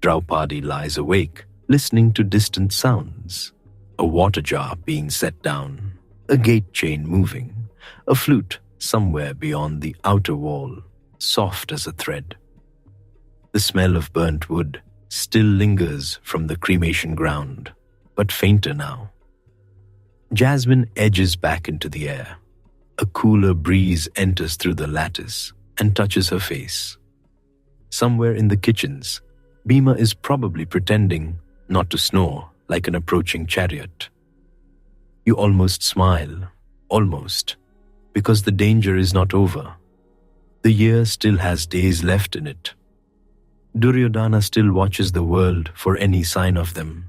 Draupadi lies awake, listening to distant sounds. a water jar being set down, a gate chain moving, a flute somewhere beyond the outer wall, soft as a thread. The smell of burnt wood still lingers from the cremation ground, but fainter now. Jasmine edges back into the air. A cooler breeze enters through the lattice and touches her face. Somewhere in the kitchens, Bhima is probably pretending not to snore like an approaching chariot. You almost smile, almost, because the danger is not over. The year still has days left in it. Duryodhana still watches the world for any sign of them.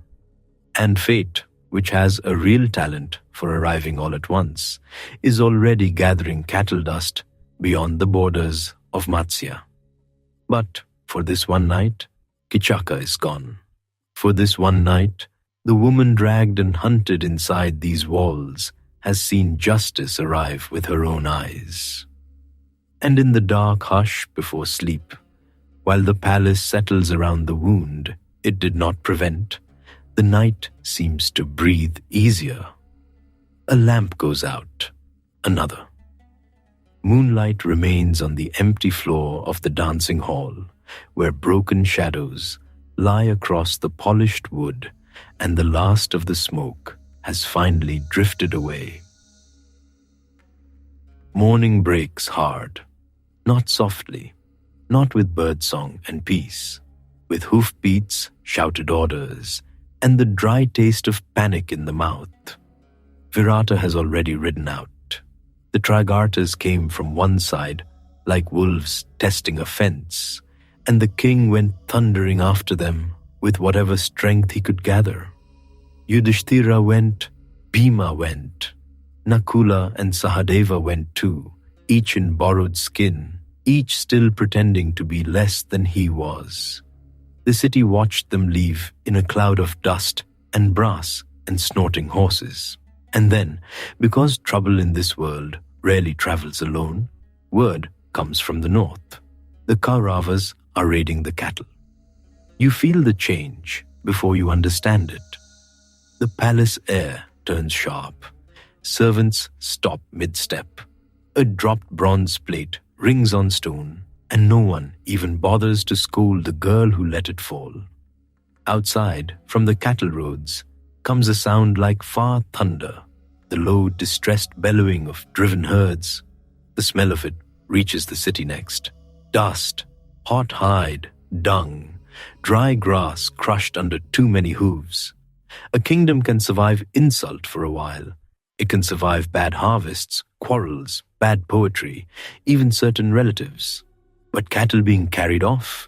And fate, which has a real talent for arriving all at once, is already gathering cattle dust beyond the borders of Matsya. But for this one night, Kichaka is gone. For this one night, the woman dragged and hunted inside these walls has seen justice arrive with her own eyes. And in the dark hush before sleep, while the palace settles around the wound it did not prevent, the night seems to breathe easier. A lamp goes out, another. Moonlight remains on the empty floor of the dancing hall, where broken shadows lie across the polished wood and the last of the smoke has finally drifted away. Morning breaks hard, not softly, not with birdsong and peace, with hoofbeats, shouted orders, and the dry taste of panic in the mouth. Virata has already ridden out. The Trigartas came from one side like wolves testing a fence, and the king went thundering after them with whatever strength he could gather. Yudhishthira went, Bhima went, Nakula and Sahadeva went too, each in borrowed skin, each still pretending to be less than he was. The city watched them leave in a cloud of dust and brass and snorting horses. And then, because trouble in this world rarely travels alone, word comes from the north. The Kauravas are raiding the cattle. You feel the change before you understand it. The palace air turns sharp. Servants stop mid-step. A dropped bronze plate rings on stone, and no one even bothers to scold the girl who let it fall. Outside, from the cattle roads, comes a sound like far thunder, the low, distressed bellowing of driven herds. The smell of it reaches the city next. Dust, hot hide, dung, dry grass crushed under too many hooves. A kingdom can survive insult for a while. It can survive bad harvests, quarrels, bad poetry, even certain relatives. But cattle being carried off,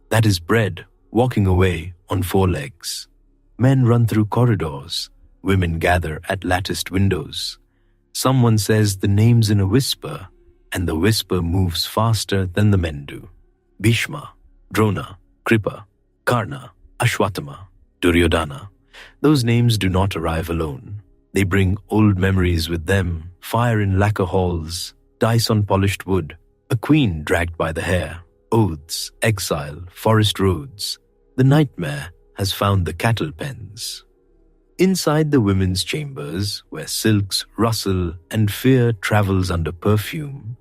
that is bread walking away on four legs. Men run through corridors. Women gather at latticed windows. Someone says the names in a whisper, and the whisper moves faster than the men do. Bhishma, Drona, Kripa, Karna, Ashwatthama, Duryodhana. Those names do not arrive alone. They bring old memories with them, fire in lacquer halls, dice on polished wood, a queen dragged by the hair, oaths, exile, forest roads. The nightmare has found the cattle pens. Inside the women's chambers, where silks rustle and fear travels under perfume,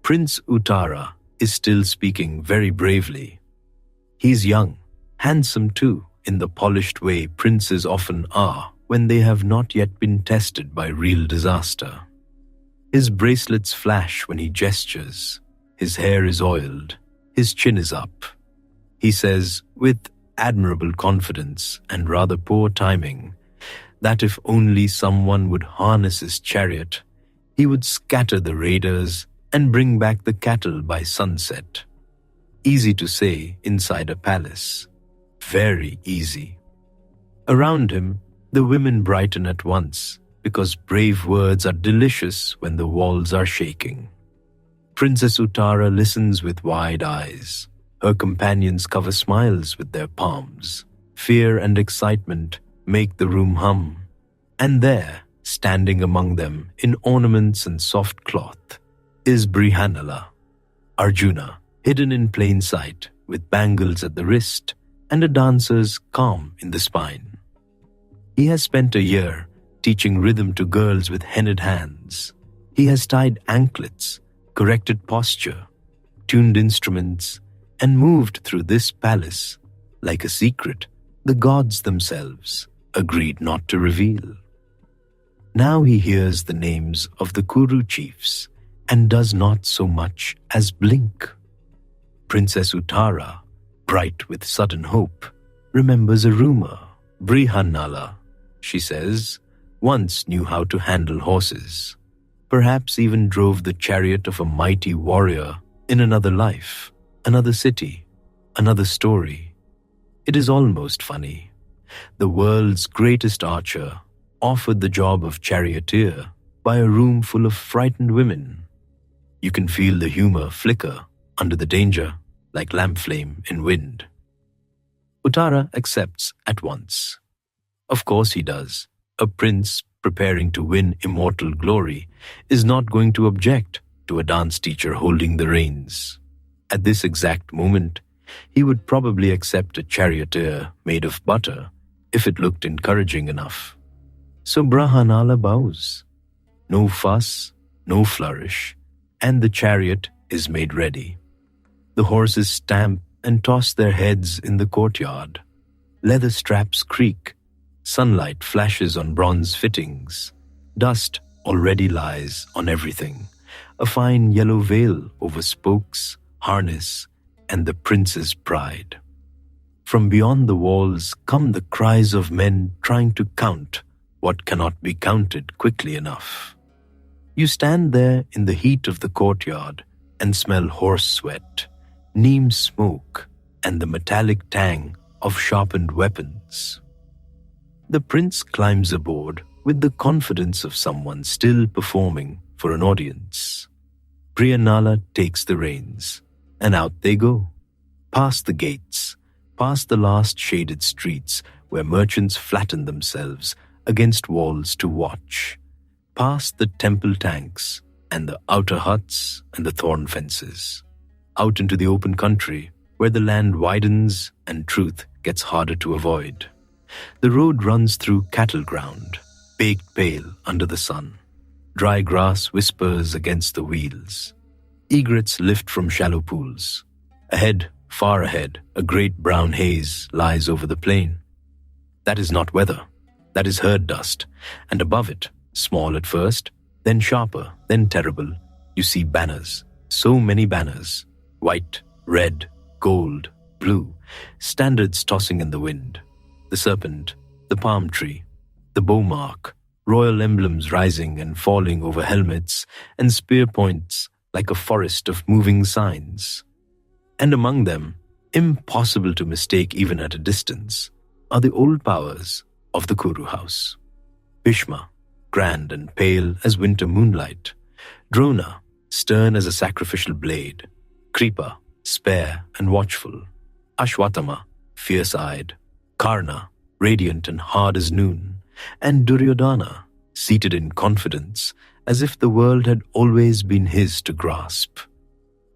Prince Uttara is still speaking very bravely. He's young, handsome too, in the polished way princes often are when they have not yet been tested by real disaster. His bracelets flash when he gestures. His hair is oiled. His chin is up. He says, with admirable confidence and rather poor timing, that if only someone would harness his chariot, he would scatter the raiders and bring back the cattle by sunset. Easy to say inside a palace. Very easy. Around him, the women brighten at once, because brave words are delicious when the walls are shaking. Princess Uttara listens with wide eyes. Her companions cover smiles with their palms. Fear and excitement make the room hum. And there, standing among them in ornaments and soft cloth, is Brihannala, Arjuna, hidden in plain sight with bangles at the wrist and a dancer's calm in the spine. He has spent a year teaching rhythm to girls with henned hands. He has tied anklets, corrected posture, tuned instruments, and moved through this palace like a secret the gods themselves agreed not to reveal. Now he hears the names of the Kuru chiefs and does not so much as blink. Princess Uttara, bright with sudden hope, remembers a rumor. Brihannala, she says, once knew how to handle horses, perhaps even drove the chariot of a mighty warrior in another life, another city, another story. It is almost funny. The world's greatest archer offered the job of charioteer by a room full of frightened women. You can feel the humor flicker under the danger like lamp flame in wind. Uttara accepts at once. Of course he does. A prince preparing to win immortal glory is not going to object to a dance teacher holding the reins. At this exact moment, he would probably accept a charioteer made of butter if it looked encouraging enough. So Brihannala bows. No fuss, no flourish, and the chariot is made ready. The horses stamp and toss their heads in the courtyard. Leather straps creak. Sunlight flashes on bronze fittings. Dust already lies on everything. A fine yellow veil over spokes, harness, and the prince's pride. From beyond the walls come the cries of men trying to count what cannot be counted quickly enough. You stand there in the heat of the courtyard and smell horse sweat, neem smoke, and the metallic tang of sharpened weapons. The prince climbs aboard with the confidence of someone still performing for an audience. Brihannala takes the reins, and out they go, past the gates, past the last shaded streets where merchants flatten themselves against walls to watch, past the temple tanks and the outer huts and the thorn fences, out into the open country where the land widens and truth gets harder to avoid. The road runs through cattle ground, baked pale under the sun. Dry grass whispers against the wheels. Egrets lift from shallow pools. Ahead, far ahead, a great brown haze lies over the plain. That is not weather. That is herd dust. And above it, small at first, then sharper, then terrible, you see banners. So many banners. White, red, gold, blue. Standards tossing in the wind. The serpent, the palm tree, the bow mark, royal emblems rising and falling over helmets and spear points like a forest of moving signs. And among them, impossible to mistake even at a distance, are the old powers of the Kuru house. Bhima, grand and pale as winter moonlight. Drona, stern as a sacrificial blade. Kripa, spare and watchful. Ashwatthama, fierce-eyed. Karna, radiant and hard as noon, and Duryodhana, seated in confidence, as if the world had always been his to grasp.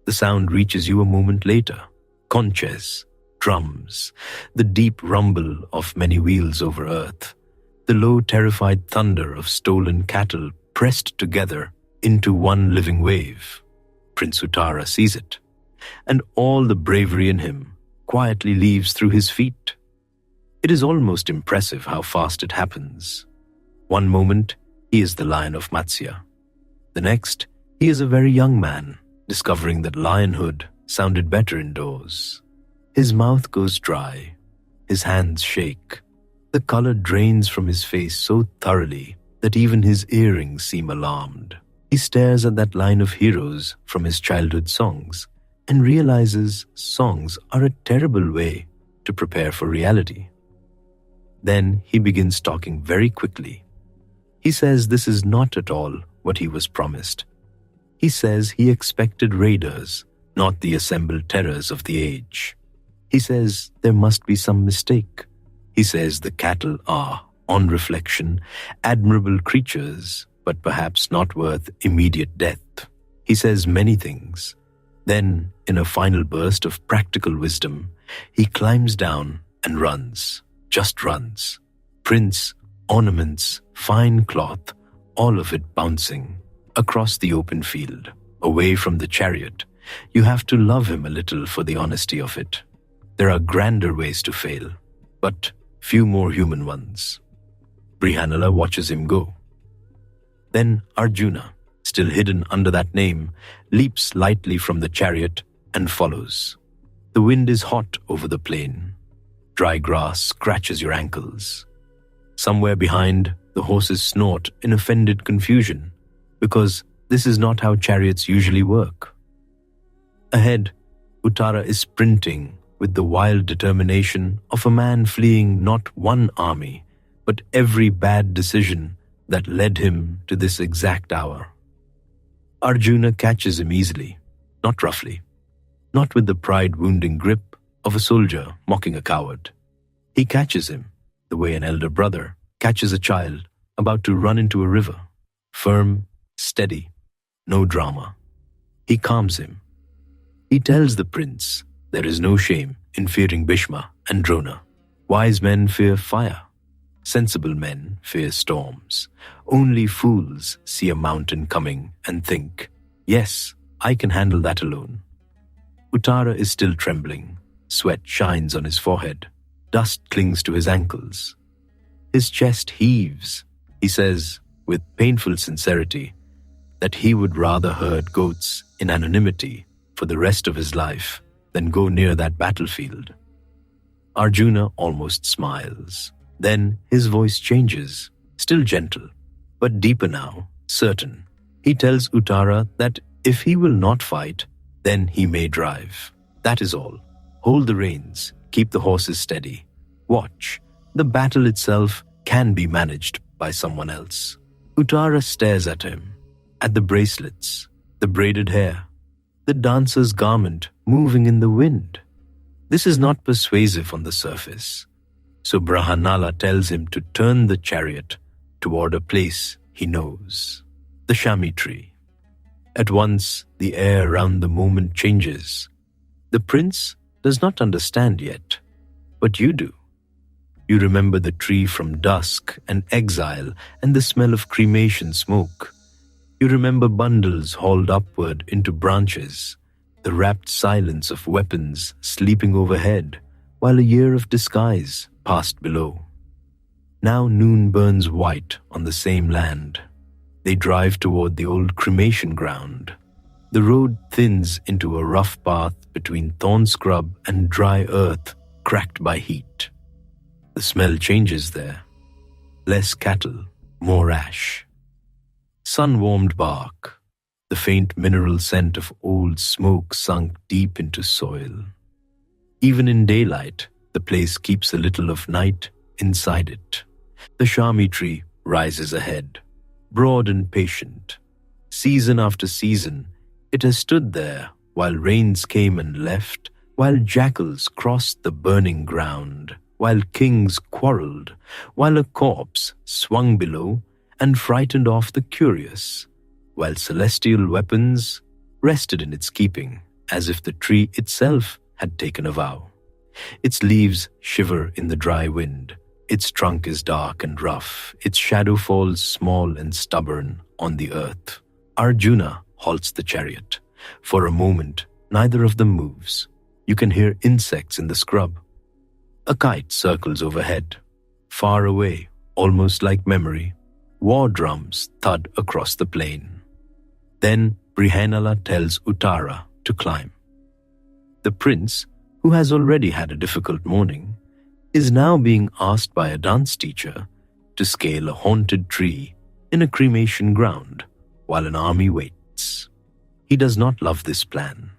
The sound reaches you a moment later. Conches, drums, the deep rumble of many wheels over earth, the low terrified thunder of stolen cattle pressed together into one living wave. Prince Uttara sees it, and all the bravery in him quietly leaves through his feet. It is almost impressive how fast it happens. One moment, he is the lion of Matsya. The next, he is a very young man, discovering that lionhood sounded better indoors. His mouth goes dry. His hands shake. The color drains from his face so thoroughly that even his earrings seem alarmed. He stares at that line of heroes from his childhood songs and realizes songs are a terrible way to prepare for reality. Then he begins talking very quickly. He says this is not at all what he was promised. He says he expected raiders, not the assembled terrors of the age. He says there must be some mistake. He says the cattle are, on reflection, admirable creatures, but perhaps not worth immediate death. He says many things. Then, in a final burst of practical wisdom, he climbs down and runs. Just runs. Prince, ornaments, fine cloth, all of it bouncing across the open field, away from the chariot. You have to love him a little for the honesty of it. There are grander ways to fail, but few more human ones. Brihannala watches him go. Then Arjuna, still hidden under that name, leaps lightly from the chariot and follows. The wind is hot over the plain. Dry grass scratches your ankles. Somewhere behind, the horses snort in offended confusion, because this is not how chariots usually work. Ahead, Uttara is sprinting with the wild determination of a man fleeing not one army, but every bad decision that led him to this exact hour. Arjuna catches him easily, not roughly, not with the pride-wounding grip of a soldier mocking a coward. He catches him the way an elder brother catches a child about to run into a river. Firm, steady, no drama. He calms him. He tells the prince there is no shame in fearing Bhima and Drona. Wise men fear fire. Sensible men fear storms. Only fools see a mountain coming and think, yes, I can handle that alone. Uttara is still trembling. Sweat shines on his forehead. Dust clings to his ankles. His chest heaves. He says, with painful sincerity, that he would rather herd goats in anonymity for the rest of his life than go near that battlefield. Arjuna almost smiles. Then his voice changes, still gentle, but deeper now, certain. He tells Uttara that if he will not fight, then he may drive. That is all. Hold the reins, keep the horses steady. Watch. The battle itself can be managed by someone else. Uttara stares at him, at the bracelets, the braided hair, the dancer's garment moving in the wind. This is not persuasive on the surface. So Brihannala tells him to turn the chariot toward a place he knows, the Shami tree. At once, the air round the moment changes. The prince does not understand yet, but you do. You remember the tree from dusk and exile and the smell of cremation smoke. You remember bundles hauled upward into branches, the rapt silence of weapons sleeping overhead, while a year of disguise passed below. Now noon burns white on the same land. They drive toward the old cremation ground. The road thins into a rough path between thorn scrub and dry earth cracked by heat. The smell changes there. Less cattle, more ash. Sun-warmed bark, the faint mineral scent of old smoke sunk deep into soil. Even in daylight, the place keeps a little of night inside it. The Shami tree rises ahead, broad and patient. Season after season, it has stood there while rains came and left, while jackals crossed the burning ground, while kings quarreled, while a corpse swung below and frightened off the curious, while celestial weapons rested in its keeping, as if the tree itself had taken a vow. Its leaves shiver in the dry wind. Its trunk is dark and rough. Its shadow falls small and stubborn on the earth. Arjuna halts the chariot. For a moment, neither of them moves. You can hear insects in the scrub. A kite circles overhead. Far away, almost like memory, war drums thud across the plain. Then Brihannala tells Uttara to climb. The prince, who has already had a difficult morning, is now being asked by a dance teacher to scale a haunted tree in a cremation ground while an army waits. He does not love this plan.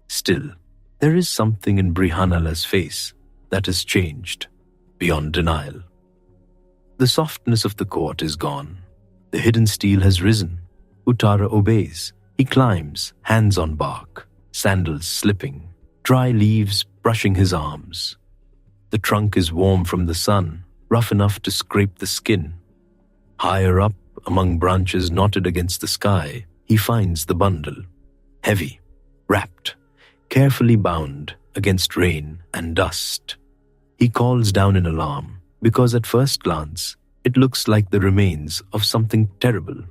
Still, there is something in Brihannala's face that has changed beyond denial. The softness of the court is gone. The hidden steel has risen. Uttara obeys. He climbs, hands on bark, sandals slipping, dry leaves brushing his arms. The trunk is warm from the sun, rough enough to scrape the skin. Higher up, among branches knotted against the sky, he finds the bundle, heavy, wrapped, carefully bound against rain and dust. He calls down in alarm, because at first glance, It looks like the remains of something terrible.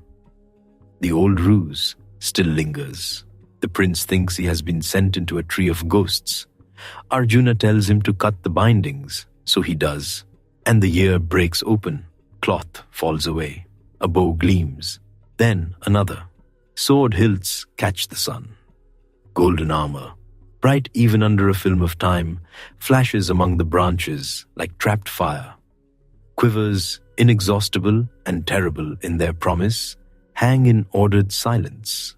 The old ruse still lingers. The prince thinks he has been sent into a tree of ghosts. Arjuna tells him to cut the bindings, so he does, and the ear breaks open. Cloth falls away. A bow gleams. Then another. Sword hilts catch the sun. Golden armor, bright even under a film of time, flashes among the branches like trapped fire. Quivers, inexhaustible and terrible in their promise, hang in ordered silence.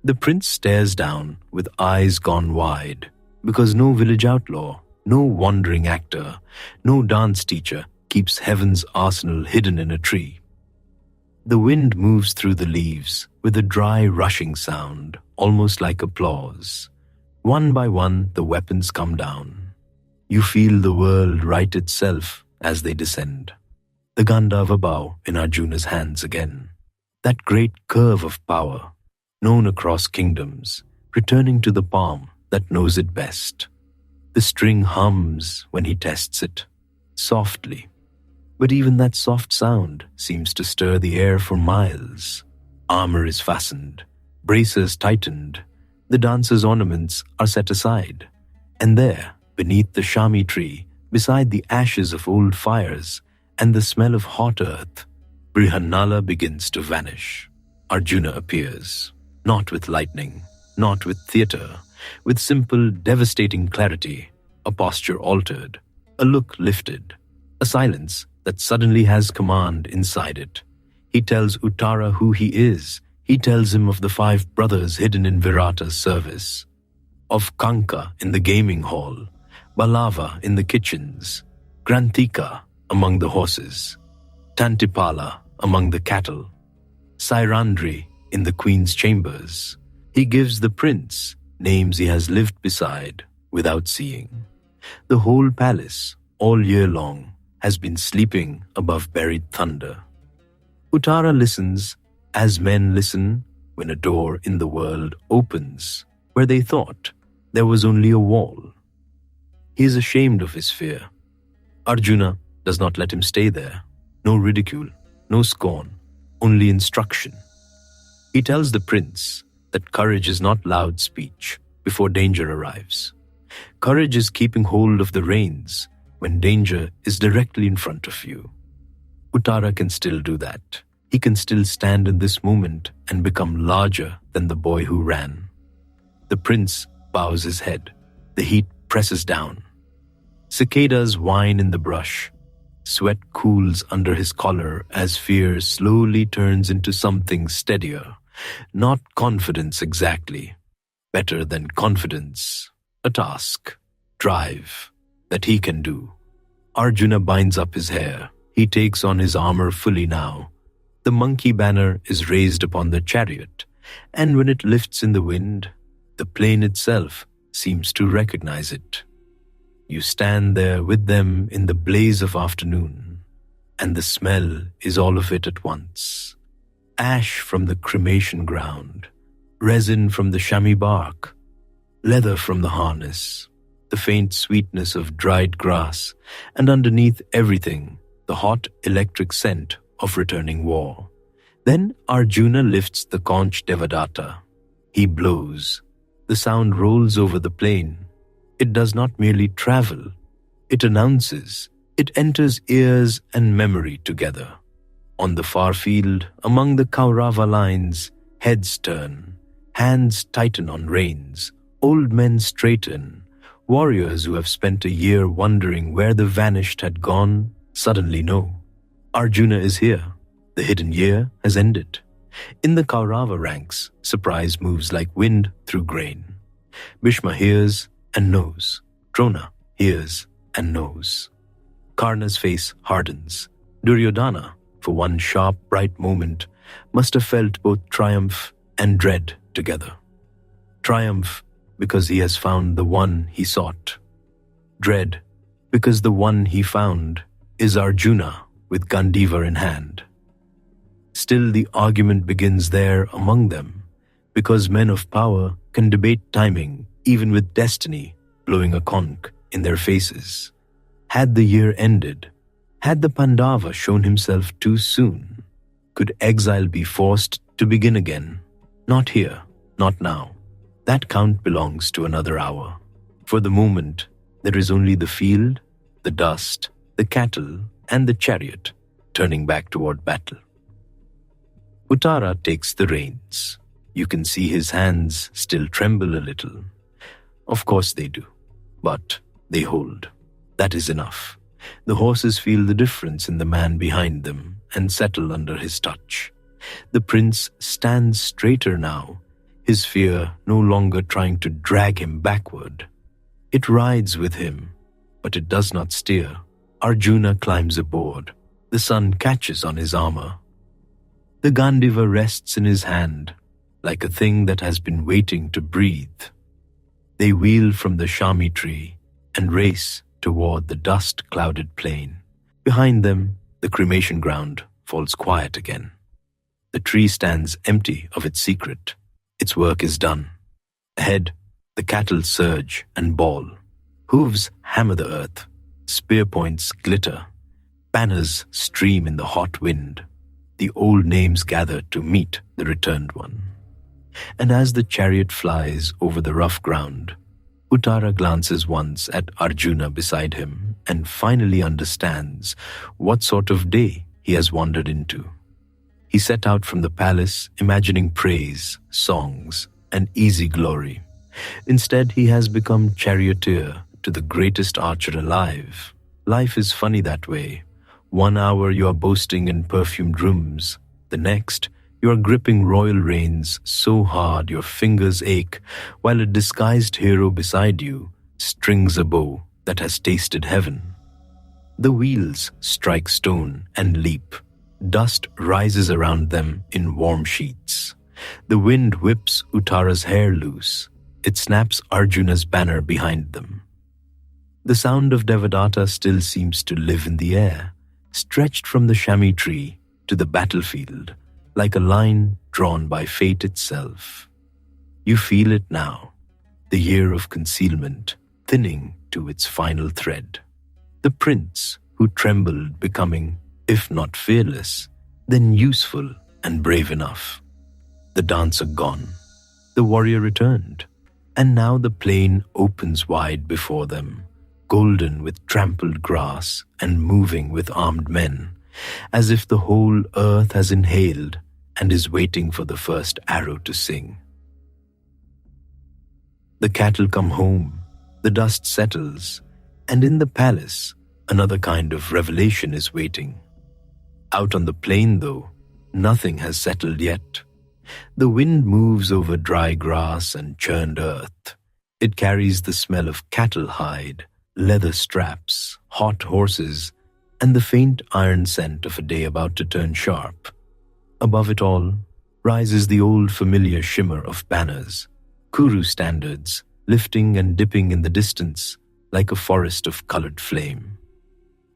The prince stares down with eyes gone wide, because no village outlaw, no wandering actor, no dance teacher keeps heaven's arsenal hidden in a tree. The wind moves through the leaves with a dry rushing sound, almost like applause. One by one, the weapons come down. You feel the world right itself as they descend. The Gandhava bow in Arjuna's hands again. That great curve of power, known across kingdoms, returning to the palm that knows it best. The string hums when he tests it, softly. But even that soft sound seems to stir the air for miles. Armor is fastened, bracers tightened, the dancer's ornaments are set aside. And there, beneath the Shami tree, beside the ashes of old fires and the smell of hot earth, Brihannala begins to vanish. Arjuna appears, not with lightning, not with theatre, with simple, devastating clarity, a posture altered, a look lifted, a silence that suddenly has command inside it. He tells Uttara who he is. He tells him of the 5 brothers hidden in Virata's service, of Kanka in the gaming hall, Balava in the kitchens, Granthika among the horses, Tantipala among the cattle, Sairandhri in the queen's chambers. He gives the prince names he has lived beside without seeing. The whole palace, all year long, has been sleeping above buried thunder. Uttara listens as men listen when a door in the world opens where they thought there was only a wall. He is ashamed of his fear. Arjuna does not let him stay there. No ridicule, no scorn, only instruction. He tells the prince that courage is not loud speech before danger arrives. Courage is keeping hold of the reins when danger is directly in front of you. Uttara can still do that. He can still stand in this moment and become larger than the boy who ran. The prince bows his head. The heat presses down. Cicadas whine in the brush. Sweat cools under his collar as fear slowly turns into something steadier. Not confidence exactly. Better than confidence. A task. Drive. That he can do. Arjuna binds up his hair. He takes on his armor fully now. The monkey banner is raised upon the chariot, and when it lifts in the wind, the plain itself seems to recognize it. You stand there with them in the blaze of afternoon, and the smell is all of it at once. Ash from the cremation ground, resin from the Shami bark, leather from the harness, the faint sweetness of dried grass, and underneath everything, the hot electric scent of returning war. Then Arjuna lifts the conch Devadatta. He blows. The sound rolls over the plain. It does not merely travel. It announces. It enters ears and memory together. On the far field, among the Kaurava lines, heads turn, hands tighten on reins, old men straighten. Warriors who have spent a year wondering where the vanished had gone suddenly know. Arjuna is here. The hidden year has ended. In the Kaurava ranks, surprise moves like wind through grain. Bhima hears and knows. Drona hears and knows. Karna's face hardens. Duryodhana, for one sharp, bright moment, must have felt both triumph and dread together. Triumph because he has found the one he sought. Dread because the one he found is Arjuna with Gandiva in hand. Still the argument begins there among them, because men of power can debate timing even with destiny blowing a conch in their faces. Had the year ended, Had the Pandava shown himself too soon? Could exile be forced to begin again? Not here, not now. That count belongs to another hour. For the moment, there is only the field, the dust, the cattle, and the chariot turning back toward battle. Uttara takes the reins. You can see his hands still tremble a little. Of course they do, but they hold. That is enough. The horses feel the difference in the man behind them and settle under his touch. The prince stands straighter now, his fear no longer trying to drag him backward. It rides with him, but it does not steer. Arjuna climbs aboard. The sun catches on his armor. The Gandiva rests in his hand, like a thing that has been waiting to breathe. They wheel from the Shami tree and race toward the dust-clouded plain. Behind them, the cremation ground falls quiet again. The tree stands empty of its secret. Its work is done. Ahead, the cattle surge and bawl. Hooves hammer the earth. Spear points glitter. Banners stream in the hot wind. The old names gather to meet the returned one. And as the chariot flies over the rough ground, Uttara glances once at Arjuna beside him and finally understands what sort of day he has wandered into. He set out from the palace imagining praise, songs, and easy glory. Instead, he has become charioteer to the greatest archer alive. Life is funny that way. 1 hour you are boasting in perfumed rooms. The next, you are gripping royal reins so hard your fingers ache, while a disguised hero beside you strings a bow that has tasted heaven. The wheels strike stone and leap. Dust rises around them in warm sheets. The wind whips Uttara's hair loose. It snaps Arjuna's banner behind them. The sound of Devadatta still seems to live in the air, stretched from the Shami tree to the battlefield, like a line drawn by fate itself. You feel it now, the year of concealment thinning to its final thread. The prince who trembled becoming, if not fearless, then useful and brave enough. The dancer gone, the warrior returned, and now the plain opens wide before them, golden with trampled grass and moving with armed men, as if the whole earth has inhaled and is waiting for the first arrow to sing. The cattle come home, the dust settles, and in the palace, another kind of revelation is waiting. Out on the plain, though, nothing has settled yet. The wind moves over dry grass and churned earth. It carries the smell of cattle hide, leather straps, hot horses, and the faint iron scent of a day about to turn sharp. Above it all rises the old familiar shimmer of banners, Kuru standards, lifting and dipping in the distance like a forest of colored flame.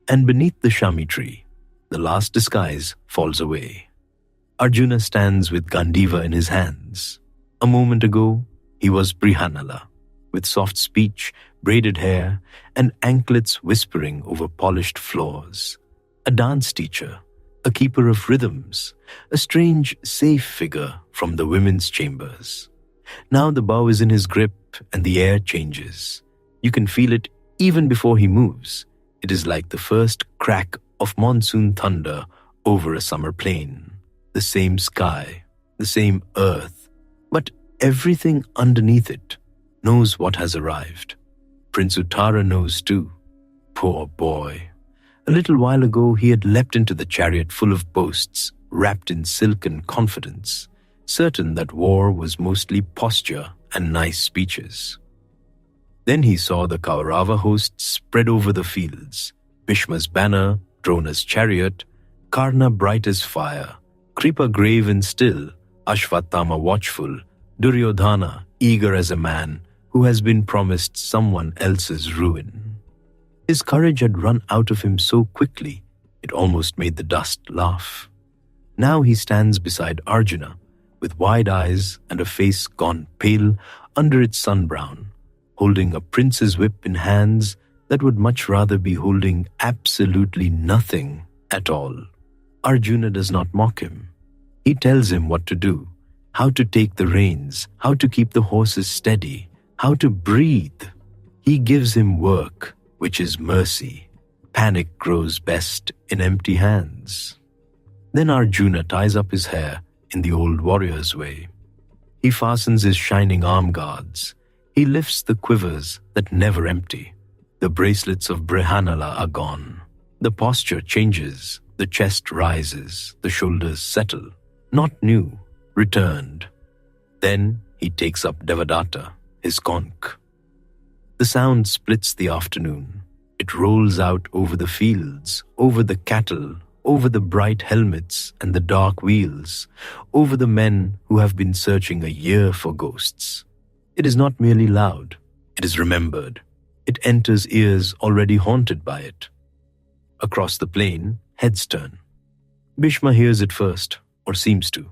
And beneath the Shami tree, the last disguise falls away. Arjuna stands with Gandiva in his hands. A moment ago, he was Brihannala, with soft speech, braided hair, and anklets whispering over polished floors. A dance teacher, a keeper of rhythms, a strange, safe figure from the women's chambers. Now the bow is in his grip and the air changes. You can feel it even before he moves. It is like the first crack of monsoon thunder over a summer plain. The same sky, the same earth, but everything underneath it knows what has arrived. Prince Uttara knows too. Poor boy. A little while ago he had leapt into the chariot full of boasts, wrapped in silk and confidence, certain that war was mostly posture and nice speeches. Then he saw the Kaurava host spread over the fields, Bhishma's banner, Drona's chariot, Karna bright as fire, Kripa grave and still, Ashvatthama watchful, Duryodhana eager as a man who has been promised someone else's ruin. His courage had run out of him so quickly, it almost made the dust laugh. Now he stands beside Arjuna, with wide eyes and a face gone pale under its sunbrown, holding a prince's whip in hands that would much rather be holding absolutely nothing at all. Arjuna does not mock him. He tells him what to do, how to take the reins, how to keep the horses steady, how to breathe. He gives him work, which is mercy. Panic grows best in empty hands. Then Arjuna ties up his hair in the old warrior's way. He fastens his shining arm guards. He lifts the quivers that never empty. The bracelets of Brihannala are gone. The posture changes. The chest rises. The shoulders settle. Not new, returned. Then he takes up Devadatta, his conch. The sound splits the afternoon. It rolls out over the fields, over the cattle, over the bright helmets and the dark wheels, over the men who have been searching a year for ghosts. It is not merely loud, it is remembered. It enters ears already haunted by it. Across the plain, heads turn. Bhishma hears it first, or seems to.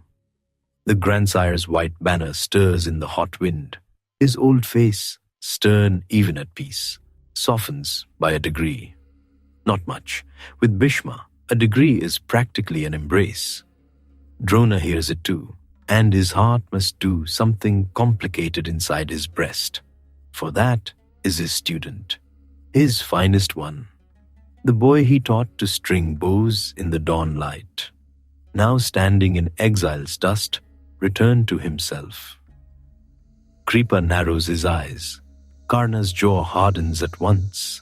The grandsire's white banner stirs in the hot wind. His old face, stern even at peace, softens by a degree. Not much. With Bhishma, a degree is practically an embrace. Drona hears it too, and his heart must do something complicated inside his breast. For that is his student, his finest one. The boy he taught to string bows in the dawn light, now standing in exile's dust, returned to himself. Kripa narrows his eyes. Karna's jaw hardens at once.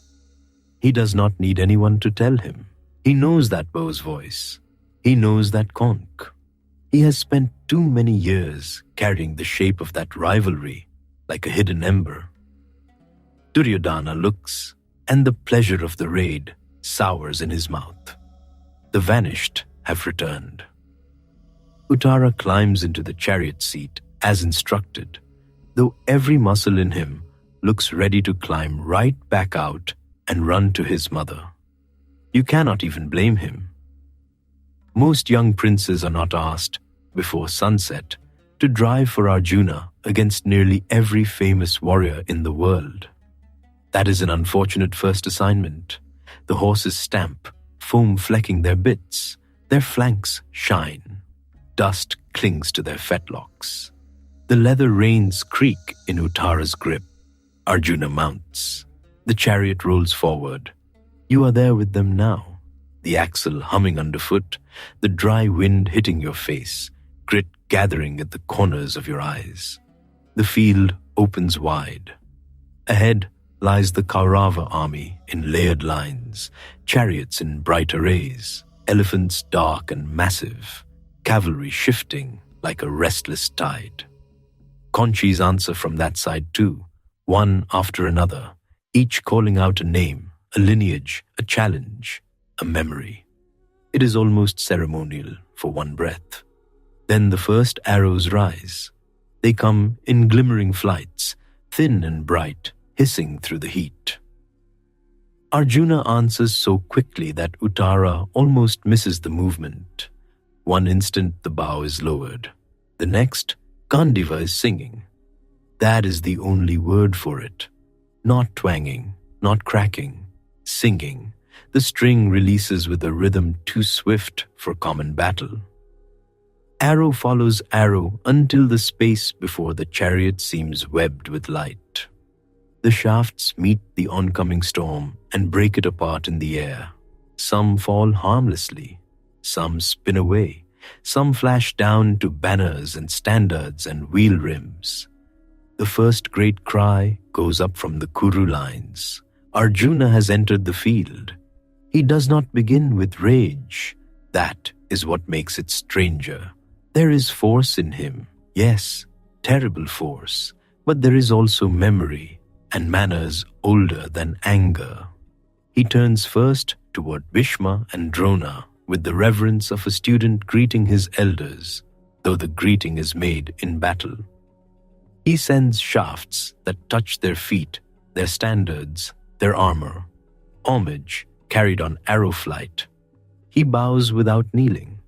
He does not need anyone to tell him. He knows that bow's voice. He knows that conch. He has spent too many years carrying the shape of that rivalry like a hidden ember. Duryodhana looks, and the pleasure of the raid sours in his mouth. The vanished have returned. Uttara climbs into the chariot seat as instructed, though every muscle in him looks ready to climb right back out and run to his mother. You cannot even blame him. Most young princes are not asked, before sunset, to drive for Arjuna against nearly every famous warrior in the world. That is an unfortunate first assignment. The horses stamp, foam flecking their bits. Their flanks shine. Dust clings to their fetlocks. The leather reins creak in Uttara's grip. Arjuna mounts. The chariot rolls forward. You are there with them now. The axle humming underfoot, the dry wind hitting your face, grit gathering at the corners of your eyes. The field opens wide. Ahead lies the Kaurava army in layered lines, chariots in bright arrays, elephants dark and massive, cavalry shifting like a restless tide. Conchis answer from that side too, one after another, each calling out a name, a lineage, a challenge, a memory. It is almost ceremonial for one breath. Then the first arrows rise. They come in glimmering flights, thin and bright, hissing through the heat. Arjuna answers so quickly that Uttara almost misses the movement. One instant the bow is lowered. The next, Gandiva is singing. That is the only word for it. Not twanging, not cracking, singing. The string releases with a rhythm too swift for common battle. Arrow follows arrow until the space before the chariot seems webbed with light. The shafts meet the oncoming storm and break it apart in the air. Some fall harmlessly, some spin away, some flash down to banners and standards and wheel rims. The first great cry goes up from the Kuru lines. Arjuna has entered the field. He does not begin with rage. That is what makes it stranger. There is force in him, yes, terrible force, but there is also memory and manners older than anger. He turns first toward Bhishma and Drona with the reverence of a student greeting his elders, though the greeting is made in battle. He sends shafts that touch their feet, their standards, their armor, homage carried on arrow flight. He bows without kneeling.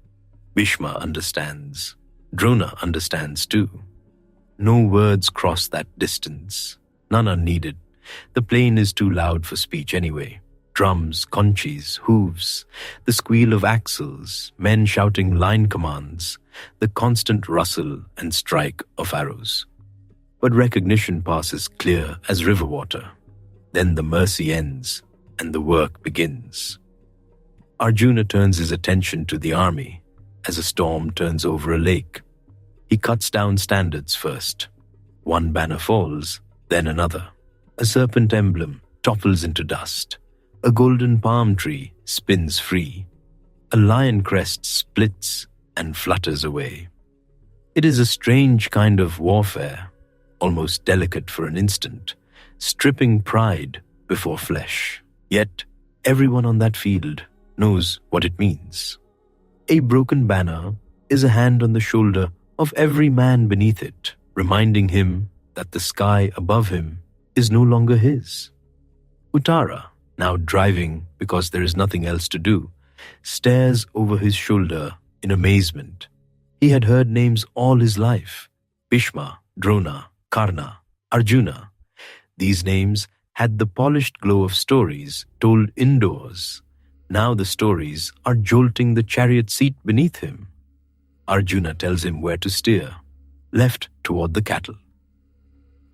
Bhishma understands. Drona understands too. No words cross that distance. None are needed. The plain is too loud for speech anyway. Drums, conchis, hooves, the squeal of axles, men shouting line commands, the constant rustle and strike of arrows. But recognition passes clear as river water. Then the mercy ends and the work begins. Arjuna turns his attention to the army as a storm turns over a lake. He cuts down standards first. One banner falls, then another. A serpent emblem topples into dust. A golden palm tree spins free. A lion crest splits and flutters away. It is a strange kind of warfare, almost delicate for an instant, stripping pride before flesh. Yet, everyone on that field knows what it means. A broken banner is a hand on the shoulder of every man beneath it, reminding him that the sky above him is no longer his. Uttara, now driving because there is nothing else to do, stares over his shoulder in amazement. He had heard names all his life: Bhishma, Drona, Karna, Arjuna. These names had the polished glow of stories told indoors. Now the stories are jolting the chariot seat beneath him. Arjuna tells him where to steer, left toward the cattle.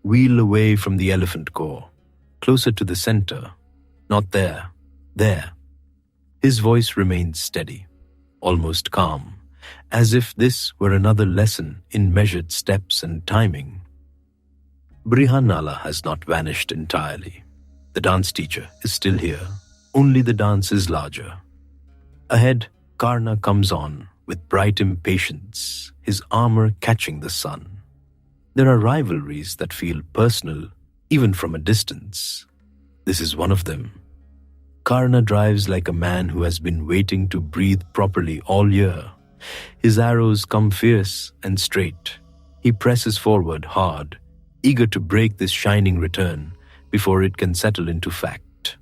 Wheel away from the elephant core, closer to the center. Not there, there. His voice remains steady, almost calm, as if this were another lesson in measured steps and timing. Brihannala has not vanished entirely. The dance teacher is still here, only the dance is larger. Ahead, Karna comes on with bright impatience, his armor catching the sun. There are rivalries that feel personal, even from a distance. This is one of them. Karna drives like a man who has been waiting to breathe properly all year. His arrows come fierce and straight. He presses forward hard, eager to break this shining return before it can settle into fact.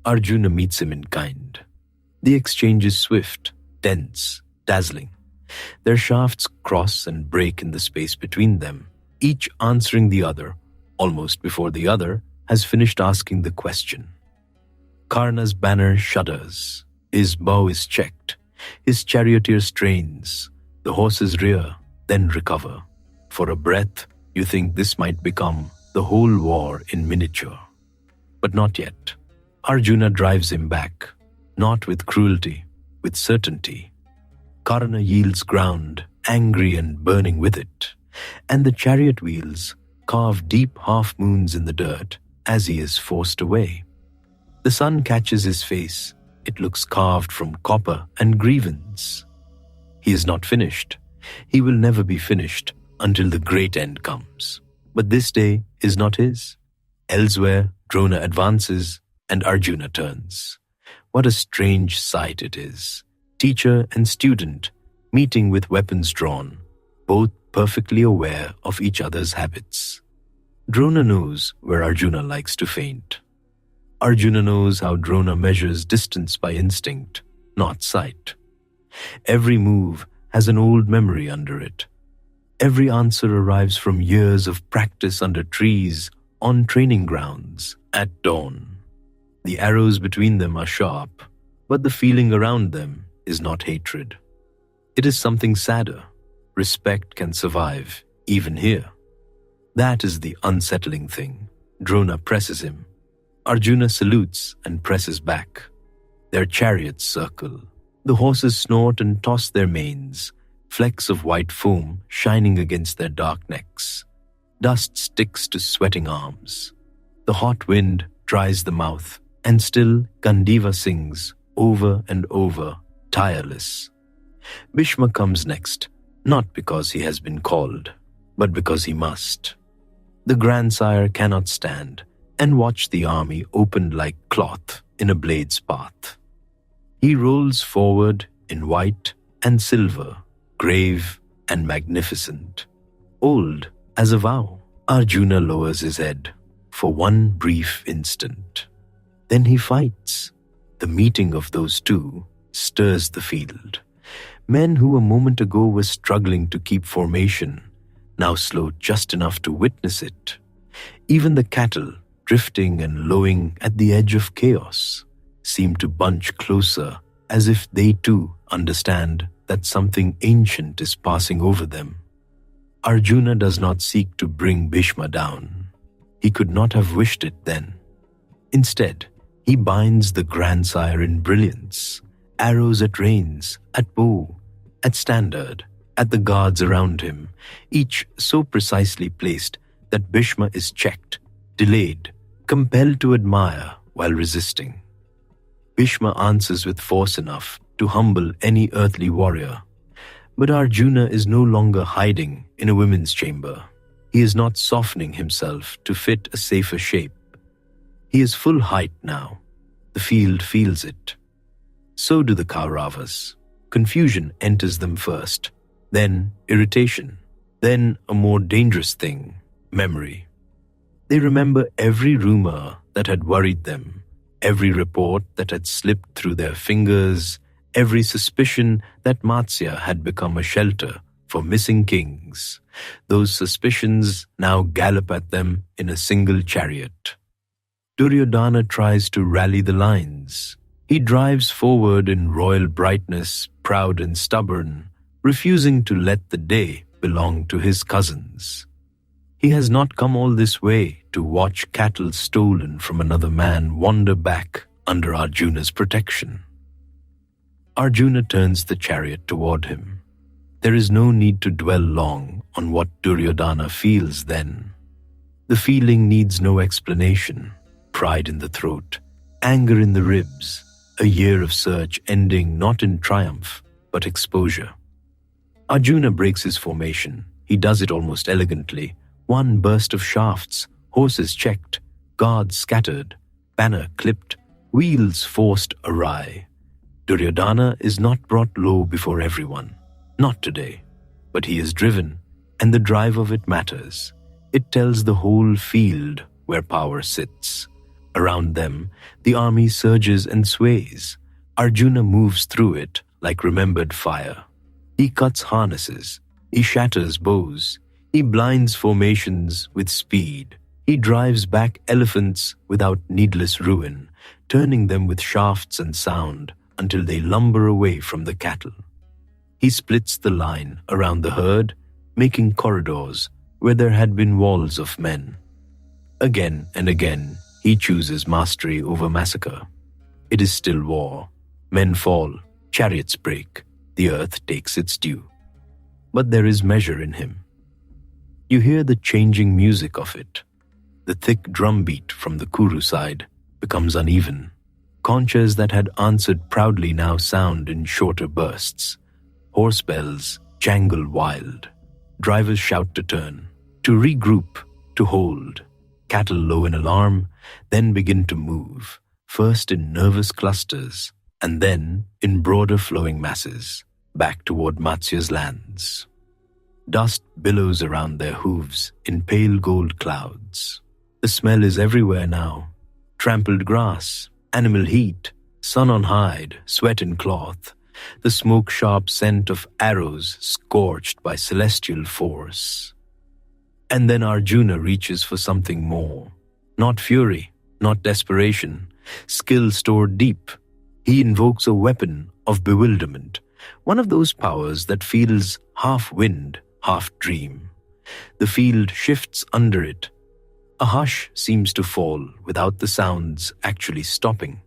Arjuna meets him in kind. The exchange is swift, dense, dazzling. Their shafts cross and break in the space between them, each answering the other, almost before the other has finished asking the question. Karna's banner shudders. His bow is checked. His charioteer strains. The horses rear, then recover. For a breath, you think this might become the whole war in miniature. But not yet. Arjuna drives him back, not with cruelty, with certainty. Karna yields ground, angry and burning with it, and the chariot wheels carve deep half-moons in the dirt as he is forced away. The sun catches his face. It looks carved from copper and grievance. He is not finished. He will never be finished until the great end comes. But this day is not his. Elsewhere, Drona advances and Arjuna turns. What a strange sight it is. Teacher and student meeting with weapons drawn, both perfectly aware of each other's habits. Drona knows where Arjuna likes to faint. Arjuna knows how Drona measures distance by instinct, not sight. Every move has an old memory under it. Every answer arrives from years of practice under trees, on training grounds, at dawn. The arrows between them are sharp, but the feeling around them is not hatred. It is something sadder. Respect can survive, even here. That is the unsettling thing. Drona presses him. Arjuna salutes and presses back. Their chariots circle. The horses snort and toss their manes, flecks of white foam shining against their dark necks. Dust sticks to sweating arms. The hot wind dries the mouth, and still Gandiva sings over and over, tireless. Bhishma comes next, not because he has been called, but because he must. The grandsire cannot stand and watch the army opened like cloth in a blade's path. He rolls forward in white and silver, grave and magnificent. Old as a vow, Arjuna lowers his head for one brief instant. Then he fights. The meeting of those two stirs the field. Men who a moment ago were struggling to keep formation now slow just enough to witness it. Even the cattle drifting and lowing at the edge of chaos, seem to bunch closer as if they too understand that something ancient is passing over them. Arjuna does not seek to bring Bhishma down. He could not have wished it then. Instead, he binds the grandsire in brilliance, arrows at reins, at bow, at standard, at the guards around him, each so precisely placed that Bhishma is checked, delayed, compelled to admire while resisting. Bhishma answers with force enough to humble any earthly warrior. But Arjuna is no longer hiding in a women's chamber. He is not softening himself to fit a safer shape. He is full height now. The field feels it. So do the Kauravas. Confusion enters them first, then irritation, then a more dangerous thing, memory. They remember every rumor that had worried them, every report that had slipped through their fingers, every suspicion that Matsya had become a shelter for missing kings. Those suspicions now gallop at them in a single chariot. Duryodhana tries to rally the lines. He drives forward in royal brightness, proud and stubborn, refusing to let the day belong to his cousins. He has not come all this way to watch cattle stolen from another man wander back under Arjuna's protection. Arjuna turns the chariot toward him. There is no need to dwell long on what Duryodhana feels then. The feeling needs no explanation. Pride in the throat, anger in the ribs, a year of search ending not in triumph, but exposure. Arjuna breaks his formation. He does it almost elegantly. One burst of shafts, horses checked, guards scattered, banner clipped, wheels forced awry. Duryodhana is not brought low before everyone. Not today. But he is driven, and the drive of it matters. It tells the whole field where power sits. Around them, the army surges and sways. Arjuna moves through it like remembered fire. He cuts harnesses. He shatters bows. He blinds formations with speed. He drives back elephants without needless ruin, turning them with shafts and sound until they lumber away from the cattle. He splits the line around the herd, making corridors where there had been walls of men. Again and again, he chooses mastery over massacre. It is still war. Men fall, chariots break, the earth takes its due. But there is measure in him. You hear the changing music of it. The thick drumbeat from the Kuru side becomes uneven. Conches that had answered proudly now sound in shorter bursts. Horse bells jangle wild. Drivers shout to turn, to regroup, to hold. Cattle low in alarm, then begin to move, first in nervous clusters, and then in broader flowing masses, back toward Matsya's lands. Dust billows around their hooves in pale gold clouds. The smell is everywhere now. Trampled grass, animal heat, sun on hide, sweat in cloth, the smoke-sharp scent of arrows scorched by celestial force. And then Arjuna reaches for something more. Not fury, not desperation, skill stored deep. He invokes a weapon of bewilderment, one of those powers that feels half wind, half dream. The field shifts under it. A hush seems to fall without the sounds actually stopping.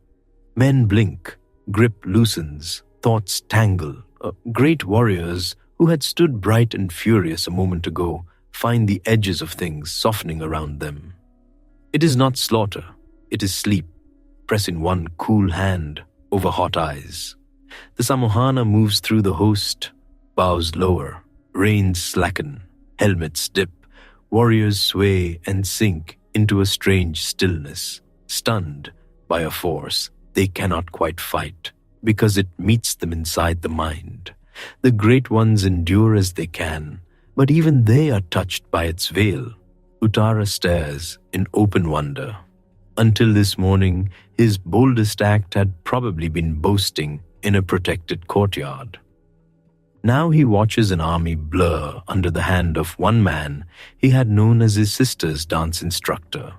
Men blink, grip loosens, thoughts tangle. Great warriors who had stood bright and furious a moment ago find the edges of things softening around them. It is not slaughter, it is sleep, pressing one cool hand over hot eyes. The Samohana moves through the host, bows lower, reins slacken, helmets dip, warriors sway and sink into a strange stillness, stunned by a force they cannot quite fight, because it meets them inside the mind. The great ones endure as they can, but even they are touched by its veil. Uttara stares in open wonder. Until this morning, his boldest act had probably been boasting in a protected courtyard. Now he watches an army blur under the hand of one man he had known as his sister's dance instructor.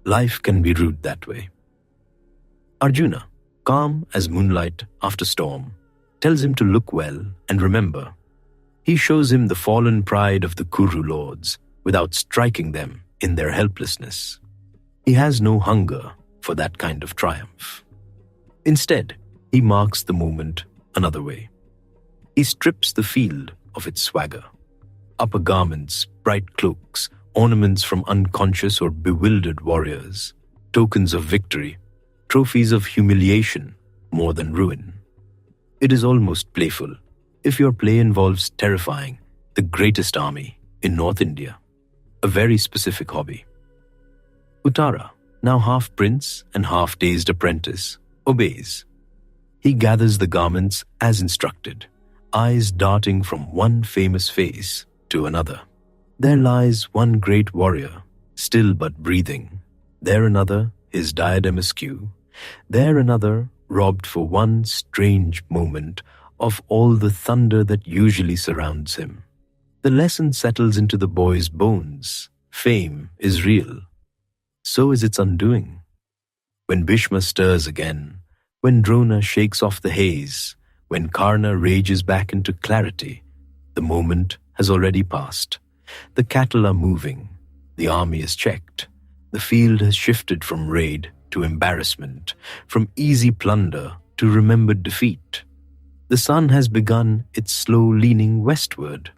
Life can be rude that way. Arjuna, calm as moonlight after storm, tells him to look well and remember. He shows him the fallen pride of the Kuru lords without striking them in their helplessness. He has no hunger for that kind of triumph. Instead, he marks the moment another way. He strips the field of its swagger. Upper garments, bright cloaks, ornaments from unconscious or bewildered warriors, tokens of victory, trophies of humiliation more than ruin. It is almost playful if your play involves terrifying the greatest army in North India, a very specific hobby. Uttara, now half prince and half dazed apprentice, obeys. He gathers the garments as instructed, eyes darting from one famous face to another. There lies one great warrior, still but breathing. There another, his diadem askew. There another, robbed for one strange moment of all the thunder that usually surrounds him. The lesson settles into the boy's bones. Fame is real. So is its undoing. When Bhishma stirs again, when Drona shakes off the haze, when Karna rages back into clarity, the moment has already passed. The cattle are moving, the army is checked, the field has shifted from raid to embarrassment, from easy plunder to remembered defeat. The sun has begun its slow leaning westward.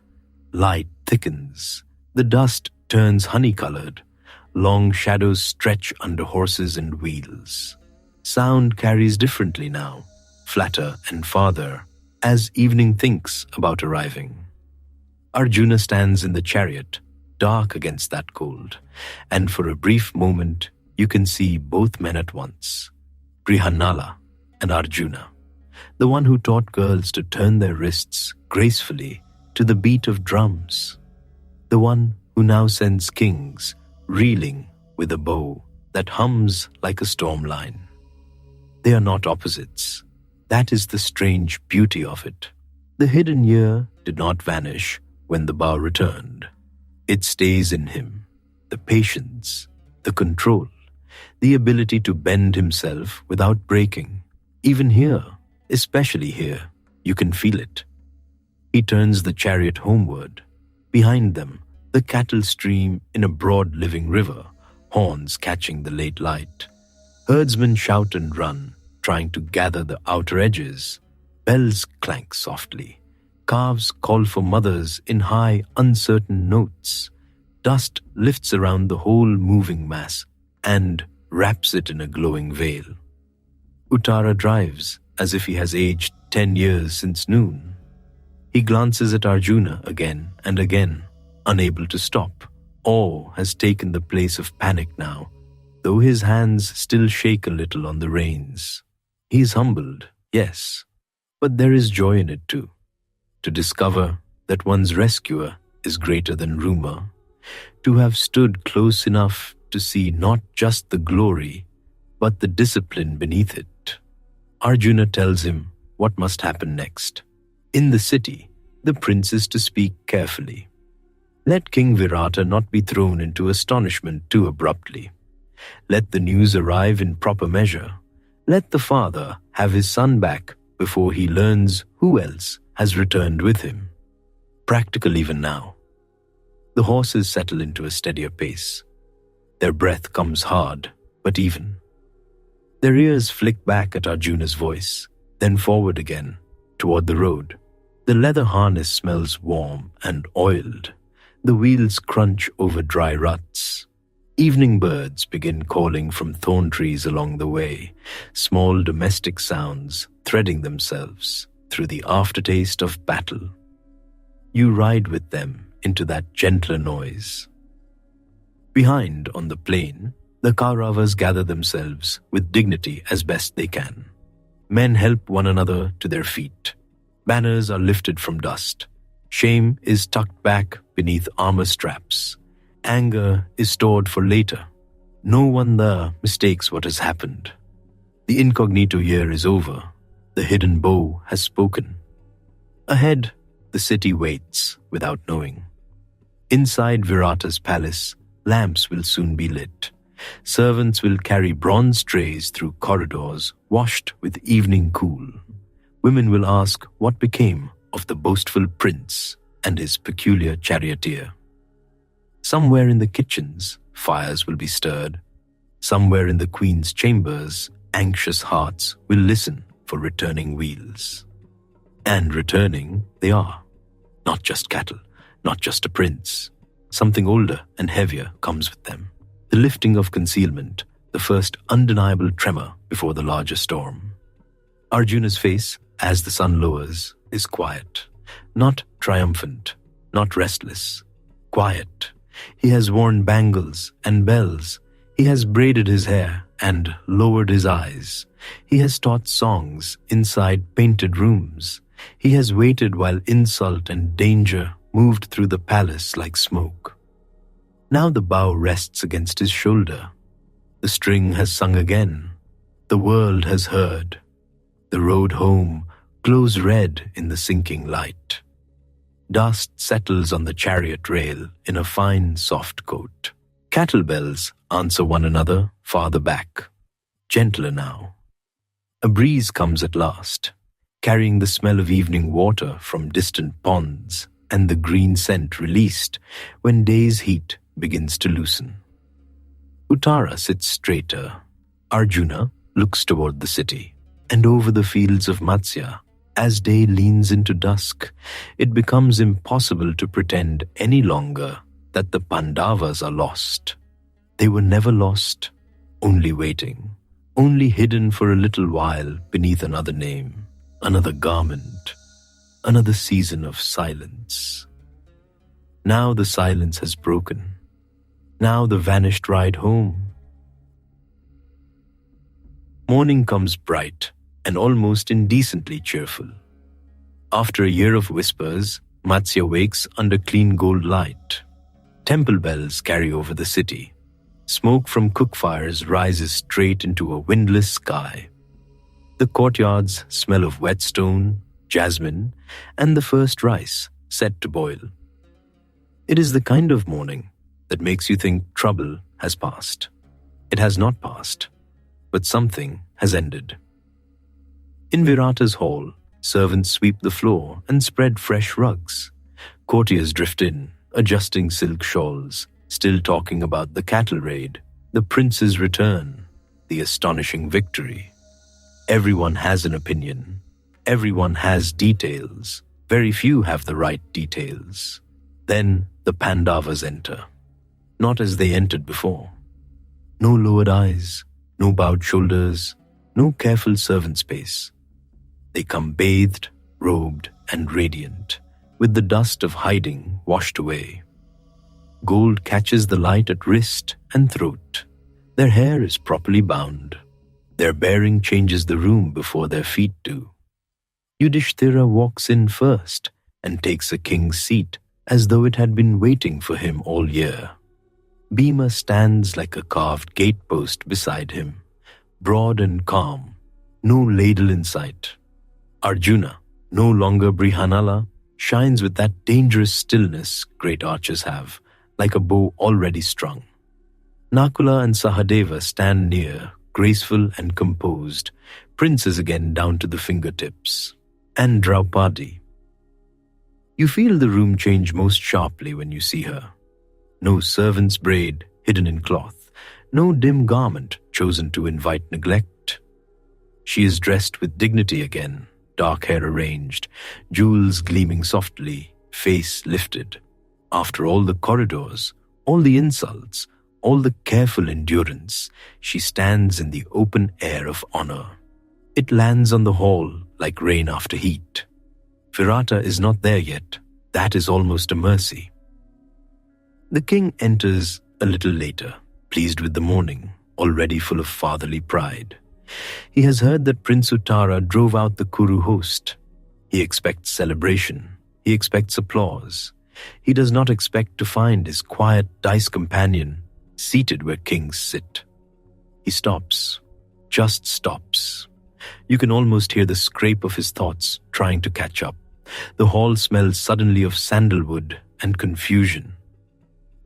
Light thickens, the dust turns honey-colored, long shadows stretch under horses and wheels. Sound carries differently now, flatter and farther, as evening thinks about arriving. Arjuna stands in the chariot, dark against that cold, and for a brief moment you can see both men at once, Brihannala and Arjuna, the one who taught girls to turn their wrists gracefully to the beat of drums, the one who now sends kings reeling with a bow that hums like a storm line. They are not opposites. That is the strange beauty of it. The hidden year did not vanish when the bow returned. It stays in him, the patience, the control, the ability to bend himself without breaking. Even here, especially here, you can feel it. He turns the chariot homeward. Behind them, the cattle stream in a broad living river, horns catching the late light. Herdsmen shout and run, trying to gather the outer edges. Bells clank softly. Calves call for mothers in high, uncertain notes. Dust lifts around the whole moving mass and wraps it in a glowing veil. Uttara drives as if he has aged 10 years since noon. He glances at Arjuna again and again, unable to stop. Awe has taken the place of panic now, though his hands still shake a little on the reins. He is humbled, yes, but there is joy in it too. To discover that one's rescuer is greater than rumor, to have stood close enough to see not just the glory, but the discipline beneath it. Arjuna tells him what must happen next. In the city, the prince is to speak carefully. Let King Virata not be thrown into astonishment too abruptly. Let the news arrive in proper measure. Let the father have his son back before he learns who else has returned with him. Practical even now. The horses settle into a steadier pace. Their breath comes hard, but even. Their ears flick back at Arjuna's voice, then forward again, toward the road. The leather harness smells warm and oiled. The wheels crunch over dry ruts. Evening birds begin calling from thorn trees along the way, small domestic sounds threading themselves through the aftertaste of battle. You ride with them into that gentler noise. Behind, on the plain, the Kauravas gather themselves with dignity as best they can. Men help one another to their feet. Banners are lifted from dust. Shame is tucked back beneath armor straps. Anger is stored for later. No one there mistakes what has happened. The incognito year is over. The hidden bow has spoken. Ahead, the city waits without knowing. Inside Virata's palace, lamps will soon be lit. Servants will carry bronze trays through corridors washed with evening cool. Women will ask what became of the boastful prince and his peculiar charioteer. Somewhere in the kitchens, fires will be stirred. Somewhere in the queen's chambers, anxious hearts will listen for returning wheels. And returning they are. Not just cattle, not just a prince. Something older and heavier comes with them. The lifting of concealment, the first undeniable tremor before the larger storm. Arjuna's face, as the sun lowers, is quiet. Not triumphant, not restless. Quiet. He has worn bangles and bells. He has braided his hair and lowered his eyes. He has taught songs inside painted rooms. He has waited while insult and danger moved through the palace like smoke. Now the bow rests against his shoulder. The string has sung again. The world has heard. The road home glows red in the sinking light. Dust settles on the chariot rail in a fine soft coat. Cattle bells answer one another farther back, gentler now. A breeze comes at last, carrying the smell of evening water from distant ponds and the green scent released when day's heat begins to loosen. Uttara sits straighter. Arjuna looks toward the city, and over the fields of Matsya. As day leans into dusk, it becomes impossible to pretend any longer that the Pandavas are lost. They were never lost, only waiting, only hidden for a little while beneath another name, another garment, another season of silence. Now the silence has broken. Now the vanished ride home. Morning comes bright and almost indecently cheerful. After a year of whispers, Matsya wakes under clean gold light. Temple bells carry over the city. Smoke from cook fires rises straight into a windless sky. The courtyards smell of whetstone, jasmine, and the first rice set to boil. It is the kind of morning that makes you think trouble has passed. It has not passed, but something has ended. In Virata's hall, servants sweep the floor and spread fresh rugs. Courtiers drift in, adjusting silk shawls, still talking about the cattle raid, the prince's return, the astonishing victory. Everyone has an opinion. Everyone has details. Very few have the right details. Then the Pandavas enter. Not as they entered before. No lowered eyes, no bowed shoulders, no careful servant space. They come bathed, robed, and radiant, with the dust of hiding washed away. Gold catches the light at wrist and throat. Their hair is properly bound. Their bearing changes the room before their feet do. Yudhishthira walks in first and takes a king's seat as though it had been waiting for him all year. Bhima stands like a carved gatepost beside him, broad and calm, no ladle in sight. Arjuna, no longer Brihannala, shines with that dangerous stillness great archers have, like a bow already strung. Nakula and Sahadeva stand near, graceful and composed, princes again down to the fingertips. And Draupadi. You feel the room change most sharply when you see her. No servant's braid hidden in cloth, no dim garment chosen to invite neglect. She is dressed with dignity again, dark hair arranged, jewels gleaming softly, face lifted. After all the corridors, all the insults, all the careful endurance, she stands in the open air of honor. It lands on the hall like rain after heat. Virata is not there yet. That is almost a mercy. The king enters a little later, pleased with the morning, already full of fatherly pride. He has heard that Prince Uttara drove out the Kuru host. He expects celebration. He expects applause. He does not expect to find his quiet dice companion seated where kings sit. He stops, just stops. You can almost hear the scrape of his thoughts trying to catch up. The hall smells suddenly of sandalwood and confusion.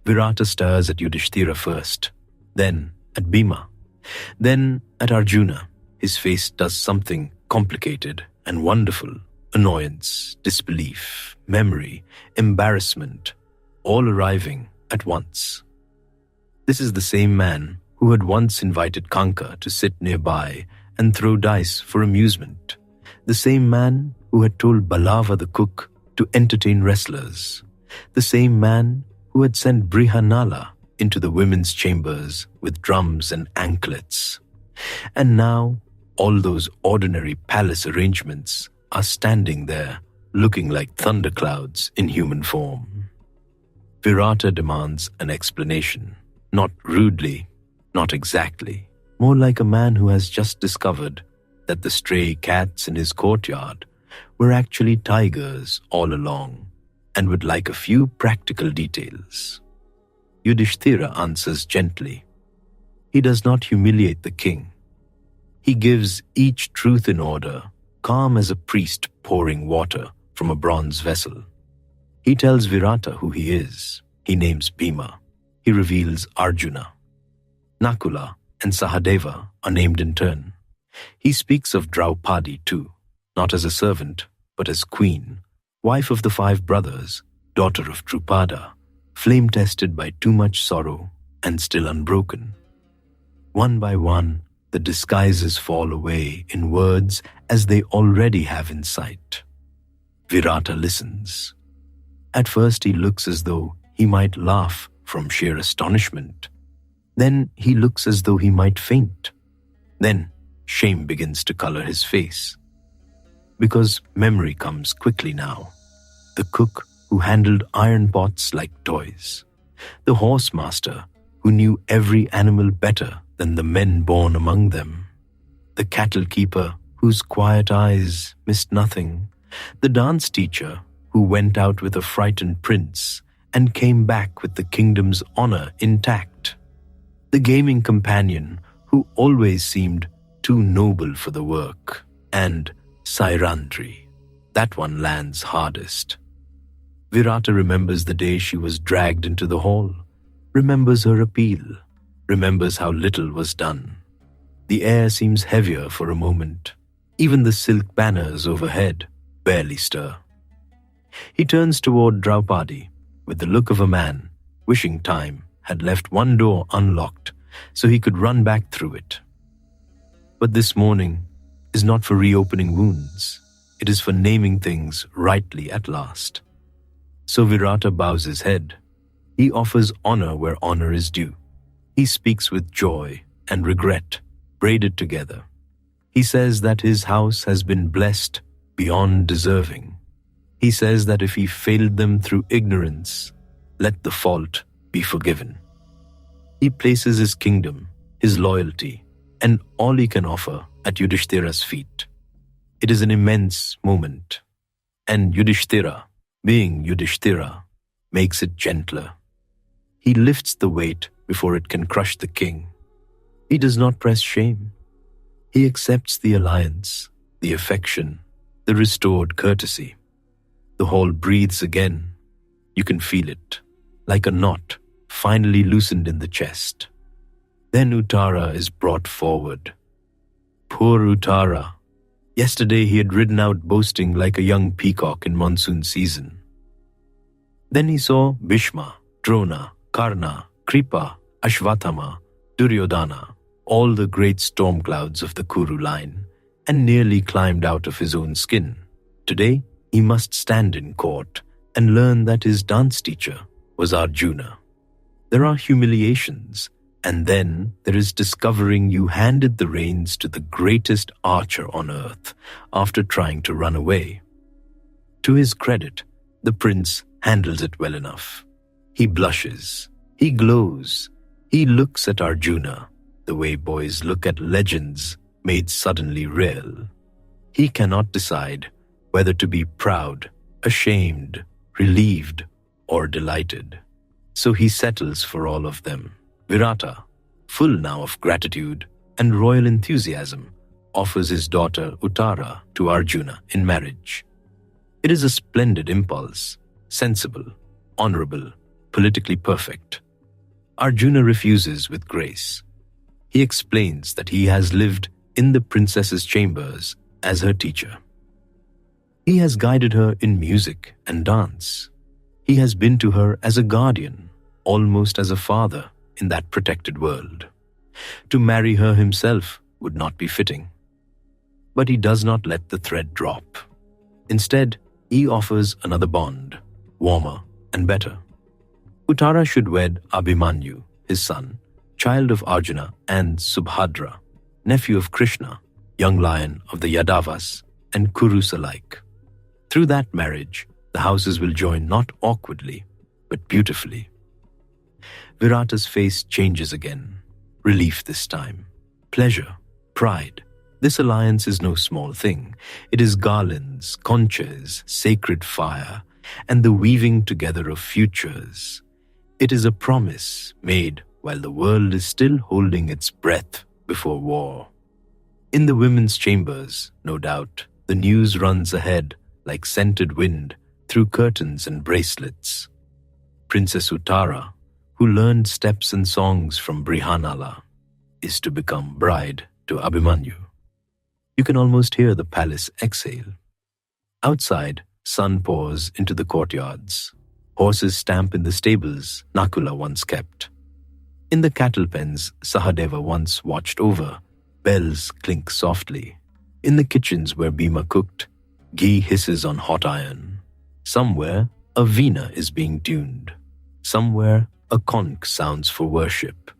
Virata stares at Yudhishthira first, then at Bhima. Then at Arjuna, his face does something complicated and wonderful. Annoyance, disbelief, memory, embarrassment, all arriving at once. This is the same man who had once invited Kanka to sit nearby and throw dice for amusement. The same man who had told Balava the cook to entertain wrestlers. The same man who had sent Brihannala into the women's chambers with drums and anklets. And now, all those ordinary palace arrangements are standing there, looking like thunderclouds in human form. Virata demands an explanation, not rudely, not exactly, more like a man who has just discovered that the stray cats in his courtyard were actually tigers all along and would like a few practical details. Yudhishthira answers gently. He does not humiliate the king. He gives each truth in order, calm as a priest pouring water from a bronze vessel. He tells Virata who he is. He names Bhima. He reveals Arjuna. Nakula and Sahadeva are named in turn. He speaks of Draupadi too, not as a servant, but as queen, wife of the 5 brothers, daughter of Drupada, flame-tested by too much sorrow and still unbroken. One by one, the disguises fall away in words as they already have in sight. Virata listens. At first he looks as though he might laugh from sheer astonishment. Then he looks as though he might faint. Then shame begins to color his face. Because memory comes quickly now. The cook who handled iron pots like toys. The horse master who knew every animal better than the men born among them. The cattle keeper whose quiet eyes missed nothing. The dance teacher who went out with a frightened prince and came back with the kingdom's honor intact. The gaming companion who always seemed too noble for the work. And Sairandhri. That one lands hardest. Virata remembers the day she was dragged into the hall, remembers her appeal, remembers how little was done. The air seems heavier for a moment. Even the silk banners overhead barely stir. He turns toward Draupadi with the look of a man wishing time had left one door unlocked so he could run back through it. But this morning is not for reopening wounds. It is for naming things rightly at last. So Virata bows his head. He offers honor where honor is due. He speaks with joy and regret braided together. He says that his house has been blessed beyond deserving. He says that if he failed them through ignorance, let the fault be forgiven. He places his kingdom, his loyalty, and all he can offer at Yudhishthira's feet. It is an immense moment, and Yudhishthira, being Yudhishthira, makes it gentler. He lifts the weight before it can crush the king. He does not press shame. He accepts the alliance, the affection, the restored courtesy. The hall breathes again. You can feel it, like a knot finally loosened in the chest. Then Uttara is brought forward. Poor Uttara. Yesterday he had ridden out boasting like a young peacock in monsoon season. Then he saw Bhishma, Drona, Karna, Kripa, Ashvathama, Duryodhana, all the great storm clouds of the Kuru line, and nearly climbed out of his own skin. Today he must stand in court and learn that his dance teacher was Arjuna. There are humiliations, and then there is discovering you handed the reins to the greatest archer on earth after trying to run away. To his credit, the prince handles it well enough. He blushes, he glows, he looks at Arjuna the way boys look at legends made suddenly real. He cannot decide whether to be proud, ashamed, relieved, or delighted. So he settles for all of them. Virata, full now of gratitude and royal enthusiasm, offers his daughter Uttara to Arjuna in marriage. It is a splendid impulse, sensible, honorable, politically perfect. Arjuna refuses with grace. He explains that he has lived in the princess's chambers as her teacher. He has guided her in music and dance. He has been to her as a guardian, almost as a father in that protected world. To marry her himself would not be fitting. But he does not let the thread drop. Instead, he offers another bond, warmer and better. Uttara should wed Abhimanyu, his son, child of Arjuna, and Subhadra, nephew of Krishna, young lion of the Yadavas and Kurus alike. Through that marriage, the houses will join not awkwardly, but beautifully. Virata's face changes again. Relief this time. Pleasure. Pride. This alliance is no small thing. It is garlands, conches, sacred fire, and the weaving together of futures. It is a promise made while the world is still holding its breath before war. In the women's chambers, no doubt, the news runs ahead like scented wind through curtains and bracelets. Princess Uttara, who learned steps and songs from Brihannala, is to become bride to Abhimanyu. You can almost hear the palace exhale. Outside, sun pours into the courtyards. Horses stamp in the stables Nakula once kept. In the cattle pens Sahadeva once watched over, bells clink softly. In the kitchens where Bhima cooked, ghee hisses on hot iron. Somewhere, a veena is being tuned. Somewhere, a conch sounds for worship.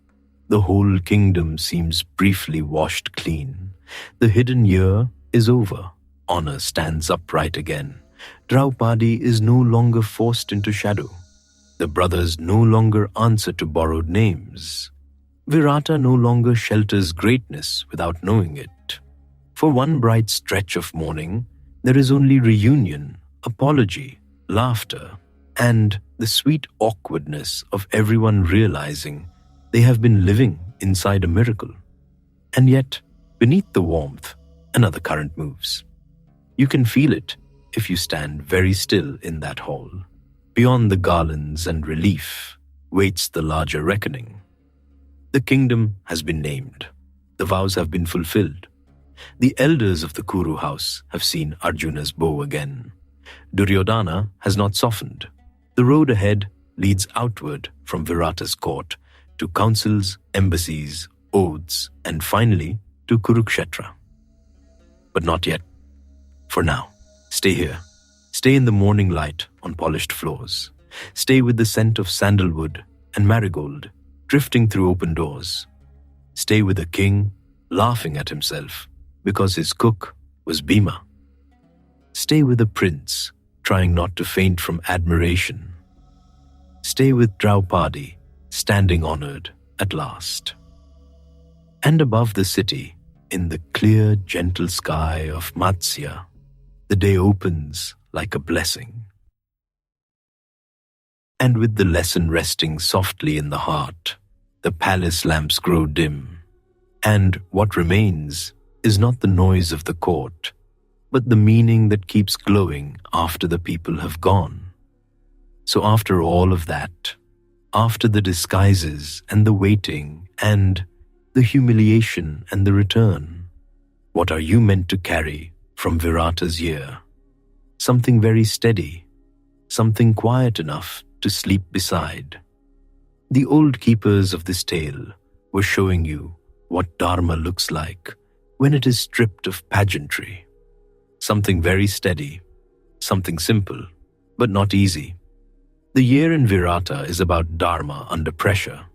The whole kingdom seems briefly washed clean. The hidden year is over. Honor stands upright again. Draupadi is no longer forced into shadow. The brothers no longer answer to borrowed names. Virata no longer shelters greatness without knowing it. For one bright stretch of mourning, there is only reunion, apology, laughter, and the sweet awkwardness of everyone realizing they have been living inside a miracle. And yet, beneath the warmth, another current moves. You can feel it if you stand very still in that hall. Beyond the garlands and relief waits the larger reckoning. The kingdom has been named. The vows have been fulfilled. The elders of the Kuru house have seen Arjuna's bow again. Duryodhana has not softened. The road ahead leads outward from Virata's court to councils, embassies, oaths, and finally to Kurukshetra. But not yet. For now, stay here. Stay in the morning light on polished floors. Stay with the scent of sandalwood and marigold drifting through open doors. Stay with a king laughing at himself because his cook was Bhima. Stay with a prince trying not to faint from admiration. Stay with Draupadi standing honored at last. And above the city, in the clear, gentle sky of Matsya, the day opens like a blessing. And with the lesson resting softly in the heart, the palace lamps grow dim, and what remains is not the noise of the court, but the meaning that keeps glowing after the people have gone. So after all of that, after the disguises and the waiting and the humiliation and the return, what are you meant to carry from Virata's year? Something very steady, something quiet enough to sleep beside. The old keepers of this tale were showing you what Dharma looks like when it is stripped of pageantry. Something very steady, something simple, but not easy. The year in Virata is about Dharma under pressure,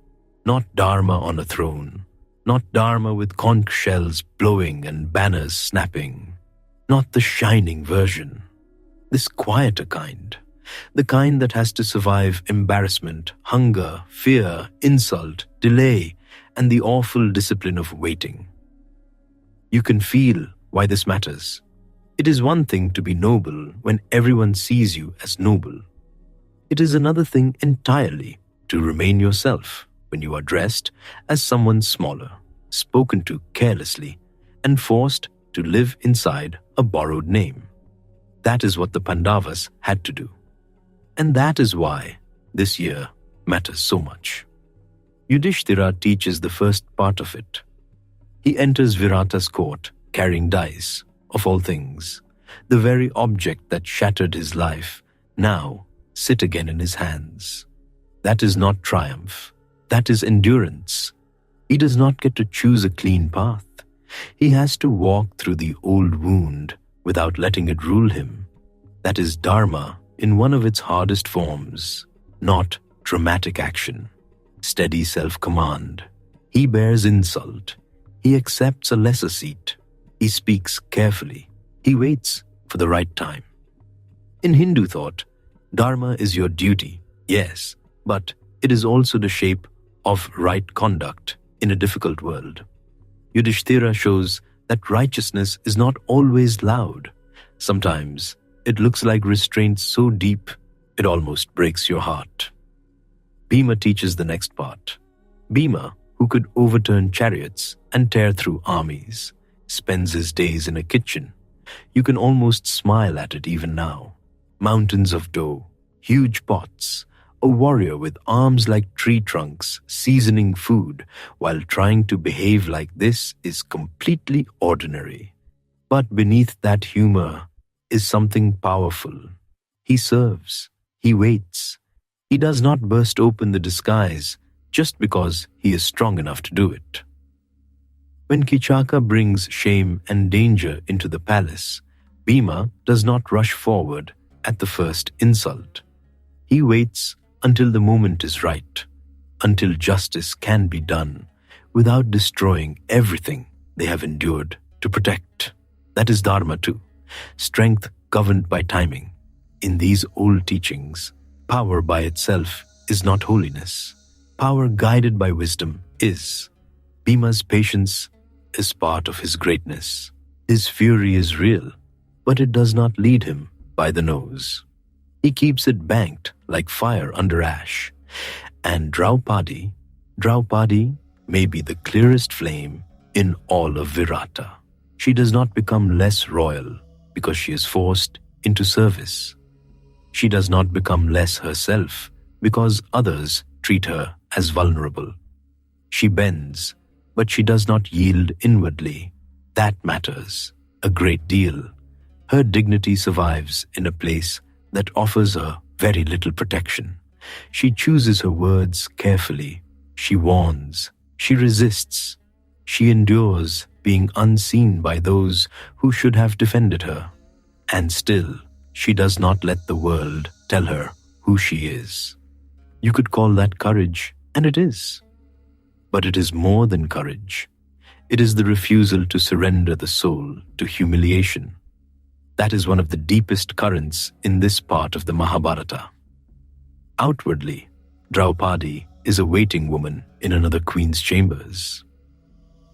not Dharma on a throne, not Dharma with conch shells blowing and banners snapping, not the shining version. This quieter kind, the kind that has to survive embarrassment, hunger, fear, insult, delay, and the awful discipline of waiting. You can feel why this matters. It is one thing to be noble when everyone sees you as noble. It is another thing entirely to remain yourself when you are dressed as someone smaller, spoken to carelessly, and forced to live inside a borrowed name. That is what the Pandavas had to do. And that is why this year matters so much. Yudhishthira teaches the first part of it He enters Virata's court carrying dice, of all things. The very object that shattered his life now sit again in his hands. That is not triumph. That is endurance. He does not get to choose a clean path. He has to walk through the old wound without letting it rule him. That is dharma in one of its hardest forms, not dramatic action, steady self-command. He bears insult. He accepts a lesser seat. He speaks carefully. He waits for the right time. In Hindu thought, dharma is your duty, yes, but it is also the shape of right conduct in a difficult world. Yudhishthira shows that righteousness is not always loud. Sometimes it looks like restraint so deep it almost breaks your heart. Bhima teaches the next part. Bhima, who could overturn chariots and tear through armies, spends his days in a kitchen. You can almost smile at it even now. Mountains of dough, huge pots, a warrior with arms like tree trunks seasoning food while trying to behave like this is completely ordinary. But beneath that humor is something powerful. He serves. He waits. He does not burst open the disguise just because he is strong enough to do it. When Kichaka brings shame and danger into the palace, Bhima does not rush forward at the first insult. He waits until the moment is right, until justice can be done without destroying everything they have endured to protect. That is dharma too, strength governed by timing. In these old teachings, power by itself is not holiness. Power guided by wisdom is. Bhima's patience is part of his greatness. His fury is real, but it does not lead him by the nose. He keeps it banked like fire under ash. And Draupadi may be the clearest flame in all of Virata. She does not become less royal because she is forced into service. She does not become less herself because others treat her as vulnerable. She bends, but she does not yield inwardly. That matters a great deal. Her dignity survives in a place that offers her very little protection. She chooses her words carefully. She warns. She resists. She endures being unseen by those who should have defended her. And still, she does not let the world tell her who she is. You could call that courage, and it is. But it is more than courage. It is the refusal to surrender the soul to humiliation. That is one of the deepest currents in this part of the Mahabharata. Outwardly, Draupadi is a waiting woman in another queen's chambers.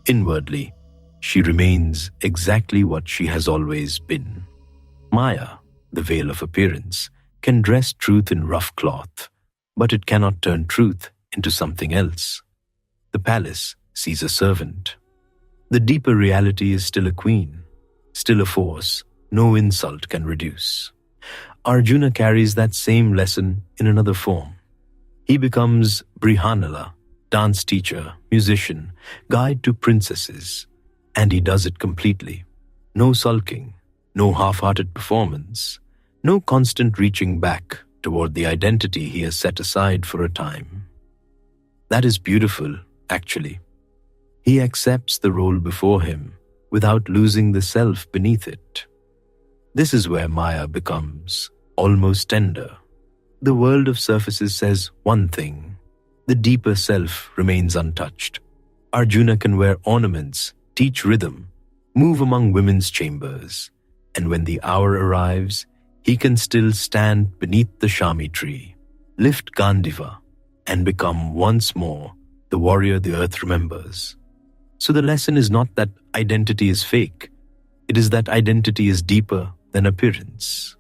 Inwardly, she remains exactly what she has always been. Maya, the veil of appearance, can dress truth in rough cloth, but it cannot turn truth into something else. The palace sees a servant. The deeper reality is still a queen, still a force no insult can reduce. Arjuna carries that same lesson in another form. He becomes Brihannala, dance teacher, musician, guide to princesses, and he does it completely. No sulking, no half-hearted performance, no constant reaching back toward the identity he has set aside for a time. That is beautiful, actually. He accepts the role before him without losing the self beneath it. This is where Maya becomes almost tender. The world of surfaces says one thing. The deeper self remains untouched. Arjuna can wear ornaments, teach rhythm, move among women's chambers, and when the hour arrives, he can still stand beneath the Shami tree, lift Gandiva, and become once more the warrior the earth remembers. So the lesson is not that identity is fake. It is that identity is deeper than appearance.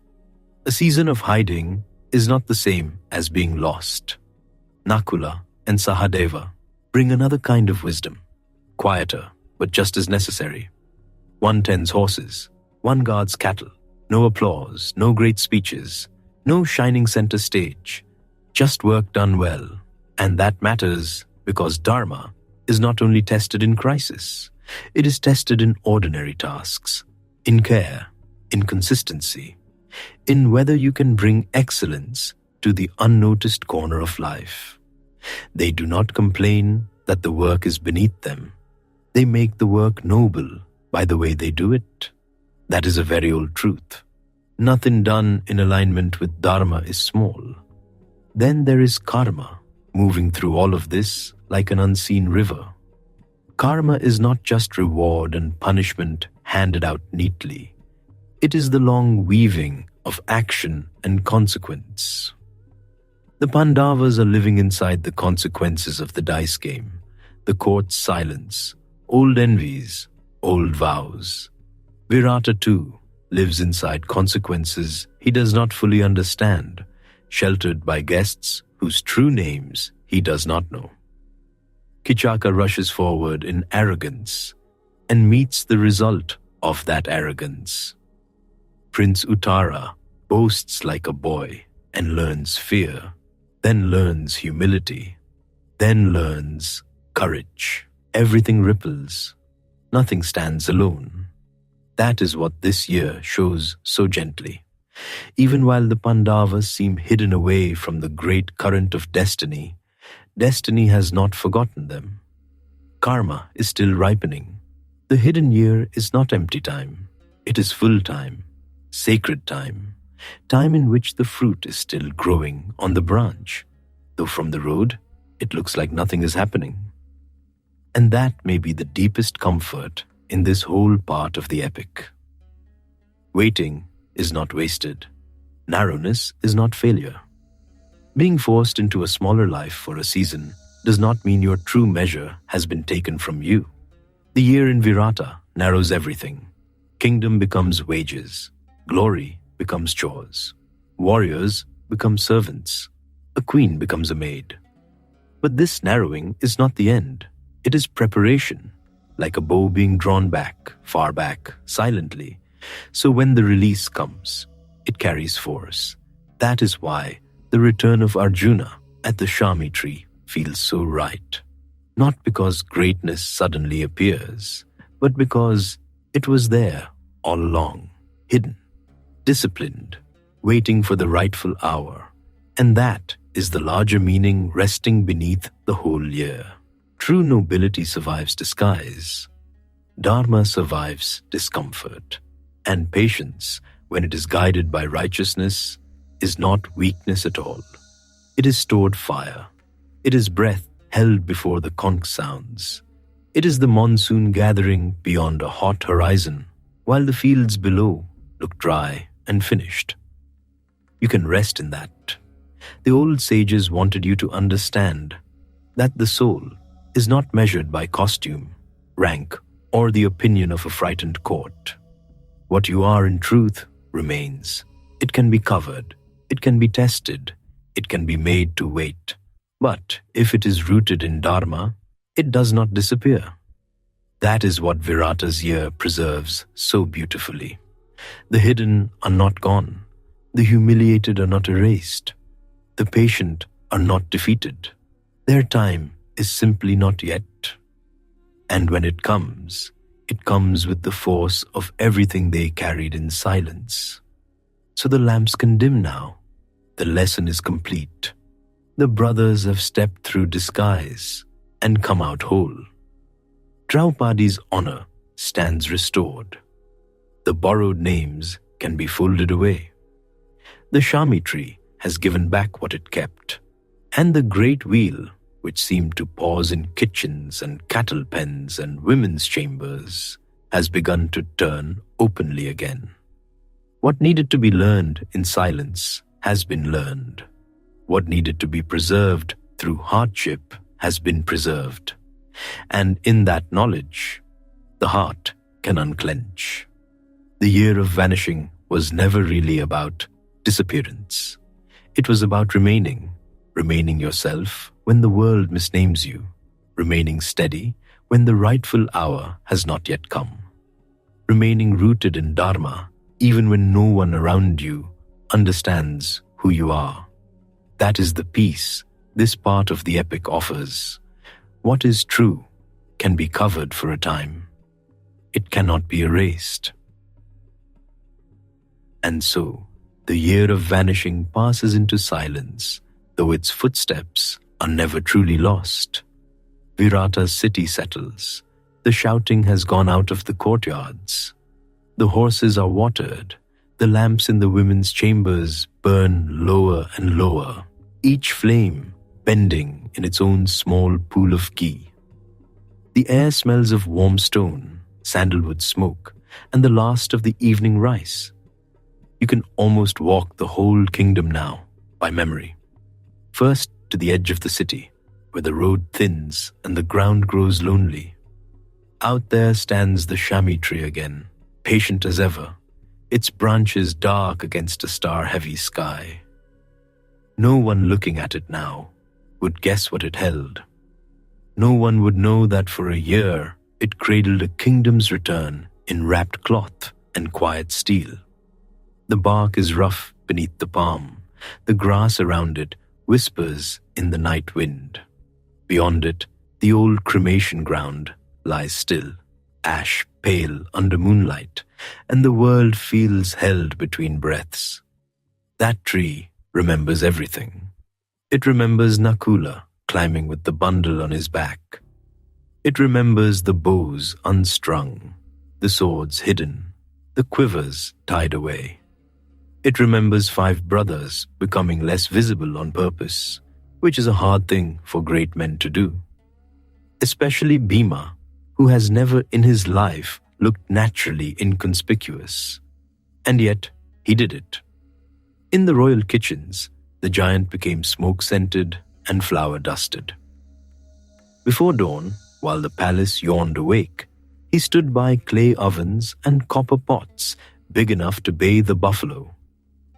A season of hiding is not the same as being lost. Nakula and Sahadeva bring another kind of wisdom, quieter but just as necessary. One tends horses, one guards cattle. No applause, no great speeches, no shining center stage, just work done well. And that matters because dharma is not only tested in crisis, It is tested in ordinary tasks, in care, in consistency, in whether you can bring excellence to the unnoticed corner of life. They do not complain that the work is beneath them. They make the work noble by the way they do it. That is a very old truth. Nothing done in alignment with Dharma is small. Then there is karma, moving through all of this like an unseen river. Karma is not just reward and punishment handed out neatly. It is the long weaving of action and consequence. The Pandavas are living inside the consequences of the dice game, the court's silence, old envies, old vows. Virata too lives inside consequences he does not fully understand, sheltered by guests whose true names he does not know. Kichaka rushes forward in arrogance and meets the result of that arrogance. Prince Uttara boasts like a boy and learns fear, then learns humility, then learns courage. Everything ripples. Nothing stands alone. That is what this year shows so gently. Even while the Pandavas seem hidden away from the great current of destiny, destiny has not forgotten them. Karma is still ripening. The hidden year is not empty time. It is full time, sacred time, time in which the fruit is still growing on the branch, though from the road it looks like nothing is happening. And that may be the deepest comfort in this whole part of the epic. Waiting is not wasted. Narrowness is not failure. Being forced into a smaller life for a season does not mean your true measure has been taken from you. The year in Virata narrows everything. Kingdom becomes wages. Glory becomes chores. Warriors become servants. A queen becomes a maid. But this narrowing is not the end. It is preparation, like a bow being drawn back, far back, silently. So when the release comes, it carries force. That is why the return of Arjuna at the Shami tree feels so right. Not because greatness suddenly appears, but because it was there all along, hidden, disciplined, waiting for the rightful hour. And that is the larger meaning resting beneath the whole year. True nobility survives disguise. Dharma survives discomfort. And patience, when it is guided by righteousness, is not weakness at all. It is stored fire. It is breath held before the conch sounds. It is the monsoon gathering beyond a hot horizon, while the fields below look dry and finished. You can rest in that. The old sages wanted you to understand that the soul is not measured by costume, rank, or the opinion of a frightened court. What you are in truth remains. It can be covered, it can be tested, it can be made to wait. But if it is rooted in Dharma, it does not disappear. That is what Virata's year preserves so beautifully. The hidden are not gone. The humiliated are not erased. The patient are not defeated. Their time is simply not yet. And when it comes with the force of everything they carried in silence. So the lamps can dim now. The lesson is complete. The brothers have stepped through disguise and come out whole. Draupadi's honor stands restored. The borrowed names can be folded away. The Shami tree has given back what it kept, and the great wheel, which seemed to pause in kitchens and cattle pens and women's chambers, has begun to turn openly again. What needed to be learned in silence has been learned. What needed to be preserved through hardship has been preserved. And in that knowledge, the heart can unclench. The year of vanishing was never really about disappearance. It was about remaining yourself when the world misnames you, remaining steady when the rightful hour has not yet come, remaining rooted in Dharma even when no one around you understands who you are. That is the peace this part of the epic offers. What is true can be covered for a time, it cannot be erased. And so, the year of vanishing passes into silence, though its footsteps are never truly lost. Virata's city settles. The shouting has gone out of the courtyards. The horses are watered. The lamps in the women's chambers burn lower and lower, each flame bending in its own small pool of ghee. The air smells of warm stone, sandalwood smoke, and the last of the evening rice. You can almost walk the whole kingdom now, by memory. First to the edge of the city, where the road thins and the ground grows lonely. Out there stands the Shami tree again, patient as ever, its branches dark against a star-heavy sky. No one looking at it now would guess what it held. No one would know that for a year it cradled a kingdom's return in wrapped cloth and quiet steel. The bark is rough beneath the palm. The grass around it whispers in the night wind. Beyond it, the old cremation ground lies still, ash pale under moonlight, and the world feels held between breaths. That tree remembers everything. It remembers Nakula climbing with the bundle on his back. It remembers the bows unstrung, the swords hidden, the quivers tied away. It remembers 5 brothers becoming less visible on purpose, which is a hard thing for great men to do. Especially Bhima, who has never in his life looked naturally inconspicuous. And yet, he did it. In the royal kitchens, the giant became smoke-scented and flour-dusted. Before dawn, while the palace yawned awake, he stood by clay ovens and copper pots big enough to bathe a buffalo.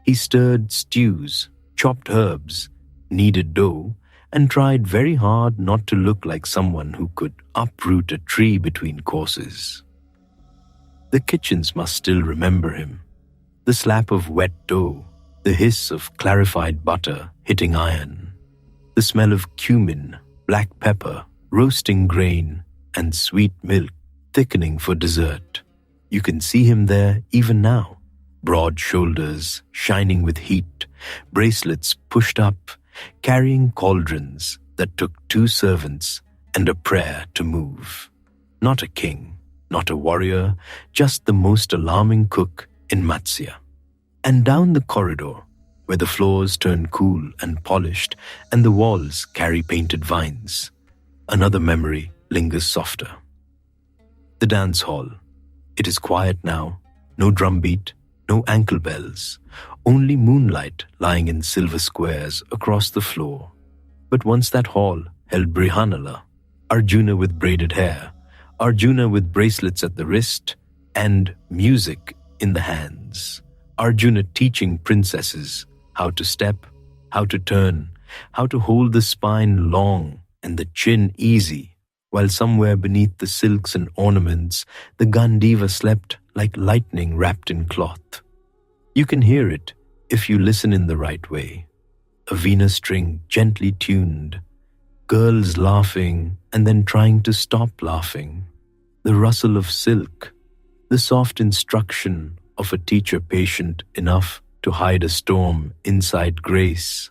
He stirred stews, chopped herbs, kneaded dough, and tried very hard not to look like someone who could uproot a tree between courses. The kitchens must still remember him. The slap of wet dough, the hiss of clarified butter hitting iron, the smell of cumin, black pepper, roasting grain, and sweet milk thickening for dessert. You can see him there even now. Broad shoulders shining with heat, bracelets pushed up, carrying cauldrons that took 2 servants and a prayer to move. Not a king, not a warrior, just the most alarming cook in Matsya. And down the corridor, where the floors turn cool and polished and the walls carry painted vines, another memory lingers softer. The dance hall. It is quiet now, no drumbeat, no ankle bells, only moonlight lying in silver squares across the floor. But once that hall held Brihannala, Arjuna with braided hair, Arjuna with bracelets at the wrist, and music in the hands. Arjuna teaching princesses how to step, how to turn, how to hold the spine long and the chin easy, while somewhere beneath the silks and ornaments, the Gandiva slept like lightning wrapped in cloth. You can hear it if you listen in the right way. A Veena string gently tuned, girls laughing and then trying to stop laughing, the rustle of silk, the soft instruction of a teacher patient enough to hide a storm inside grace.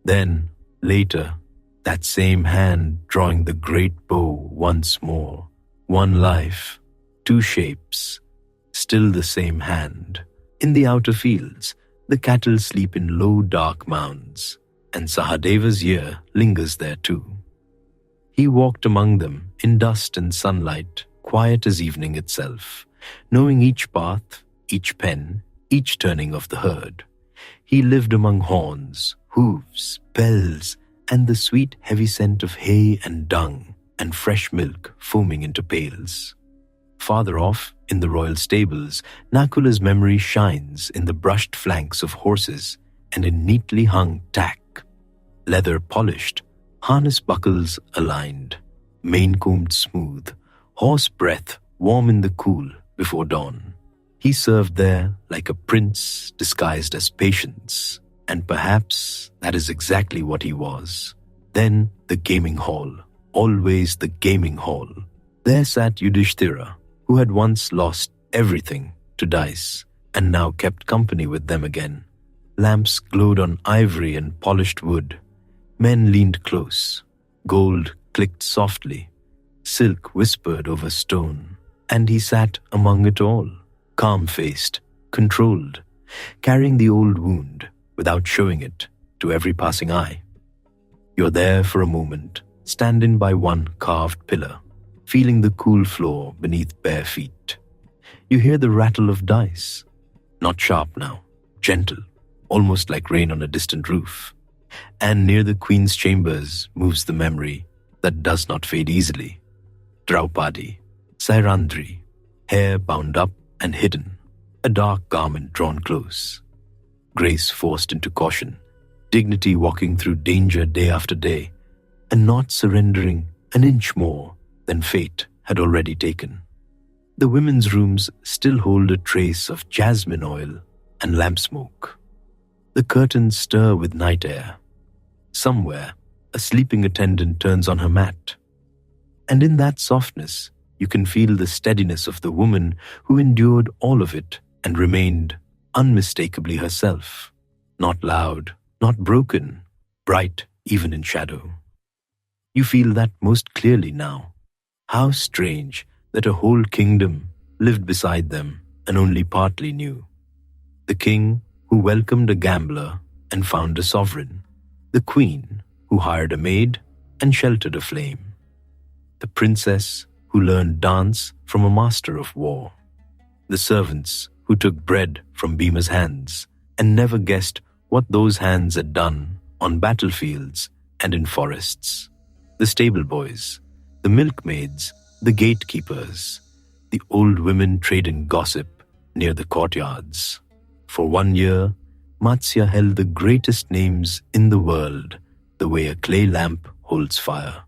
Then, later, that same hand drawing the great bow once more. One life, 2 shapes, still the same hand. In the outer fields, the cattle sleep in low dark mounds, and Sahadeva's ear lingers there too. He walked among them in dust and sunlight, quiet as evening itself, knowing each path, each pen, each turning of the herd. He lived among horns, hooves, bells, and the sweet heavy scent of hay and dung and fresh milk foaming into pails. Farther off, in the royal stables, Nakula's memory shines in the brushed flanks of horses and in neatly hung tack. Leather polished, harness buckles aligned, mane combed smooth, horse breath warm in the cool before dawn. He served there like a prince disguised as patience, and perhaps that is exactly what he was. Then the gaming hall, always the gaming hall. There sat Yudhishthira, who had once lost everything to dice and now kept company with them again. Lamps glowed on ivory and polished wood. Men leaned close. Gold clicked softly. Silk whispered over stone. And he sat among it all, calm-faced, controlled, carrying the old wound without showing it to every passing eye. You're there for a moment, standing by one carved pillar, feeling the cool floor beneath bare feet. You hear the rattle of dice, not sharp now, gentle, almost like rain on a distant roof. And near the queen's chambers moves the memory that does not fade easily. Draupadi, Sairandhri, hair bound up and hidden, a dark garment drawn close. Grace forced into caution, dignity walking through danger day after day, and not surrendering an inch more than fate had already taken. The women's rooms still hold a trace of jasmine oil and lamp smoke. The curtains stir with night air. Somewhere, a sleeping attendant turns on her mat. And in that softness, you can feel the steadiness of the woman who endured all of it and remained unmistakably herself. Not loud, not broken, bright even in shadow. You feel that most clearly now. How strange that a whole kingdom lived beside them and only partly knew. The king who welcomed a gambler and found a sovereign. The queen who hired a maid and sheltered a flame. The princess who learned dance from a master of war. The servants who took bread from Bhima's hands and never guessed what those hands had done on battlefields and in forests. The stable boys, the milkmaids, the gatekeepers, the old women trading gossip near the courtyards. For 1 year, Matsya held the greatest names in the world the way a clay lamp holds fire.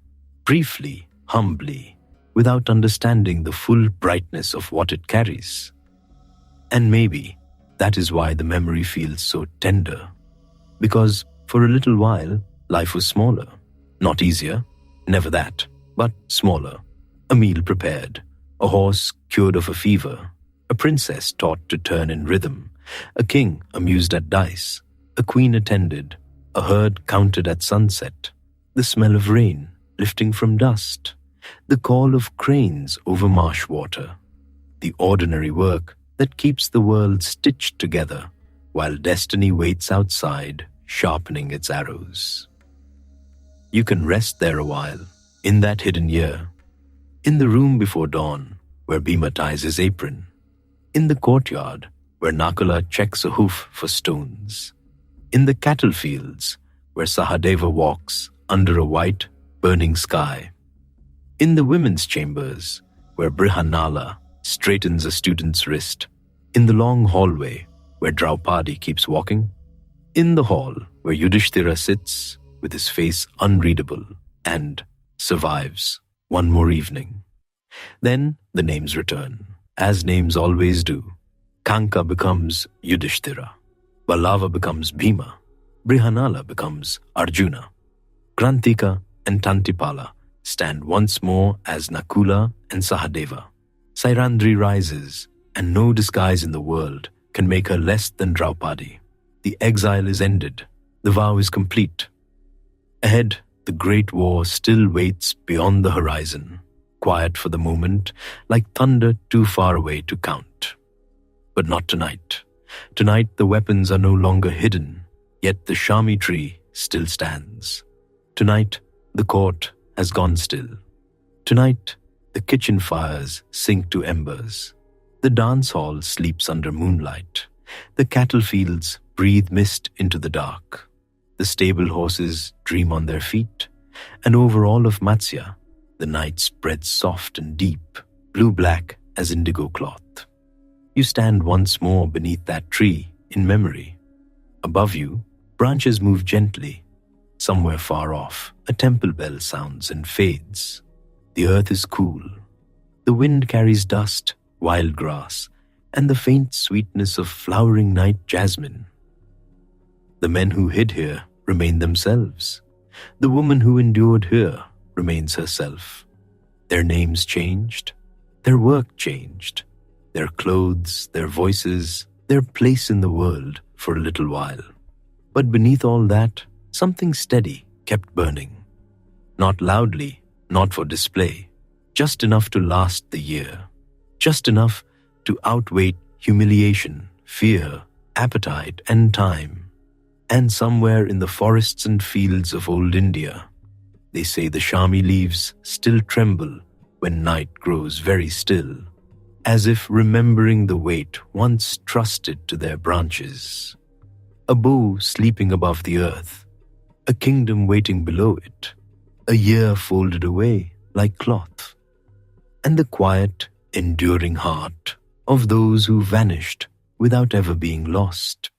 Briefly, humbly, without understanding the full brightness of what it carries. And maybe that is why the memory feels so tender. Because for a little while, life was smaller. Not easier, never that, but smaller. A meal prepared, a horse cured of a fever, a princess taught to turn in rhythm, a king amused at dice, a queen attended, a herd counted at sunset, the smell of rain lifting from dust, the call of cranes over marsh water, the ordinary work that keeps the world stitched together while destiny waits outside, sharpening its arrows. You can rest there a while, in that hidden year, in the room before dawn where Bhima ties his apron, in the courtyard where Nakula checks a hoof for stones, in the cattle fields where Sahadeva walks under a white, burning sky, in the women's chambers where Brihannala straightens a student's wrist, in the long hallway where Draupadi keeps walking, in the hall where Yudhishthira sits with his face unreadable and survives one more evening. Then the names return, as names always do. Kanka becomes Yudhishthira, Ballava becomes Bhima, Brihannala becomes Arjuna. Krantika and Tantipala stand once more as Nakula and Sahadeva. Sairandhri rises, and no disguise in the world can make her less than Draupadi. The exile is ended, the vow is complete. Ahead, the great war still waits beyond the horizon, quiet for the moment, like thunder too far away to count. But not tonight. Tonight the weapons are no longer hidden, yet the Shami tree still stands. Tonight the court has gone still. Tonight the kitchen fires sink to embers. The dance hall sleeps under moonlight. The cattle fields breathe mist into the dark. The stable horses dream on their feet. And over all of Matsya, the night spreads soft and deep, blue-black as indigo cloth. You stand once more beneath that tree in memory. Above you, branches move gently. Somewhere far off, a temple bell sounds and fades. The earth is cool. The wind carries dust, wild grass, and the faint sweetness of flowering night jasmine. The men who hid here remain themselves. The woman who endured here remains herself. Their names changed, Their work changed, their clothes, their voices, their place in the world for a little while. But beneath all that, something steady kept burning. Not loudly, not for display, just enough to last the year, just enough to outweigh humiliation, fear, appetite, and time. And somewhere in the forests and fields of old India, they say the Shami leaves still tremble when night grows very still, as if remembering the weight once trusted to their branches. A bow sleeping above the earth, a kingdom waiting below it, a year folded away like cloth, and the quiet, enduring heart of those who vanished without ever being lost.